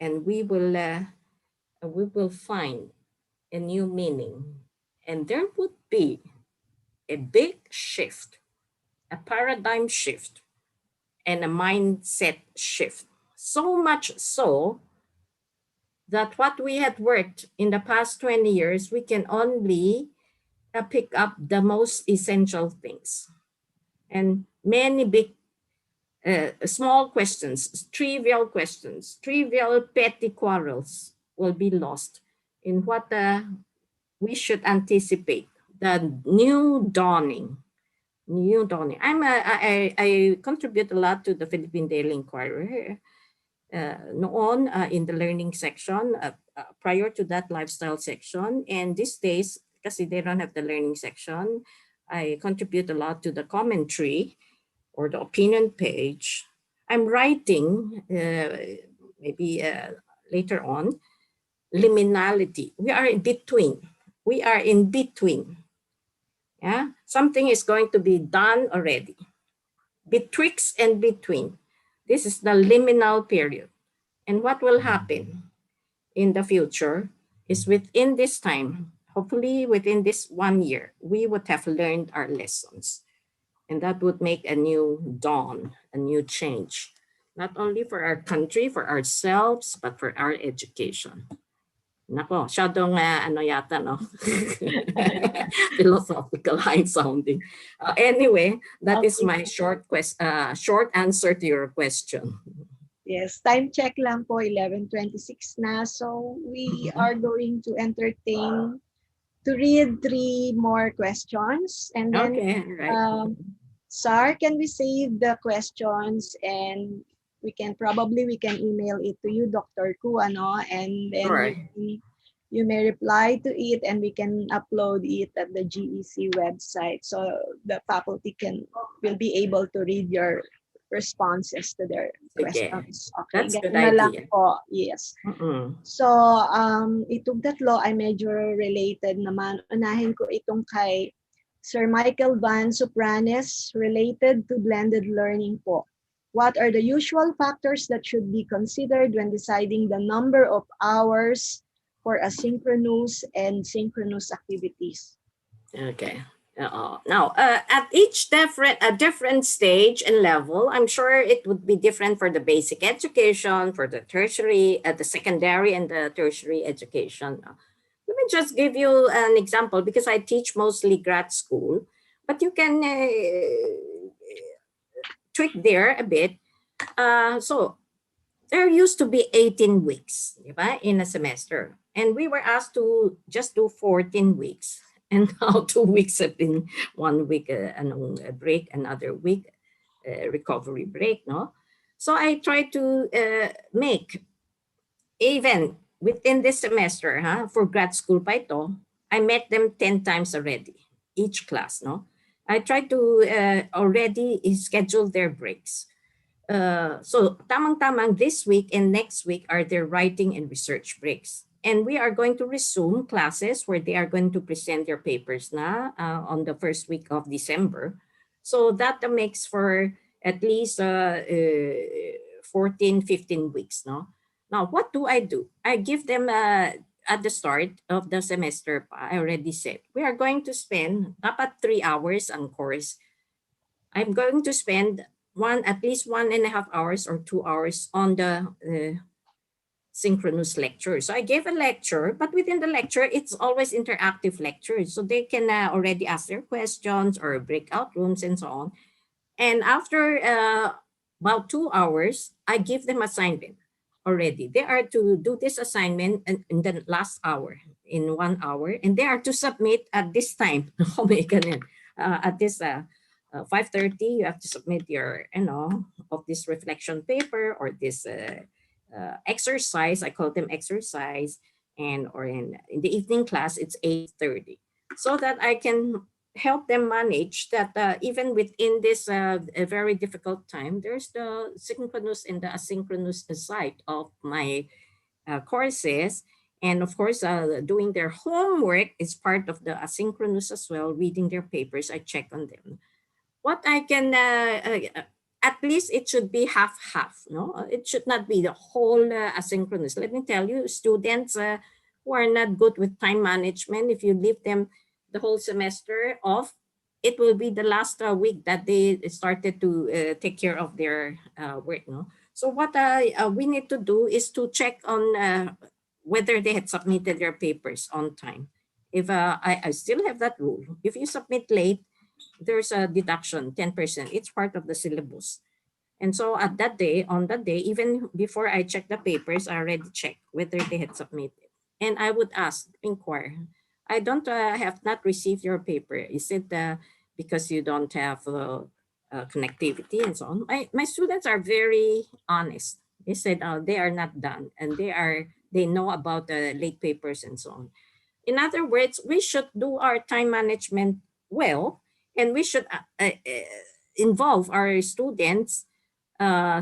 and we will find a new meaning. And there would be a big shift, a paradigm shift, and a mindset shift. So much so that what we had worked in the past 20 years, we can only pick up the most essential things. And many big, small questions, trivial petty quarrels will be lost in what we should anticipate, the new dawning. I contribute a lot to the Philippine Daily Inquirer. Noon in the learning section, prior to that lifestyle section, and these days, kasi they don't have the learning section, I contribute a lot to the commentary or the opinion page. I'm writing, maybe later on, liminality. We are in between. Yeah, something is going to be done already. Betwixt and between. This is the liminal period. And what will happen in the future is within this time, hopefully within this 1 year, we would have learned our lessons. And that would make a new dawn, a new change, not only for our country, for ourselves, but for our education. Nako, syadong ano yata, no? Philosophical high sounding. Anyway, that is my short answer to your question.
Yes, time check lang po, 11:26 na. So we are going to entertain to read 3 more questions. And then,
Okay, right.
Sar, can we save the questions and we can email it to you, Dr. Ku, ano, and then
Right.
you may reply to it and we can upload it at the GEC website. So the faculty will be able to read your responses to their questions. Okay,
that's good
na lang
idea.
po. Yes. So, itong tatlo ay medyo related naman. Unahin ko itong kay Sir Michael Van Sopranes related to blended learning po. What are the usual factors that should be considered when deciding the number of hours for asynchronous and synchronous activities?
Okay. Now, at each different stage and level, I'm sure it would be different for the basic education, for the tertiary, the secondary and the tertiary education. Let me just give you an example because I teach mostly grad school, but you can tweak there a bit. So there used to be 18 weeks diba, in a semester, and we were asked to just do 14 weeks. And now 2 weeks have been 1 week a break, another week recovery break, no? So I try to make, even within this semester, for grad school pa ito, I met them 10 times already, each class, no? I try to already schedule their breaks. So tamang-tamang this week and next week are their writing and research breaks. And we are going to resume classes where they are going to present their papers na on the first week of December. So that makes for at least 14, 15 weeks. No? Now, what do? I give them at the start of the semester, I already said, we are going to spend dapat 3 hours on course. I'm going to spend at least 1.5 hours or 2 hours on the synchronous lecture. So I gave a lecture, but within the lecture, it's always interactive lectures. So they can already ask their questions or breakout rooms and so on. And after about 2 hours, I give them assignment. already. They are to do this assignment in the last hour, in 1 hour, and they are to submit at this time. At this 5:30, you have to submit your, of this reflection paper or this exercise. I call them exercise, and or in the evening class, it's 8:30, so that I can help them manage that even within this a very difficult time, there's the synchronous and the asynchronous side of my courses. And of course, doing their homework is part of the asynchronous as well. Reading their papers, I check on them. What I can, at least it should be half-half. No, it should not be the whole asynchronous. Let me tell you, students who are not good with time management, if you leave them the whole semester off, it will be the last week that they started to take care of their work. No, so what we need to do is to check on whether they had submitted their papers on time. If I still have that rule, if you submit late, there's a deduction, 10%. It's part of the syllabus. And so at that day, on that day, even before I check the papers, I already checked whether they had submitted. And I would ask, inquire, I don't have not received your paper. Is it because you don't have connectivity and so on? My students are very honest. They said they are not done, and they know about the late papers and so on. In other words, we should do our time management well, and we should involve our students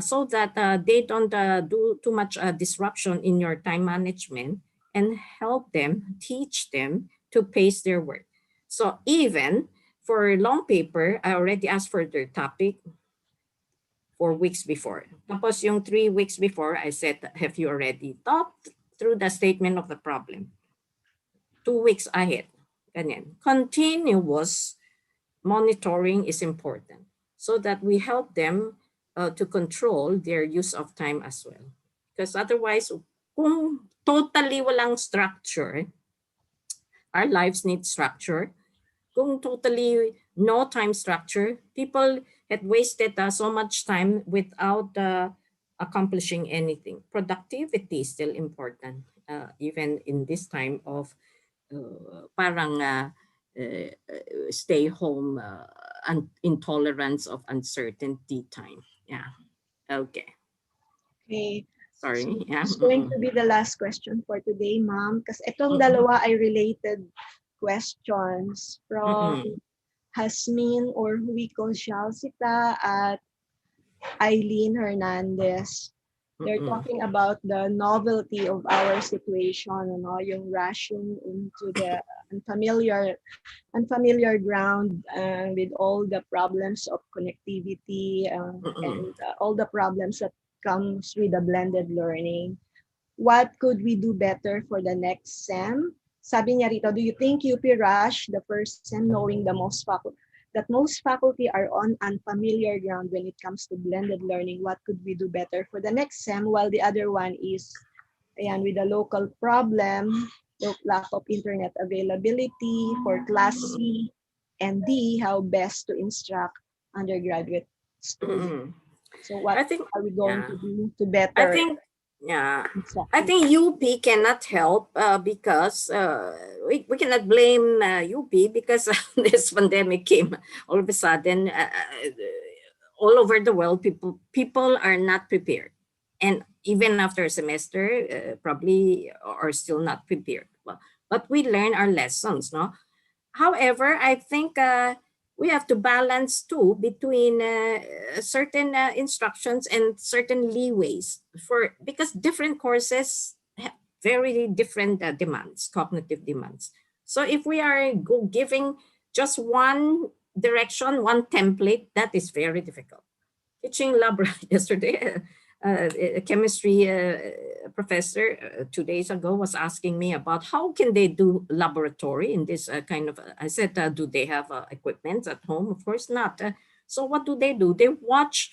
so that they don't do too much disruption in your time management, and help them, teach them to pace their work. So even for long paper, I already asked for their topic 4 weeks before. Tapos yung 3 weeks before, I said, have you already thought through the statement of the problem? 2 weeks ahead. Ganyan. Continuous monitoring is important so that we help them to control their use of time as well. Because otherwise, kung totally walang structure, our lives need structure. Kung totally no time structure, people had wasted so much time without accomplishing anything. Productivity is still important, even in this time of stay home intolerance of uncertainty time. Yeah. Okay.
Okay.
Sorry.
So
Yeah.
it's going to be the last question for today, ma'am. Kasi itong dalawa ay related questions from Hasmin or Huiko Shalsita at Eileen Hernandez. They're talking about the novelty of our situation, yung rushing into the unfamiliar ground with all the problems of connectivity and all the problems that comes with the blended learning. What could we do better for the next SEM? Sabi niya rito, do you think UP rush the first SEM knowing most faculty are on unfamiliar ground when it comes to blended learning? What could we do better for the next SEM? While the other one is with a local problem, the lack of internet availability for class C, and D, how best to instruct undergraduate students. So what are we going to do to better?
I think UP cannot help because we cannot blame UP because this pandemic came all of a sudden. All over the world, people are not prepared, and even after a semester, probably are still not prepared. But we learn our lessons, no. However, I think we have to balance too between certain instructions and certain leeways because different courses have very different demands, cognitive demands. So if we are giving just one direction, one template, that is very difficult. Teaching laboratory yesterday, a chemistry professor 2 days ago was asking me about how can they do laboratory in this kind of, I said, do they have equipment at home? Of course not. So what do? They watch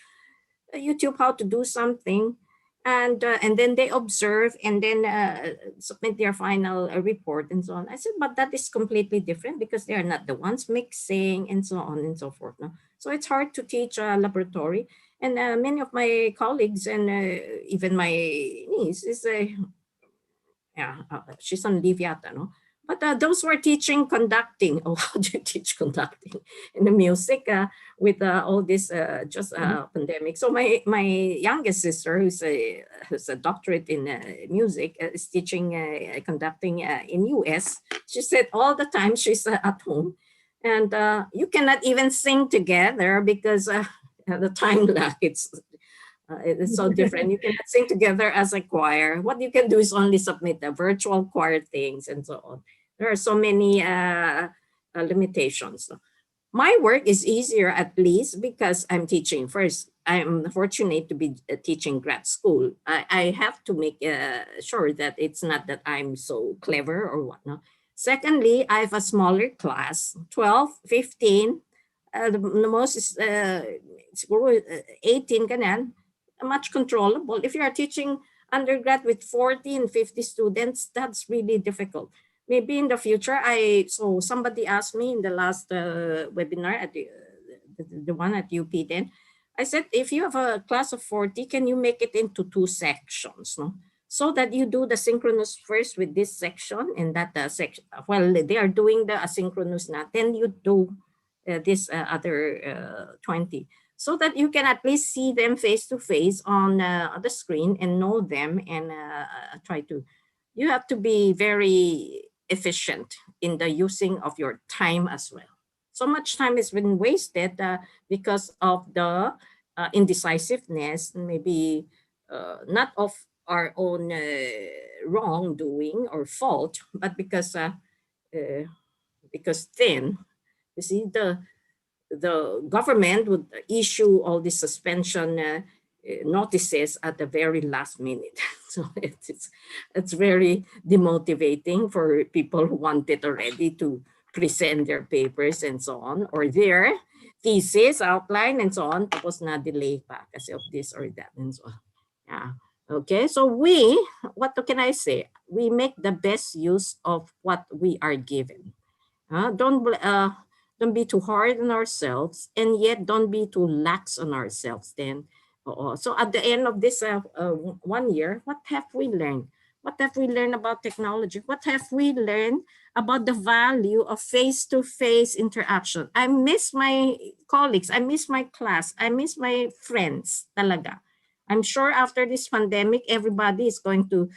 YouTube how to do something, and then they observe and then submit their final report and so on. I said, but that is completely different because they are not the ones mixing and so on and so forth. No? So it's hard to teach a laboratory. And many of my colleagues and even my niece is she's on leave yata, no? But those were teaching conducting. Oh, how do you teach conducting in the music with all this pandemic? So my youngest sister, who's a doctorate in music, is teaching conducting in US. She said all the time she's at home, and you cannot even sing together because the time lag. It's so different. You cannot sing together as a choir. What you can do is only submit the virtual choir things and so on. There are so many limitations. My work is easier at least because I'm teaching. First, I'm fortunate to be teaching grad school. I have to make sure that it's not that I'm so clever or whatnot. Secondly, I have a smaller class, 12, 15. The most is siguro 18 ganyan, much controllable. If you are teaching undergrad with 40 and 50 students, that's really difficult. Maybe in the future, so somebody asked me in the last webinar at the one at UP then, I said, if you have a class of 40, can you make it into 2 sections, no? So that you do the synchronous first with this section and that section. Well, they are doing the asynchronous now, then you do this other 20. So that you can at least see them face to face on the screen and know them and try to, you have to be very efficient in the using of your time as well. So much time has been wasted because of the indecisiveness, maybe not of our own wrongdoing or fault, but because then, you see, the government would issue all these suspension notices at the very last minute. So it's very demotivating for people who want it already to present their papers and so on, or their thesis outline and so on, tapos na delay pa kasi of this or that and so on. Yeah. Okay, so what can I say? We make the best use of what we are given. Don't be too hard on ourselves, and yet don't be too lax on ourselves then. So at the end of this 1 year, what have we learned? What have we learned about technology? What have we learned about the value of face-to-face interaction? I miss my colleagues. I miss my class. I miss my friends talaga. I'm sure after this pandemic, everybody is going to,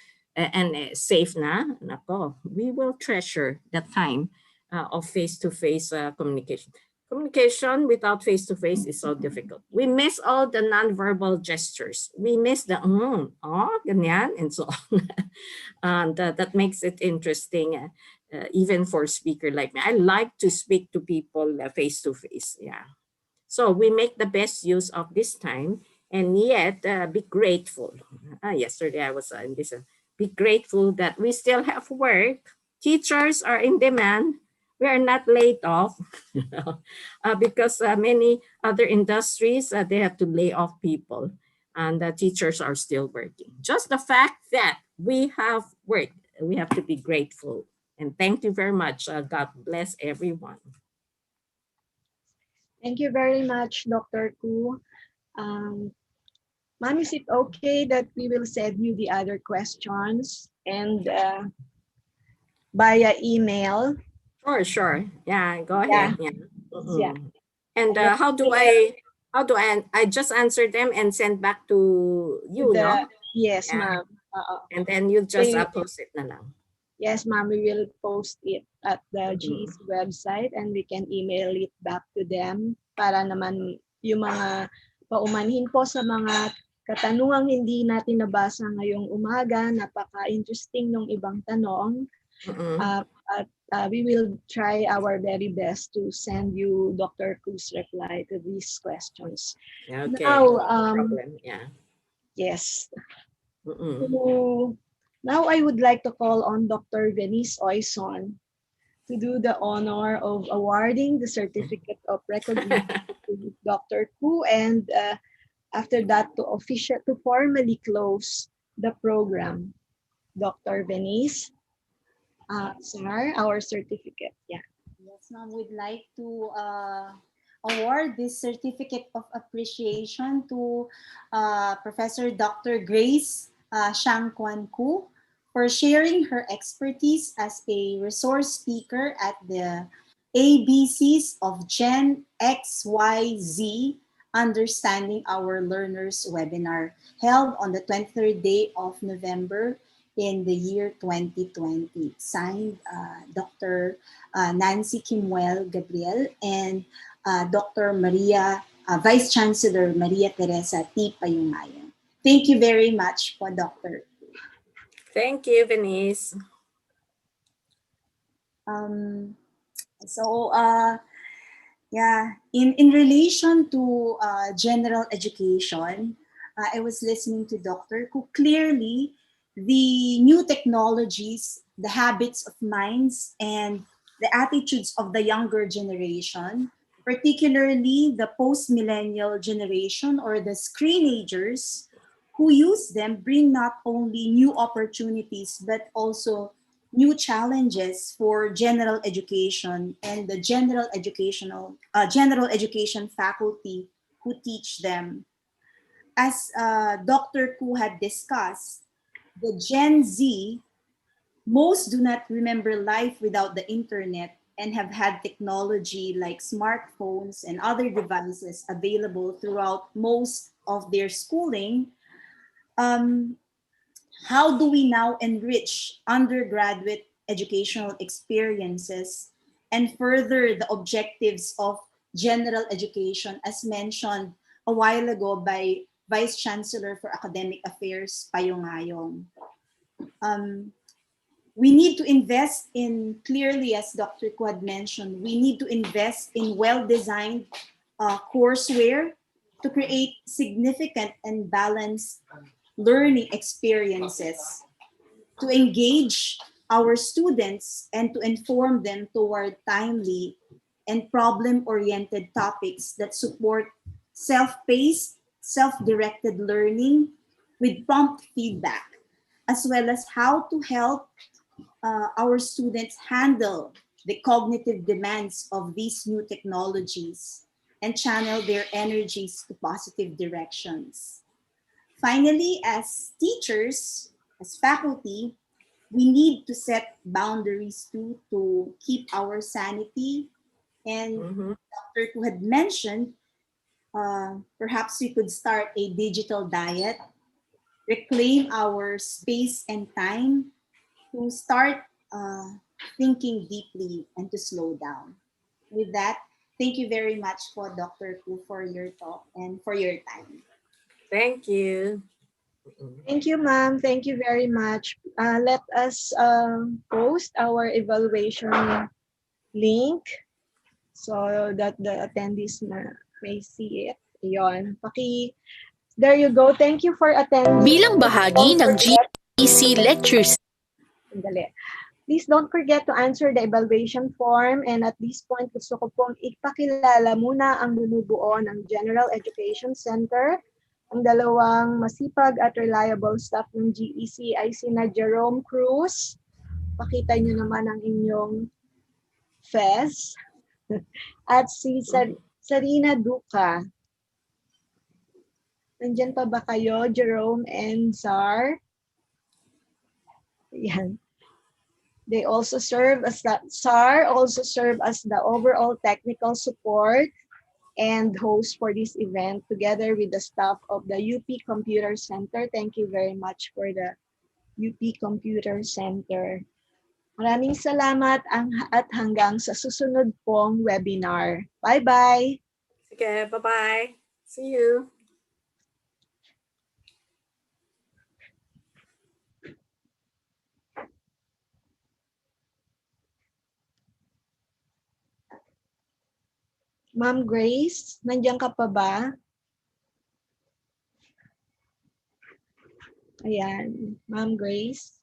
safe na, nako, we will treasure the time of face-to-face communication. Communication without face-to-face is so difficult. We miss all the nonverbal gestures. We miss the ganyan, and so on. And that makes it interesting, even for a speaker like me. I like to speak to people face-to-face. Yeah. So we make the best use of this time, and yet be grateful. Yesterday I was in this. Be grateful that we still have work. Teachers are in demand. We are not laid off because many other industries, they have to lay off people, and the teachers are still working. Just the fact that we have work, we have to be grateful. And thank you very much. God bless everyone.
Thank you very much, Dr. Ku. Ma'am, is it okay that we will send you the other questions and via email?
Sure. Yeah, go ahead. Yeah.
Yeah.
And how do I just answer them and send back to you, no?
Yes,
Yeah.
ma'am.
And then you just post it na lang.
Yes, ma'am. We will post it at the GE's website and we can email it back to them para naman yung mga paumanhin po sa mga katanungang hindi natin nabasa ngayong umaga. Napaka-interesting ng ibang tanong. We will try our very best to send you Dr. Ku's reply to these questions.
Okay.
Now,
no problem. Yeah.
Yes. So, now I would like to call on Dr. Venice Oison to do the honor of awarding the certificate of recognition to Dr. Ku, and after that to formally close the program. Dr. Venice. Sir, our certificate. Yeah.
Yes, ma'am. We'd like to award this certificate of appreciation to Professor Dr. Grace Shangkwan Ku for sharing her expertise as a resource speaker at the ABCs of Gen XYZ Understanding Our Learners webinar held on the 23rd day of November in the year 2020. Signed Dr. Nancy Kimuel Gabriel and Dr. Maria, Vice Chancellor Maria Teresa T. Payumayan. Thank you very much po, Dr.
Thank you, Venice.
So, yeah, in relation to general education, I was listening to Dr. who clearly the new technologies, the habits of minds, and the attitudes of the younger generation, particularly the post-millennial generation or the screenagers who use them, bring not only new opportunities, but also new challenges for general education and the general education faculty who teach them. As Dr. Ku had discussed, the Gen Z, most do not remember life without the internet and have had technology like smartphones and other devices available throughout most of their schooling. Um, how do we now enrich undergraduate educational experiences and further the objectives of general education as mentioned a while ago by Vice Chancellor for Academic Affairs, Payungayong? We need to invest in, clearly as Dr. Ku mentioned, we need to invest in well-designed courseware to create significant and balanced learning experiences, to engage our students and to inform them toward timely and problem-oriented topics that support self-paced, self-directed learning with prompt feedback, as well as how to help our students handle the cognitive demands of these new technologies and channel their energies to positive directions. Finally, as teachers, as faculty, we need to set boundaries too to keep our sanity. And Dr. Ku had mentioned, perhaps we could start a digital diet, reclaim our space and time to start thinking deeply and to slow down. With that, thank you very much for Dr. Ku for your talk and for your time.
Thank you.
Thank you, ma'am. Thank you very much. Let us post our evaluation link so that the attendees may see it. Ayon. There you go. Thank you for attending.
Bilang bahagi ng GEC lectures.
Please don't forget to answer the evaluation form, and at this point gusto ko pong ipakilala muna ang bumubuo ng General Education Center. Ang dalawang masipag at reliable staff ng GEC ay sina Jerome Cruz. Pakita nyo naman ang inyong fez. At si Sarina Duca. Nandyan pa ba kayo, Jerome and Zar? Yan. They also serve as SAR also serve as the overall technical support and host for this event together with the staff of the UP Computer Center. Thank you very much for the UP Computer Center. Maraming salamat at hanggang sa susunod pong webinar. Bye-bye!
Sige, bye-bye. See you.
Ma'am Grace, nandiyan ka pa ba? Ayan, Ma'am Grace.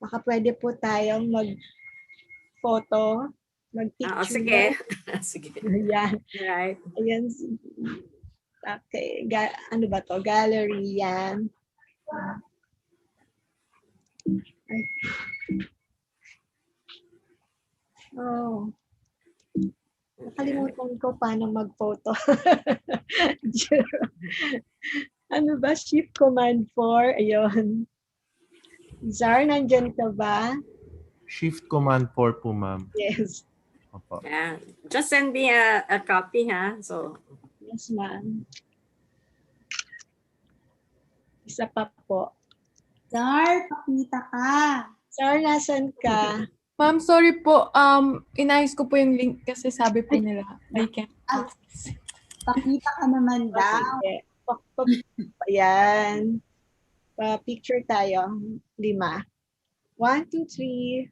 Baka pwede po tayong mag-photo, mag-picture.
Sige. Sige.
Ayan.
Right.
Ayan. Okay. Ano ba to? Gallery yan. Oh. Nakalimutan ko paano mag-photo. Ano ba? Shift Command 4. Ayun. Zar, nandyan ka ba?
Shift Command 4 po, ma'am.
Yes.
Opo.
Yeah. Just send me a copy, ha? So,
Yes, ma'am. Isa pa po.
Zar, pakita ka.
Zar, nasan ka?
Ma'am, sorry po. Inayos ko po yung link kasi sabi po nila, I can't access.
Pakita ka naman daw.
Sige. Ayan. Pa-picture tayo. 5. 1, 2, 3.